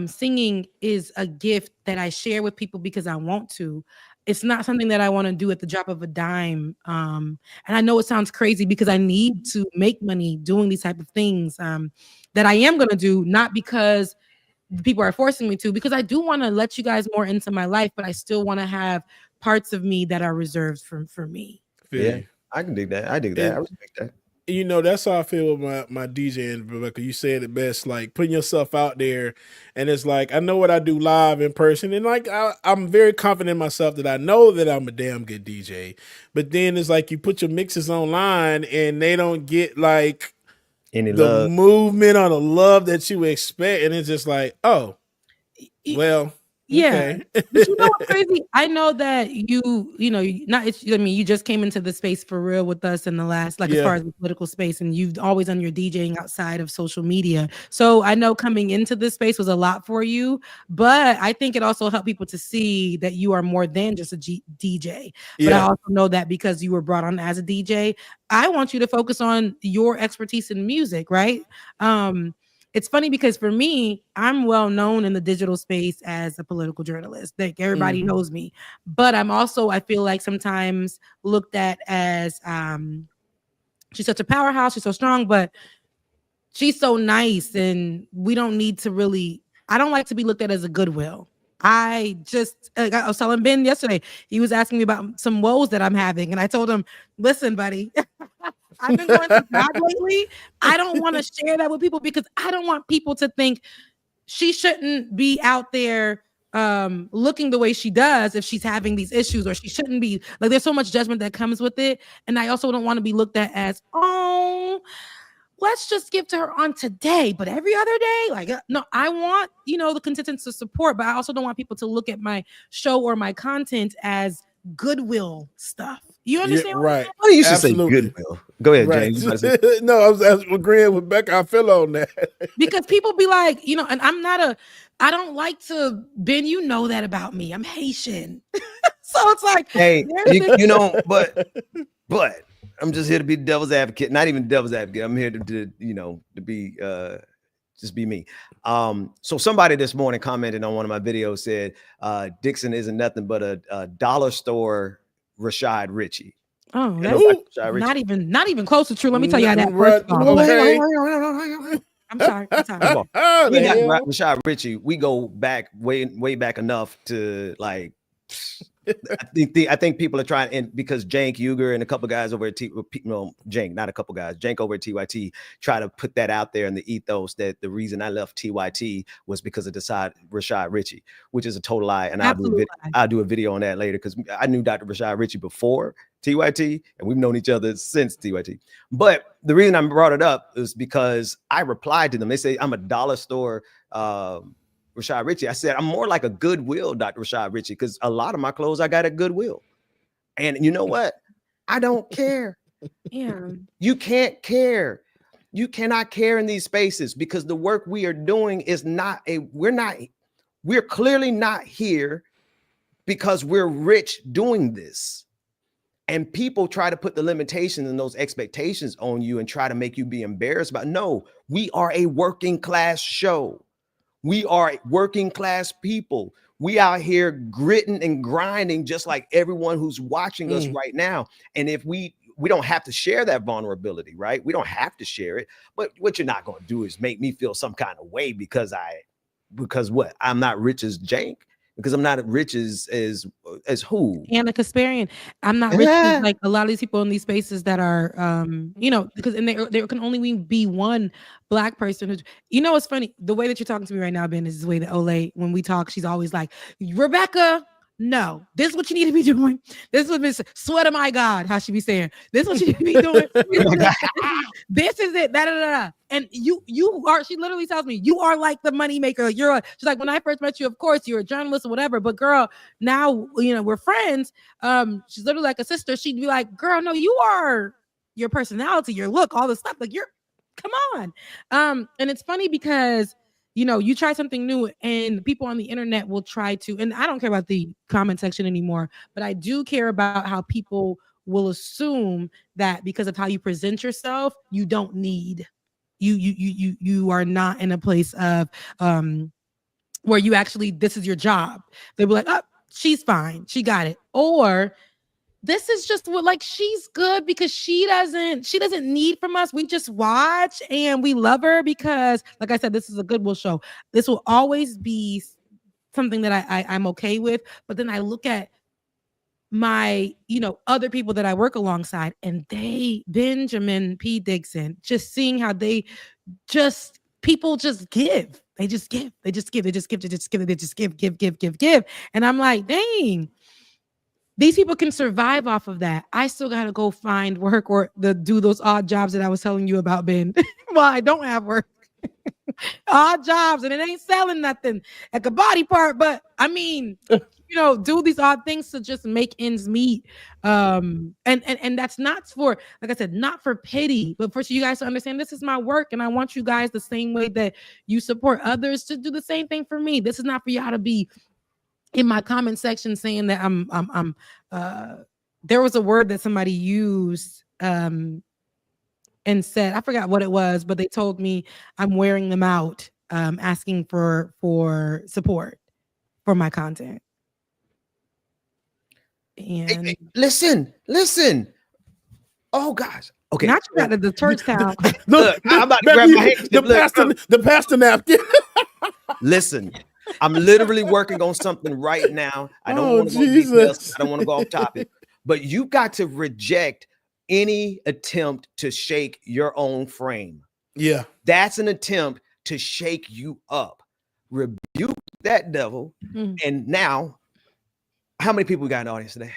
singing is a gift that I share with people because I want to. It's not something that I want to do at the drop of a dime. And I know it sounds crazy, because I need to make money doing these type of things that I am going to do, not because people are forcing me to, because I do want to let you guys more into my life, but I still want to have parts of me that are reserved for me. Yeah, I can dig that. I dig that. I respect that. That's how I feel with my DJing, Rebecca. You said it best, like putting yourself out there. And it's like, I know what I do live in person. And like, I'm very confident in myself that I know that I'm a damn good DJ. But then it's like, you put your mixes online and they don't get like any the movement or the love that you expect. And it's just like, oh, well. Yeah. Okay. But you know what's crazy? I know that you just came into the space for real with us in the last, as far as the political space, and you've always done your DJing outside of social media. So I know coming into this space was a lot for you, but I think it also helped people to see that you are more than just a DJ. But I also know that because you were brought on as a DJ, I want you to focus on your expertise in music, right? It's funny because for me, I'm well known in the digital space as a political journalist. Like, everybody knows me, but I feel like sometimes looked at as she's such a powerhouse, she's so strong, but she's so nice, and we don't need to really. I don't like to be looked at as a goodwill. I was telling Ben yesterday, he was asking me about some woes that I'm having, and I told him, listen, buddy, I've been going through God lately. I don't want to share that with people, because I don't want people to think she shouldn't be out there looking the way she does if she's having these issues, or she shouldn't be, like, there's so much judgment that comes with it. And I also don't want to be looked at as, oh, let's just give to her on today, but every other day, like, no, I want, the contestants to support, but I also don't want people to look at my show or my content as goodwill stuff. You understand? Right. Why do you say goodwill? Go ahead, James. No, I was agreeing with Becca. I feel on that. Because people be like, and I don't like to, Ben, you know that about me. I'm Haitian. So it's like, hey, but I'm just here to be devil's advocate. Not even devil's advocate. I'm here to be just be me. So somebody this morning commented on one of my videos, said Dixon isn't nothing but a dollar store Rashad Richey. Oh, that's not even close to true. Let me tell you how that works. I'm sorry. I'm sorry. Come on. The Me and hell? Rashad Richie, we go back way back enough to like. I think people are trying, and because Cenk Uygur and a couple guys over at Cenk, not a couple guys, Cenk over at TYT try to put that out there in the ethos that the reason I left TYT was because of Rashad Richie, which is a total lie. And I'll do a video on that later because I knew Dr. Rashad Richie before TYT, and we've known each other since TYT. But the reason I brought it up is because I replied to them. They say I'm a dollar store Rashad Richie. I said, I'm more like a Goodwill Dr. Rashad Richie because a lot of my clothes I got at Goodwill. And you know what? I don't care. Yeah. You can't care. You cannot care in these spaces because the work we are doing is we're clearly not here because we're rich doing this. And people try to put the limitations and those expectations on you and try to make you be embarrassed about. No, we are a working class show. We are working class people. We out here gritting and grinding just like everyone who's watching us right now. And if we don't have to share that vulnerability, right? We don't have to share it. But what you're not going to do is make me feel some kind of way because what? I'm not rich as Cenk. Because I'm not rich as who? Anna Kasparian. I'm not rich as like a lot of these people in these spaces that are because there can only be one Black person who, it's funny. The way that you're talking to me right now, Ben, is the way that Ole, when we talk, she's always like, Rebecca, no, this is what you need to be doing. This is what Miss Sweat of my God, how she be saying, this is what you need to be doing. This is it. Da. And you are, she literally tells me, you are like the money maker. She's like, when I first met you, of course, you're a journalist or whatever, but girl, now, we're friends. She's literally like a sister. She'd be like, girl, no, you are your personality, your look, all this stuff. Like come on. And it's funny because you try something new and people on the internet will try to, and I don't care about the comment section anymore, but I do care about how people will assume that because of how you present yourself, you don't need, you are not in a place of, where you actually, this is your job. They'll be like, oh, she's fine. She got it. Or this is just what, like, she's good because she doesn't need from us. We just watch and we love her because, like I said, this is a Goodwill show. This will always be something that I'm okay with. But then I look at my, other people that I work alongside, and Benjamin P. Dixon, just seeing how people just give. They just give. And I'm like, dang. These people can survive off of that. I still got to go find work or do those odd jobs that I was telling you about, Ben. Well, I don't have work. Odd jobs, and it ain't selling nothing like a body part. But I mean, do these odd things to just make ends meet. And that's not for, like I said, not for pity, but for you guys to understand this is my work, and I want you guys the same way that you support others to do the same thing for me. This is not for y'all to be in my comment section saying that I'm there was a word that somebody used and said, I forgot what it was, but they told me I'm wearing them out, asking for support for my content. And hey, listen. Oh gosh. Okay. Not you out of the church town. Look, I'm about to grab my hand. The pastor napkin. Listen. I'm literally working on something right now. I don't want to go details. I don't want to go off topic, but you got to reject any attempt to shake your own frame. Yeah. That's an attempt to shake you up. Rebuke that devil. And now, how many people we got in the audience today?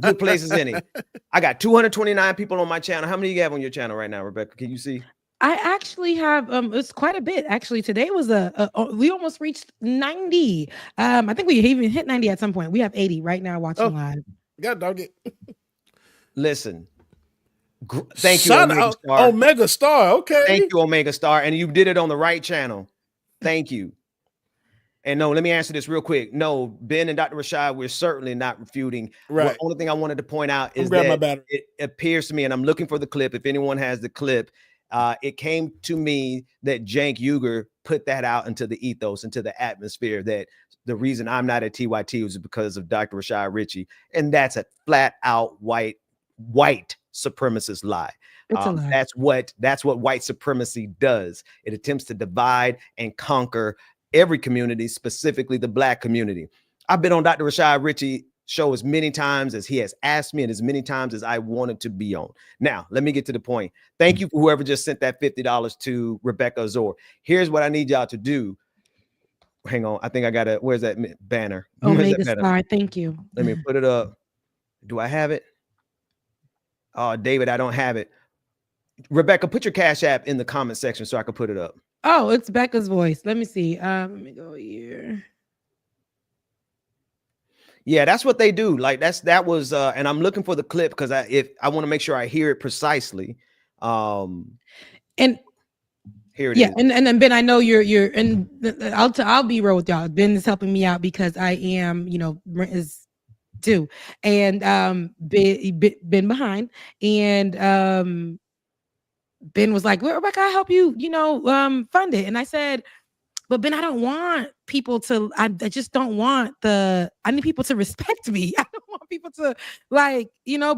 Good places in it. I got 229 people on my channel. How many you have on your channel right now, Rebecca? Can you see? I actually have it's quite a bit. Actually, today was we almost reached 90. I think we even hit 90 at some point. We have 80 right now watching live. God dog it. Listen. Thank you, Shout Omega out Star. Omega Star. Okay. Thank you, Omega Star. And you did it on the right channel. Thank you. And no, let me answer this real quick. No, Ben and Dr. Rashad, we're certainly not refuting. Right. The only thing I wanted to point out is that it appears to me, and I'm looking for the clip. If anyone has the clip, it came to me that Cenk Uygur put that out into the ethos, into the atmosphere, that the reason I'm not at TYT was because of Dr. Rashad Richie. And that's a flat out white supremacists lie. It's a lie. That's what white supremacy does. It attempts to divide and conquer every community, specifically the Black community. I've been on Dr. Rashad Ritchie show as many times as he has asked me and as many times as I wanted to be on. Now, let me get to the point. Thank you for whoever just sent that $50 to Rebecca Azor. Here's what I need y'all to do. Hang on. I think I got where's that banner? Omega Star. Thank you. Let me put it up. Do I have it? Oh, David, I don't have it. Rebecca, put your Cash App in the comment section so I can put it up. Oh, it's Becca's voice. Let me see. Let me go here. Yeah, that's what they do. Like that was and I'm looking for the clip because I want to make sure I hear it precisely. And here it is. And then Ben, I know you're and I'll be real with y'all. Ben is helping me out because I am, rent is due. And been behind. And Ben was like, well, Rebecca, I'll help you, fund it. And I said, but Ben, I don't want people to, I just don't want I need people to respect me. I don't want people to but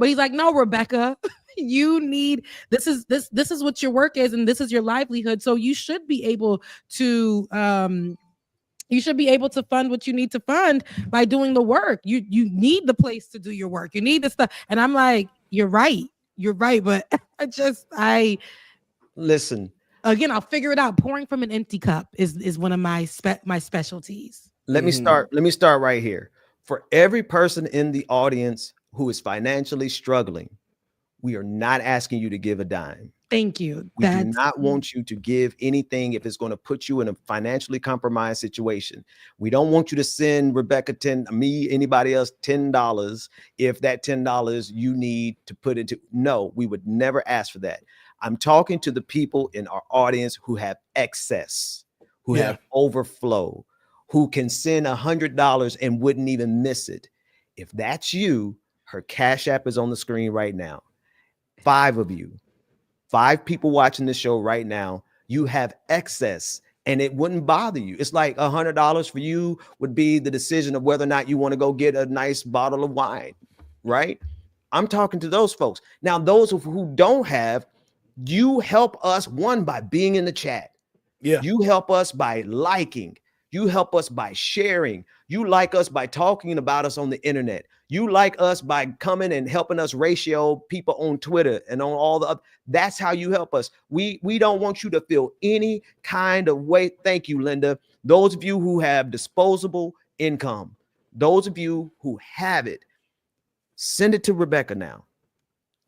he's like, no, Rebecca, you need, this is what your work is. And this is your livelihood. So you should be able to, fund what you need to fund by doing the work. You need the place to do your work. You need the stuff. And I'm like, you're right. But listen. Again, I'll figure it out. Pouring from an empty cup is one of my specialties. Let me start right here. For every person in the audience who is financially struggling, we are not asking you to give a dime. Thank you. We do not want you to give anything if it's going to put you in a financially compromised situation. We don't want you to send Rebecca anybody else $10 if that $10 you need to put into. No, we would never ask for that. I'm talking to the people in our audience who have excess, who have overflow, who can send $100 and wouldn't even miss it. If that's you, her Cash App is on the screen right now. 5 of you, 5 people watching this show right now, you have excess and it wouldn't bother you. It's like $100 for you would be the decision of whether or not you want to go get a nice bottle of wine, right? I'm talking to those folks. Now, those who don't have, you help us, one, by being in the chat. Yeah. You help us by liking. You help us by sharing. You like us by talking about us on the internet. You like us by coming and helping us ratio people on Twitter and on all the other. That's how you help us. We don't want you to feel any kind of way. Thank you, Linda. Those of you who have disposable income, those of you who have it, send it to Rebecca now.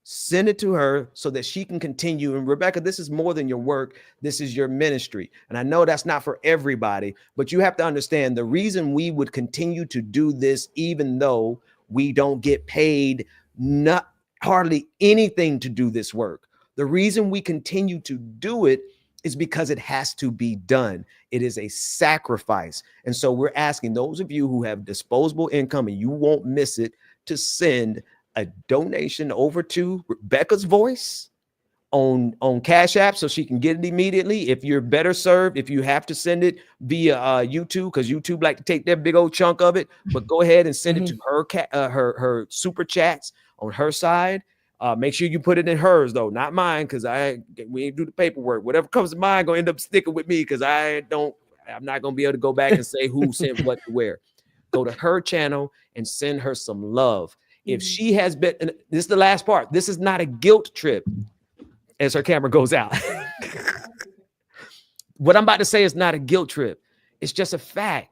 Send it to her so that she can continue. And Rebecca, this is more than your work. This is your ministry. And I know that's not for everybody, but you have to understand the reason we would continue to do this, even though we don't get paid not hardly anything to do this work. The reason we continue to do it is because it has to be done. It is a sacrifice. And so we're asking those of you who have disposable income and you won't miss it to send a donation over to Rebecca's Voice on Cash App so she can get it immediately. If you're better served, if you have to send it via YouTube, because YouTube like to take their big old chunk of it, but go ahead and send it to her super chats on her side. Make sure you put it in hers though, not mine, because we ain't do the paperwork. Whatever comes to mine gonna end up sticking with me because I'm not gonna be able to go back and say who sent what to where. Go to her channel and send her some love. If she has been, and this is the last part, this is not a guilt trip, as her camera goes out. What I'm about to say is not a guilt trip. It's just a fact.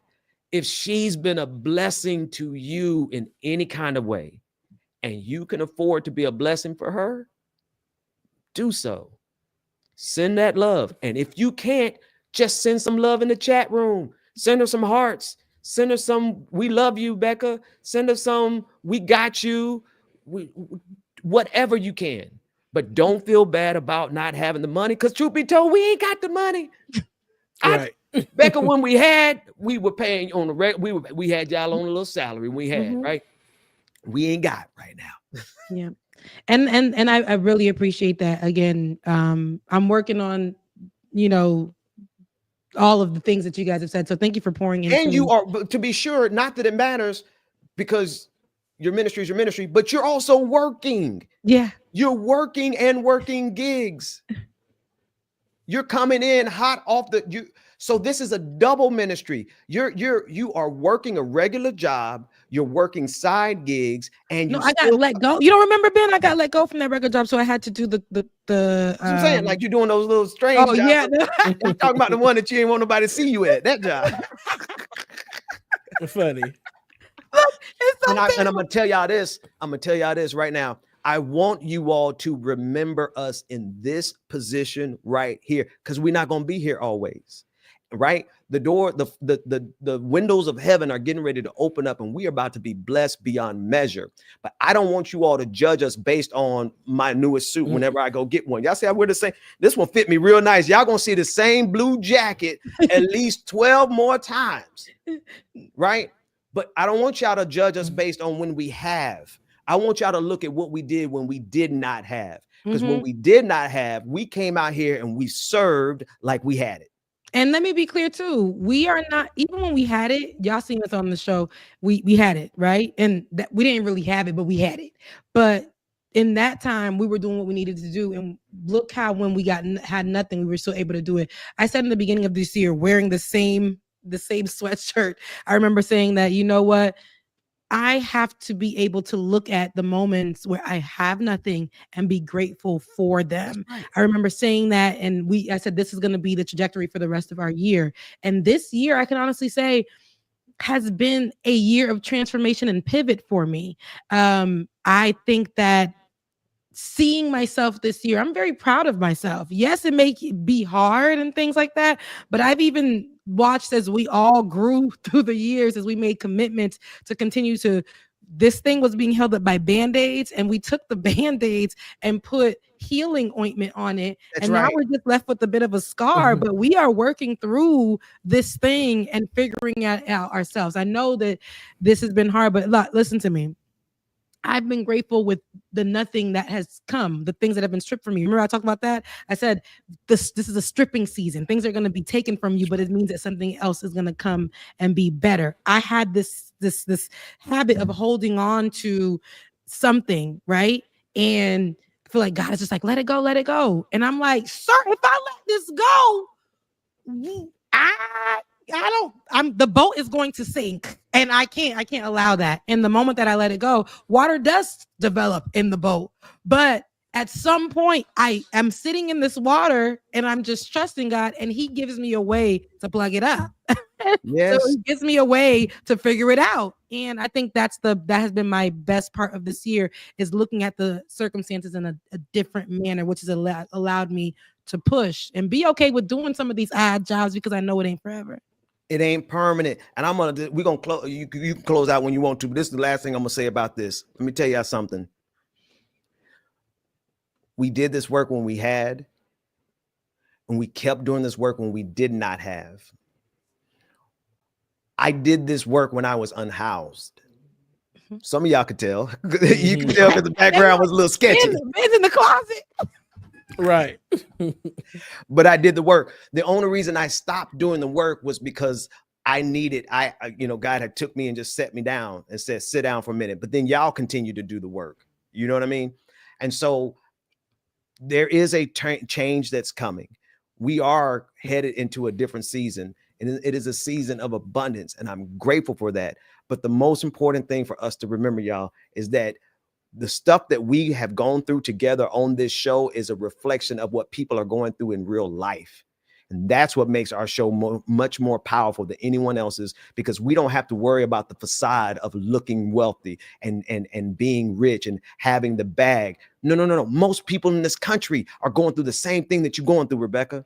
If she's been a blessing to you in any kind of way, and you can afford to be a blessing for her, do so. Send that love. And if you can't, just send some love in the chat room. Send her some hearts. Send her some, we love you, Becca. Send her some, we got you. Whatever you can. But don't feel bad about not having the money, because truth be told, we ain't got the money. Right. Becca, when we were paying on the we had y'all on a little salary we had, right? We ain't got right now. Yeah. And I really appreciate that. Again, I'm working on, all of the things that you guys have said. So thank you for pouring in. And you are, to be sure, not that it matters, because your ministry is your ministry, but you're also working. Yeah. You're working and working gigs. You're coming in hot off the so this is a double ministry. You are working a regular job, you're working side gigs, and I got let go. You don't remember, Ben? I got let go from that regular job, so I had to do the That's what I'm saying, like you're doing those little strange jobs. yeah. I'm talking about the one that you ain't want nobody to see you at, that job. Funny. And I'm gonna tell y'all this. I'm gonna tell y'all this right now. I want you all to remember us in this position right here, because we're not gonna be here always. Right? The door, the windows of heaven are getting ready to open up, and we are about to be blessed beyond measure. But I don't want you all to judge us based on my newest suit whenever I go get one. Y'all see I wear the same. This one fit me real nice. Y'all gonna see the same blue jacket at least 12 more times. Right? But I don't want y'all to judge us based on when we have. I want y'all to look at what we did when we did not have. Because when we did not have, we came out here and we served like we had it. And let me be clear too. We are not, even when we had it, y'all seen us on the show, we had it, right? And that we didn't really have it, but we had it. But in that time, we were doing what we needed to do. And look how when we had nothing, we were still able to do it. I said in the beginning of this year, wearing the same sweatshirt, I remember saying that, you know what? I have to be able to look at the moments where I have nothing and be grateful for them. Right. I remember saying that, and I said, this is going to be the trajectory for the rest of our year. And this year, I can honestly say, has been a year of transformation and pivot for me. I think that seeing myself this year, I'm very proud of myself. Yes, it may be hard and things like that, but I've even watched as we all grew through the years, as we made commitments to continue to, this thing was being held up by Band-Aids, and we took the Band-Aids and put healing ointment on it. That's right. Now we're just left with a bit of a scar, but we are working through this thing and figuring it out ourselves. I know that this has been hard, but listen to me. I've been grateful with the nothing that has come, the things that have been stripped from you. Remember I talked about that? I said, this is a stripping season. Things are going to be taken from you, but it means that something else is going to come and be better. I had this habit of holding on to something, right? And I feel like God is just like, let it go, let it go. And I'm like, sir, if I let this go, the boat is going to sink, and I can't allow that. And the moment that I let it go, water does develop in the boat. But at some point, I am sitting in this water and I'm just trusting God, and he gives me a way to plug it up. Yes. So he gives me a way to figure it out. And I think that has been my best part of this year, is looking at the circumstances in a different manner, which has allowed me to push and be okay with doing some of these odd jobs, because I know it ain't forever. It ain't permanent. And we're gonna close. You can close out when you want to, but this is the last thing I'm gonna say about this. Let me tell y'all something. We did this work when we had, and we kept doing this work when we did not have. I did this work when I was unhoused. Some of y'all could tell. You can tell that the background was a little sketchy. It's in the closet. Right. But I did the work. The only reason I stopped doing the work was because I needed, God had took me and just set me down and said, sit down for a minute. But then y'all continue to do the work. You know what I mean? And so there is a change that's coming. We are headed into a different season, and it is a season of abundance. And I'm grateful for that. But the most important thing for us to remember, y'all, is that the stuff that we have gone through together on this show is a reflection of what people are going through in real life. And that's what makes our show much more powerful than anyone else's, because we don't have to worry about the facade of looking wealthy and being rich and having the bag. No. Most people in this country are going through the same thing that you're going through, Rebecca.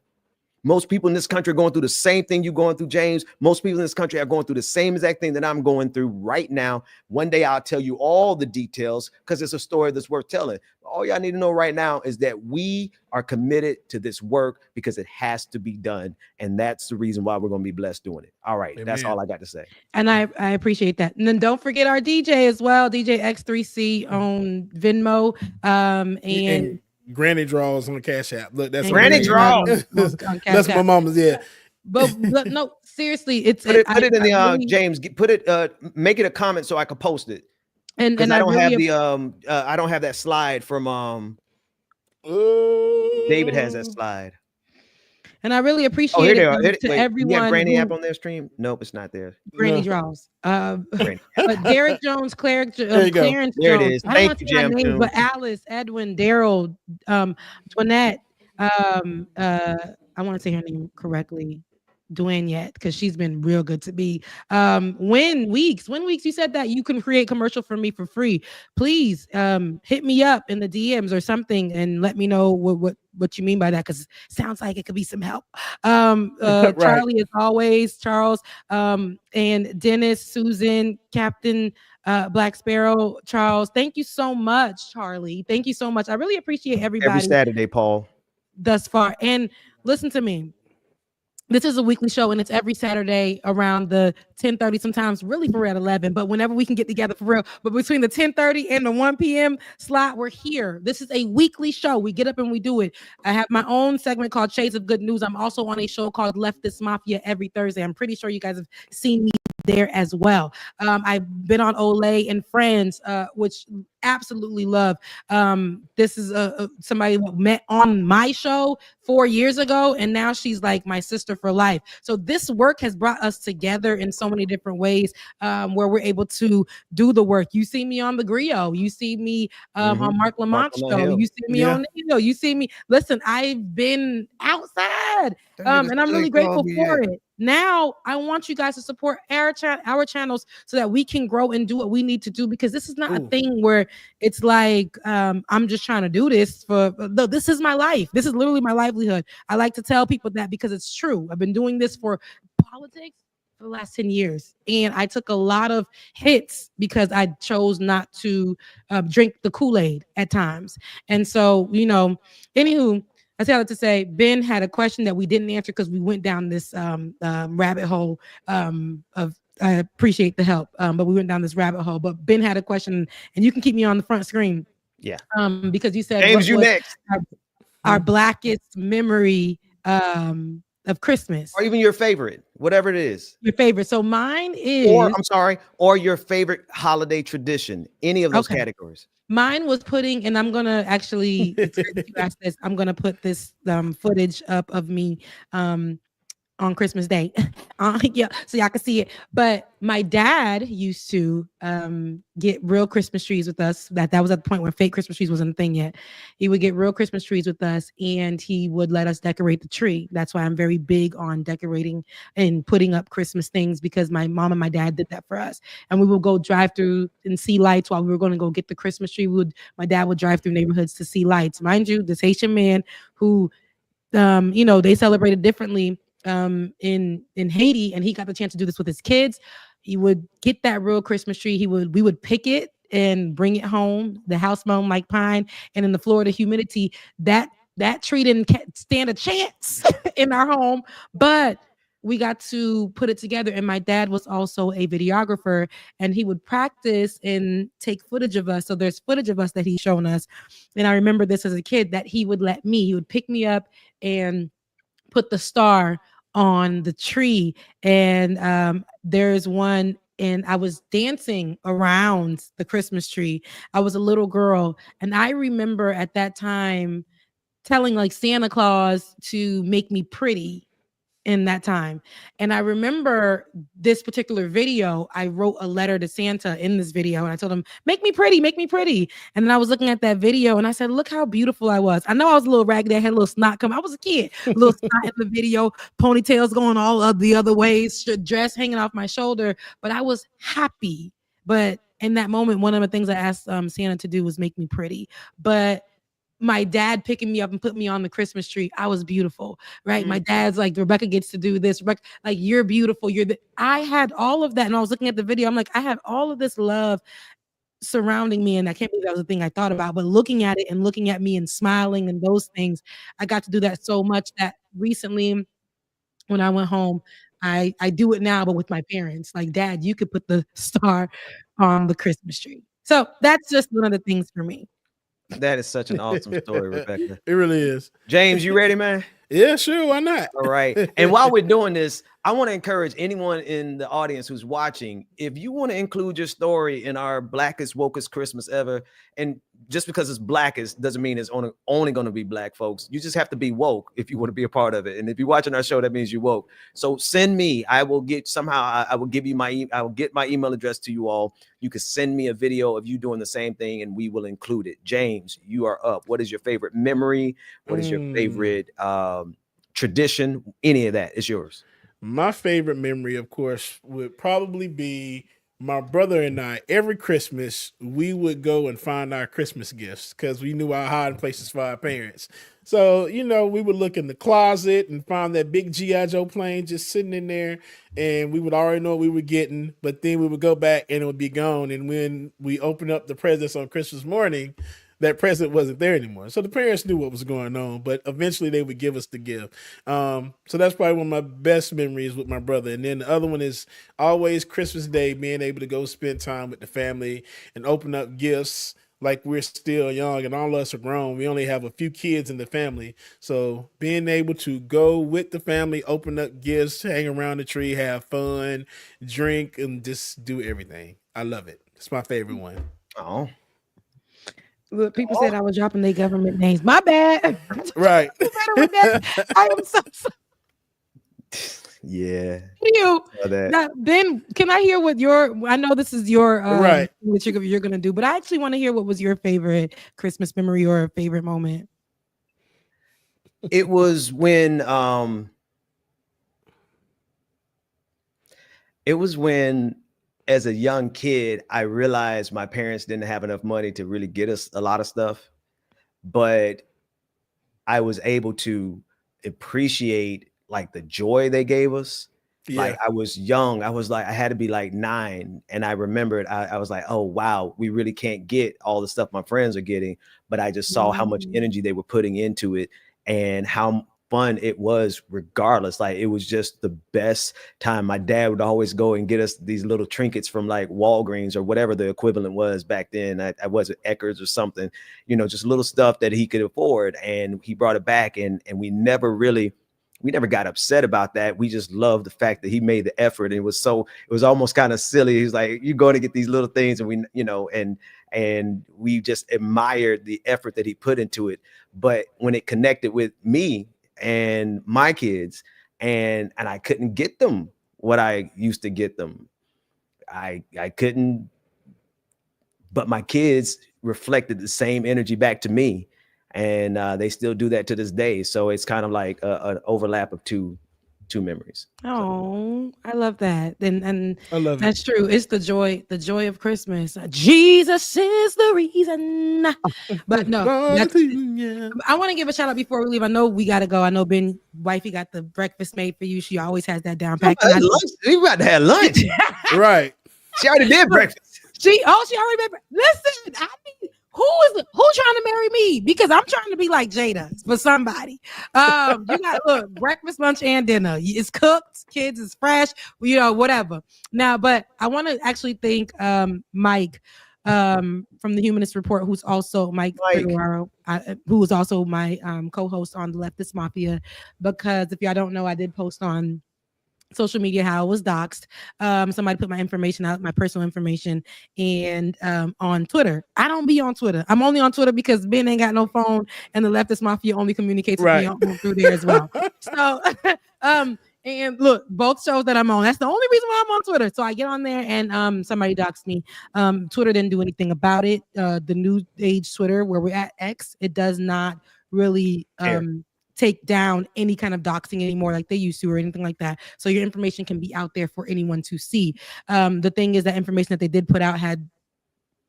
Most people in this country are going through the same thing you're going through, James. Most people in this country are going through the same exact thing that I'm going through right now. One day I'll tell you all the details, because it's a story that's worth telling. All y'all need to know right now is that we are committed to this work because it has to be done. And that's the reason why we're going to be blessed doing it. All right. Amen. That's all I got to say. And I appreciate that. And then don't forget our DJ as well, DJ X3C on Venmo. And Granny draws on the Cash App. Look, that's Granny draws. That's my mama's. Yeah. But no, seriously, put it in the James. Put it. Make it a comment so I can post it. And I don't have really, the I don't have that slide from David has that slide. and I really Oh, appreciate here they it are. to You have everyone Granny App who on their stream? Nope, it's not there. Granny No. draws. Granny. But Derek Jones, There you go. Clarence There it Jones. is. I don't Thank want to you, say our Jam names, Tune. but Alice, Edwin, Daryl, Dwanette. I want to say her name correctly. Dwayne yet because she's been real good to me. When Weeks, you said that you can create commercial for me for free. Please hit me up in the DMs or something and let me know what you mean by that, because it sounds like it could be some help. Right. Charlie, as always, Charles, and Dennis, Susan, Captain Black Sparrow, Charles. Thank you so much, Charlie. Thank you so much. I really appreciate Every everybody Saturday, Paul. thus far. And listen to me. This is a weekly show, and it's every Saturday around the 10:30, sometimes really for at 11, but whenever we can get together for real. But between the 10:30 and the 1 p.m. slot, we're here. This is a weekly show. We get up and we do it. I have my own segment called Shades of Good News. I'm also on a show called Leftist Mafia every Thursday. I'm pretty sure you guys have seen me there as well. I've been on Olay and Friends, which absolutely love. This is somebody who met on my show 4 years ago, and now she's like my sister for life. So this work has brought us together in so many different ways, where we're able to do the work. You see me on the Griot, you see me on Mark Lamont's show, you see me on you see me. Listen, I've been outside, and I'm really grateful for it. Now I want you guys to support our channels so that we can grow and do what we need to do, because this is not a thing where it's like I'm just trying to do this for no, this is my life. This is literally my livelihood. I like to tell people that because it's true. I've been doing this for politics for the last 10 years, and I took a lot of hits because I chose not to drink the Kool-Aid at times. And so, anywho, I tell it to say, Ben had a question that we didn't answer because we went down this rabbit hole of, I appreciate the help, but we went down this rabbit hole. But Ben had a question, and you can keep me on the front screen. Yeah. Because you said, James, you next. Our blackest memory of Christmas, or even your favorite, whatever it is. Your favorite. So mine is, or your favorite holiday tradition. Any of those categories. Mine was putting, and I'm gonna actually, I'm gonna put this footage up of me on Christmas Day. Yeah, so y'all can see it. But my dad used to get real Christmas trees with us. That was at the point when fake Christmas trees wasn't a thing yet. He would get real Christmas trees with us, and he would let us decorate the tree. That's why I'm very big on decorating and putting up Christmas things, because my mom and my dad did that for us. And we would go drive through and see lights while we were going to go get the Christmas tree. My dad would drive through neighborhoods to see lights. Mind you, this Haitian man who, they celebrated differently in Haiti, and he got the chance to do this with his kids. He would get that real Christmas tree. We would pick it and bring it home. The house smelled like pine, and in the Florida humidity, that tree didn't stand a chance in our home. But we got to put it together, and my dad was also a videographer, and he would practice and take footage of us. So there's footage of us that he's shown us, and I remember this as a kid, that he would pick me up and put the star on the tree. And there's one, and I was dancing around the Christmas tree. I was a little girl, and I remember at that time telling like Santa Claus to make me pretty in that time. And I remember this particular video, I wrote a letter to Santa in this video, and I told him, make me pretty, make me pretty. And then I was looking at that video, and I said, look how beautiful I was. I know I was a little raggedy, I had a little snot coming. I was a kid, a little snot in the video, ponytails going all of the other ways, dress hanging off my shoulder, but I was happy. But in that moment, one of the things I asked Santa to do was make me pretty. But my dad picking me up and put me on the Christmas tree, I was beautiful, right? Mm-hmm. My dad's like, Rebecca gets to do this. Rebecca, like, you're beautiful. I had all of that. And I was looking at the video. I'm like, I had all of this love surrounding me. And I can't believe that was the thing I thought about, but looking at it and looking at me and smiling and those things, I got to do that so much that recently when I went home, I do it now, but with my parents. Like, Dad, you could put the star on the Christmas tree. So that's just one of the things for me. That is such an awesome story, Rebecca. It really is. James, you ready, man? Yeah, sure. Why not? All right. And while we're doing this, I want to encourage anyone in the audience who's watching, if you want to include your story in our Blackest Wokest Christmas ever, and just because it's Blackest doesn't mean it's only going to be Black folks. You just have to be woke if you want to be a part of it. And if you're watching our show, that means you're woke. So send me. I will get somehow. I will give you I will get my email address to you all. You can send me a video of you doing the same thing, and we will include it. James, you are up. What is your favorite memory? What is your favorite tradition? Any of that is yours. My favorite memory, of course, would probably be my brother and I. Every Christmas, we would go and find our Christmas gifts because we knew our hiding places for our parents. So, you know, we would look in the closet and find that big G.I. Joe plane just sitting in there, and we would already know what we were getting, but then we would go back and it would be gone. And when we opened up the presents on Christmas morning, that present wasn't there anymore. So the parents knew what was going on, but eventually they would give us the gift. So that's probably one of my best memories with my brother. And then the other one is always Christmas Day, being able to go spend time with the family and open up gifts like we're still young and all of us are grown. We only have a few kids in the family. So being able to go with the family, open up gifts, hang around the tree, have fun, drink, and just do everything. I love it. It's my favorite one. Oh. Look, people said I was dropping their government names. My bad. Right. I am so sorry. Yeah. You. Now, Ben, can I hear what I know this is your right what you're gonna do, but I actually want to hear what was your favorite Christmas memory or favorite moment. It was when as a young kid, I realized my parents didn't have enough money to really get us a lot of stuff, but I was able to appreciate like the joy they gave us. Yeah. Like I was young. I had to be like 9. And I remembered, I was like, oh, wow, we really can't get all the stuff my friends are getting. But I just saw how much energy they were putting into it and how fun it was regardless. Like it was just the best time. My dad would always go and get us these little trinkets from like Walgreens or whatever the equivalent was back then. I wasn't Eckerd's or something, you know, just little stuff that he could afford. And he brought it back and we never got upset about that. We just loved the fact that he made the effort. And it was almost kind of silly. He's like, you're going to get these little things. And we, you know, and we just admired the effort that he put into it. But when it connected with me and my kids, and I couldn't get them what I used to get them, I couldn't, but my kids reflected the same energy back to me. And they still do that to this day. So it's kind of like an overlap of two memories. Oh, I love that. And I love that's it. true. It's the joy of Christmas. Jesus is the reason. But no, I want to give a shout out before we leave. I know we got to go. I know Ben, wifey got the breakfast made for you. She always has that down packed. We about to have lunch. Right. She already did breakfast. She already made. Listen, who's trying to marry me? Because I'm trying to be like Jada for somebody. You got breakfast, lunch, and dinner. It's cooked, kids is fresh, you know, whatever. Now, but I want to actually thank Mike from the Humanist Report, who's also Mike. Who is also my co-host on the Leftist Mafia. Because if y'all don't know, I did post on social media how I was doxxed. Somebody put my information out, my personal information, and on Twitter. I don't be on Twitter. I'm only on Twitter because Ben ain't got no phone, and the Leftist Mafia only communicates with me through there as well. So, and look, both shows that I'm on, that's the only reason why I'm on Twitter. So I get on there and somebody doxed me. Twitter didn't do anything about it. The new age Twitter, where we're at X, it does not really take down any kind of doxing anymore like they used to or anything like that. So your information can be out there for anyone to see. The thing is that information that they did put out had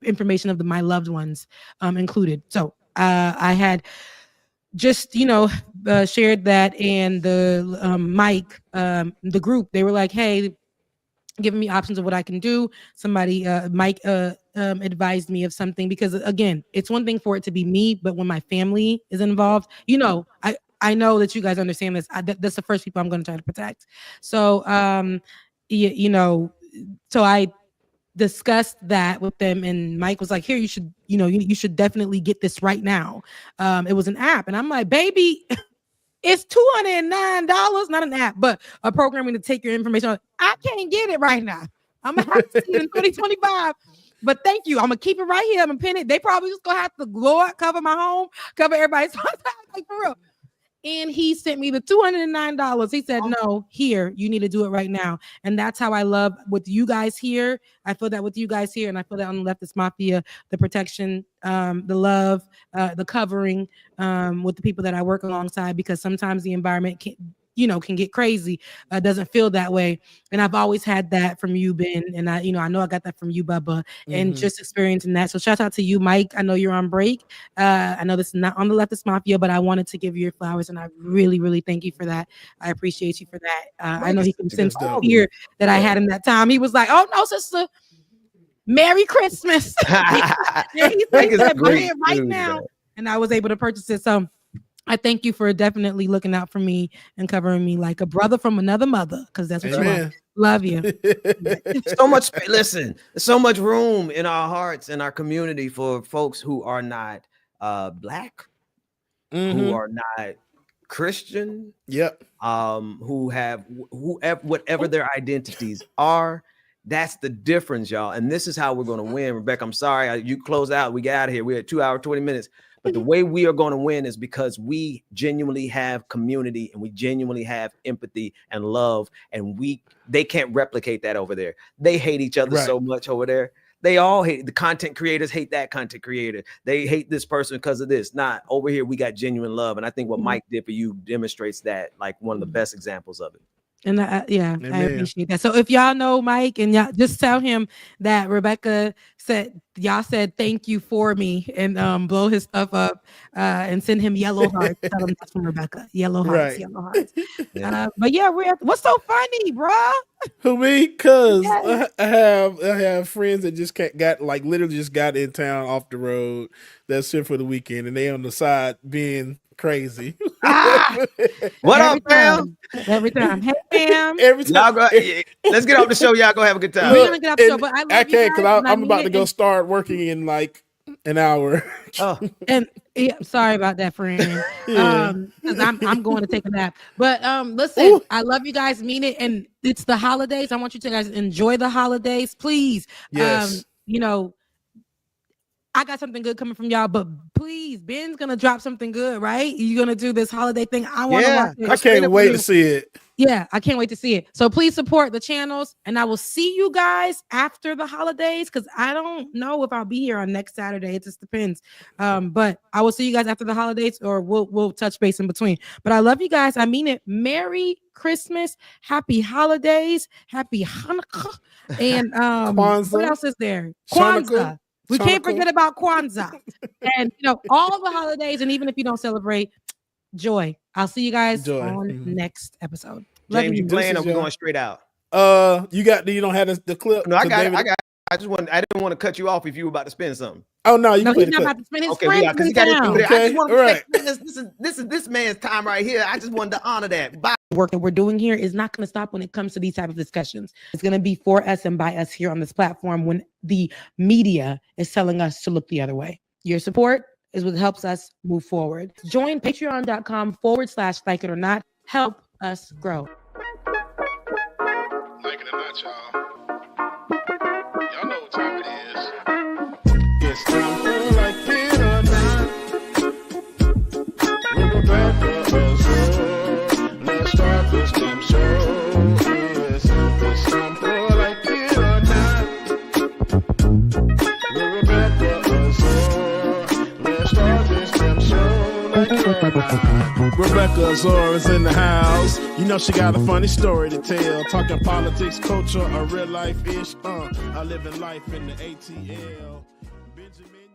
information of my loved ones included. So I had just, shared that, and the Mike, the group, they were like, hey, giving me options of what I can do. Somebody, Mike, advised me of something, because again, it's one thing for it to be me, but when my family is involved, I know that you guys understand this. That's the first people I'm going to try to protect. So, so I discussed that with them, and Mike was like, here, you should, you should definitely get this right now. It was an app. And I'm like, baby, It's $209, not an app, but a programming to take your information. I can't get it right now. I'm gonna have to see it in 2025. But thank you. I'm gonna keep it right here. I'm gonna pin it. They probably just gonna have to Lord cover my home, cover everybody's like for real. And he sent me the $209. He said, no, here, you need to do it right now. And that's how I love with you guys here. I feel that with you guys here, and I feel that on the Leftist Mafia, the protection, the love, the covering with the people that I work alongside, because sometimes the environment can get crazy. Doesn't feel that way. And I've always had that from you, Ben. And I know I got that from you, Bubba, and just experiencing that. So shout out to you, Mike. I know you're on break. I know this is not on the Leftist Mafia, but I wanted to give you your flowers, and I really, really thank you for that. I appreciate you for that. I know he can sense the fear that I had in that time. He was like, "Oh no, sister, Merry Christmas." He said, "Buy it right now," and I was able to purchase it. So I thank you for definitely looking out for me and covering me like a brother from another mother, because that's what you are. Love you. So much. Listen, there's so much room in our hearts and our community for folks who are not Black, who are not Christian, who have whatever their identities are. That's the difference, y'all. And this is how we're going to win. Rebecca, I'm sorry. You close out. We got out of here. We're at 2 hours, 20 minutes. But the way we are going to win is because we genuinely have community, and we genuinely have empathy and love, and they can't replicate that over there. They hate each other so much over there. They all hate the content creators, hate that content creator. They hate this person because of this. Not over here. We got genuine love. And I think what Mike did for you demonstrates that, like one of the best examples of it. And I appreciate that. So if y'all know Mike, and y'all just tell him that Rebecca said, y'all said thank you for me, and blow his stuff up and send him yellow hearts. Tell him that's from Rebecca. Yellow hearts, yellow hearts. But yeah, what's so funny, bruh? Who, me? Cause I have friends that just literally just got in town off the road. That's here for the weekend, and they on the side being crazy. What up, fam? Every time. Hey, fam. Every time. Let's get off the show. Y'all go have a good time. We're gonna get off the show, but I can't, because I'm about to go start working in like an hour. And sorry about that, friend. Because I'm going to take a nap. But listen, I love you guys, mean it, and it's the holidays. I want you to guys enjoy the holidays, please. Yes. I got something good coming from y'all, but please, Ben's gonna drop something good, right? You're gonna do this holiday thing. I want to watch it. I can't wait to see it. Yeah, I can't wait to see it. So please support the channels, and I will see you guys after the holidays, because I don't know if I'll be here on next Saturday. It just depends. But I will see you guys after the holidays, or we'll touch base in between. But I love you guys. I mean it. Merry Christmas, happy holidays, happy Hanukkah, and Kwanzaa. what else is there? Kwanzaa. We can't forget about Kwanzaa. And all the holidays, and even if you don't celebrate, joy. I'll see you guys on next episode. James, you playing, or we going straight out? You don't have the clip? No, I didn't want to cut you off if you were about to spin something. Oh no, you he's not about to spin his friend. I just want to say, this is this man's time right here. I just wanted to honor that. Bye. Work that we're doing here is not going to stop when it comes to these type of discussions. It's going to be for us and by us here on this platform when the media is telling us to look the other way. Your support is what helps us move forward. Join patreon.com/like it or not. Help us grow. Like it or not, y'all. Y'all know what time it is. It's time for like it or not. We're about to let's start this damn show. Yes, it's time for like it or not. We're about to let's start this damn show like it or not. Rebecca Azor is in the house. You know she got a funny story to tell. Talking politics, culture, or real life ish. I live in life in the ATL. Benjamin.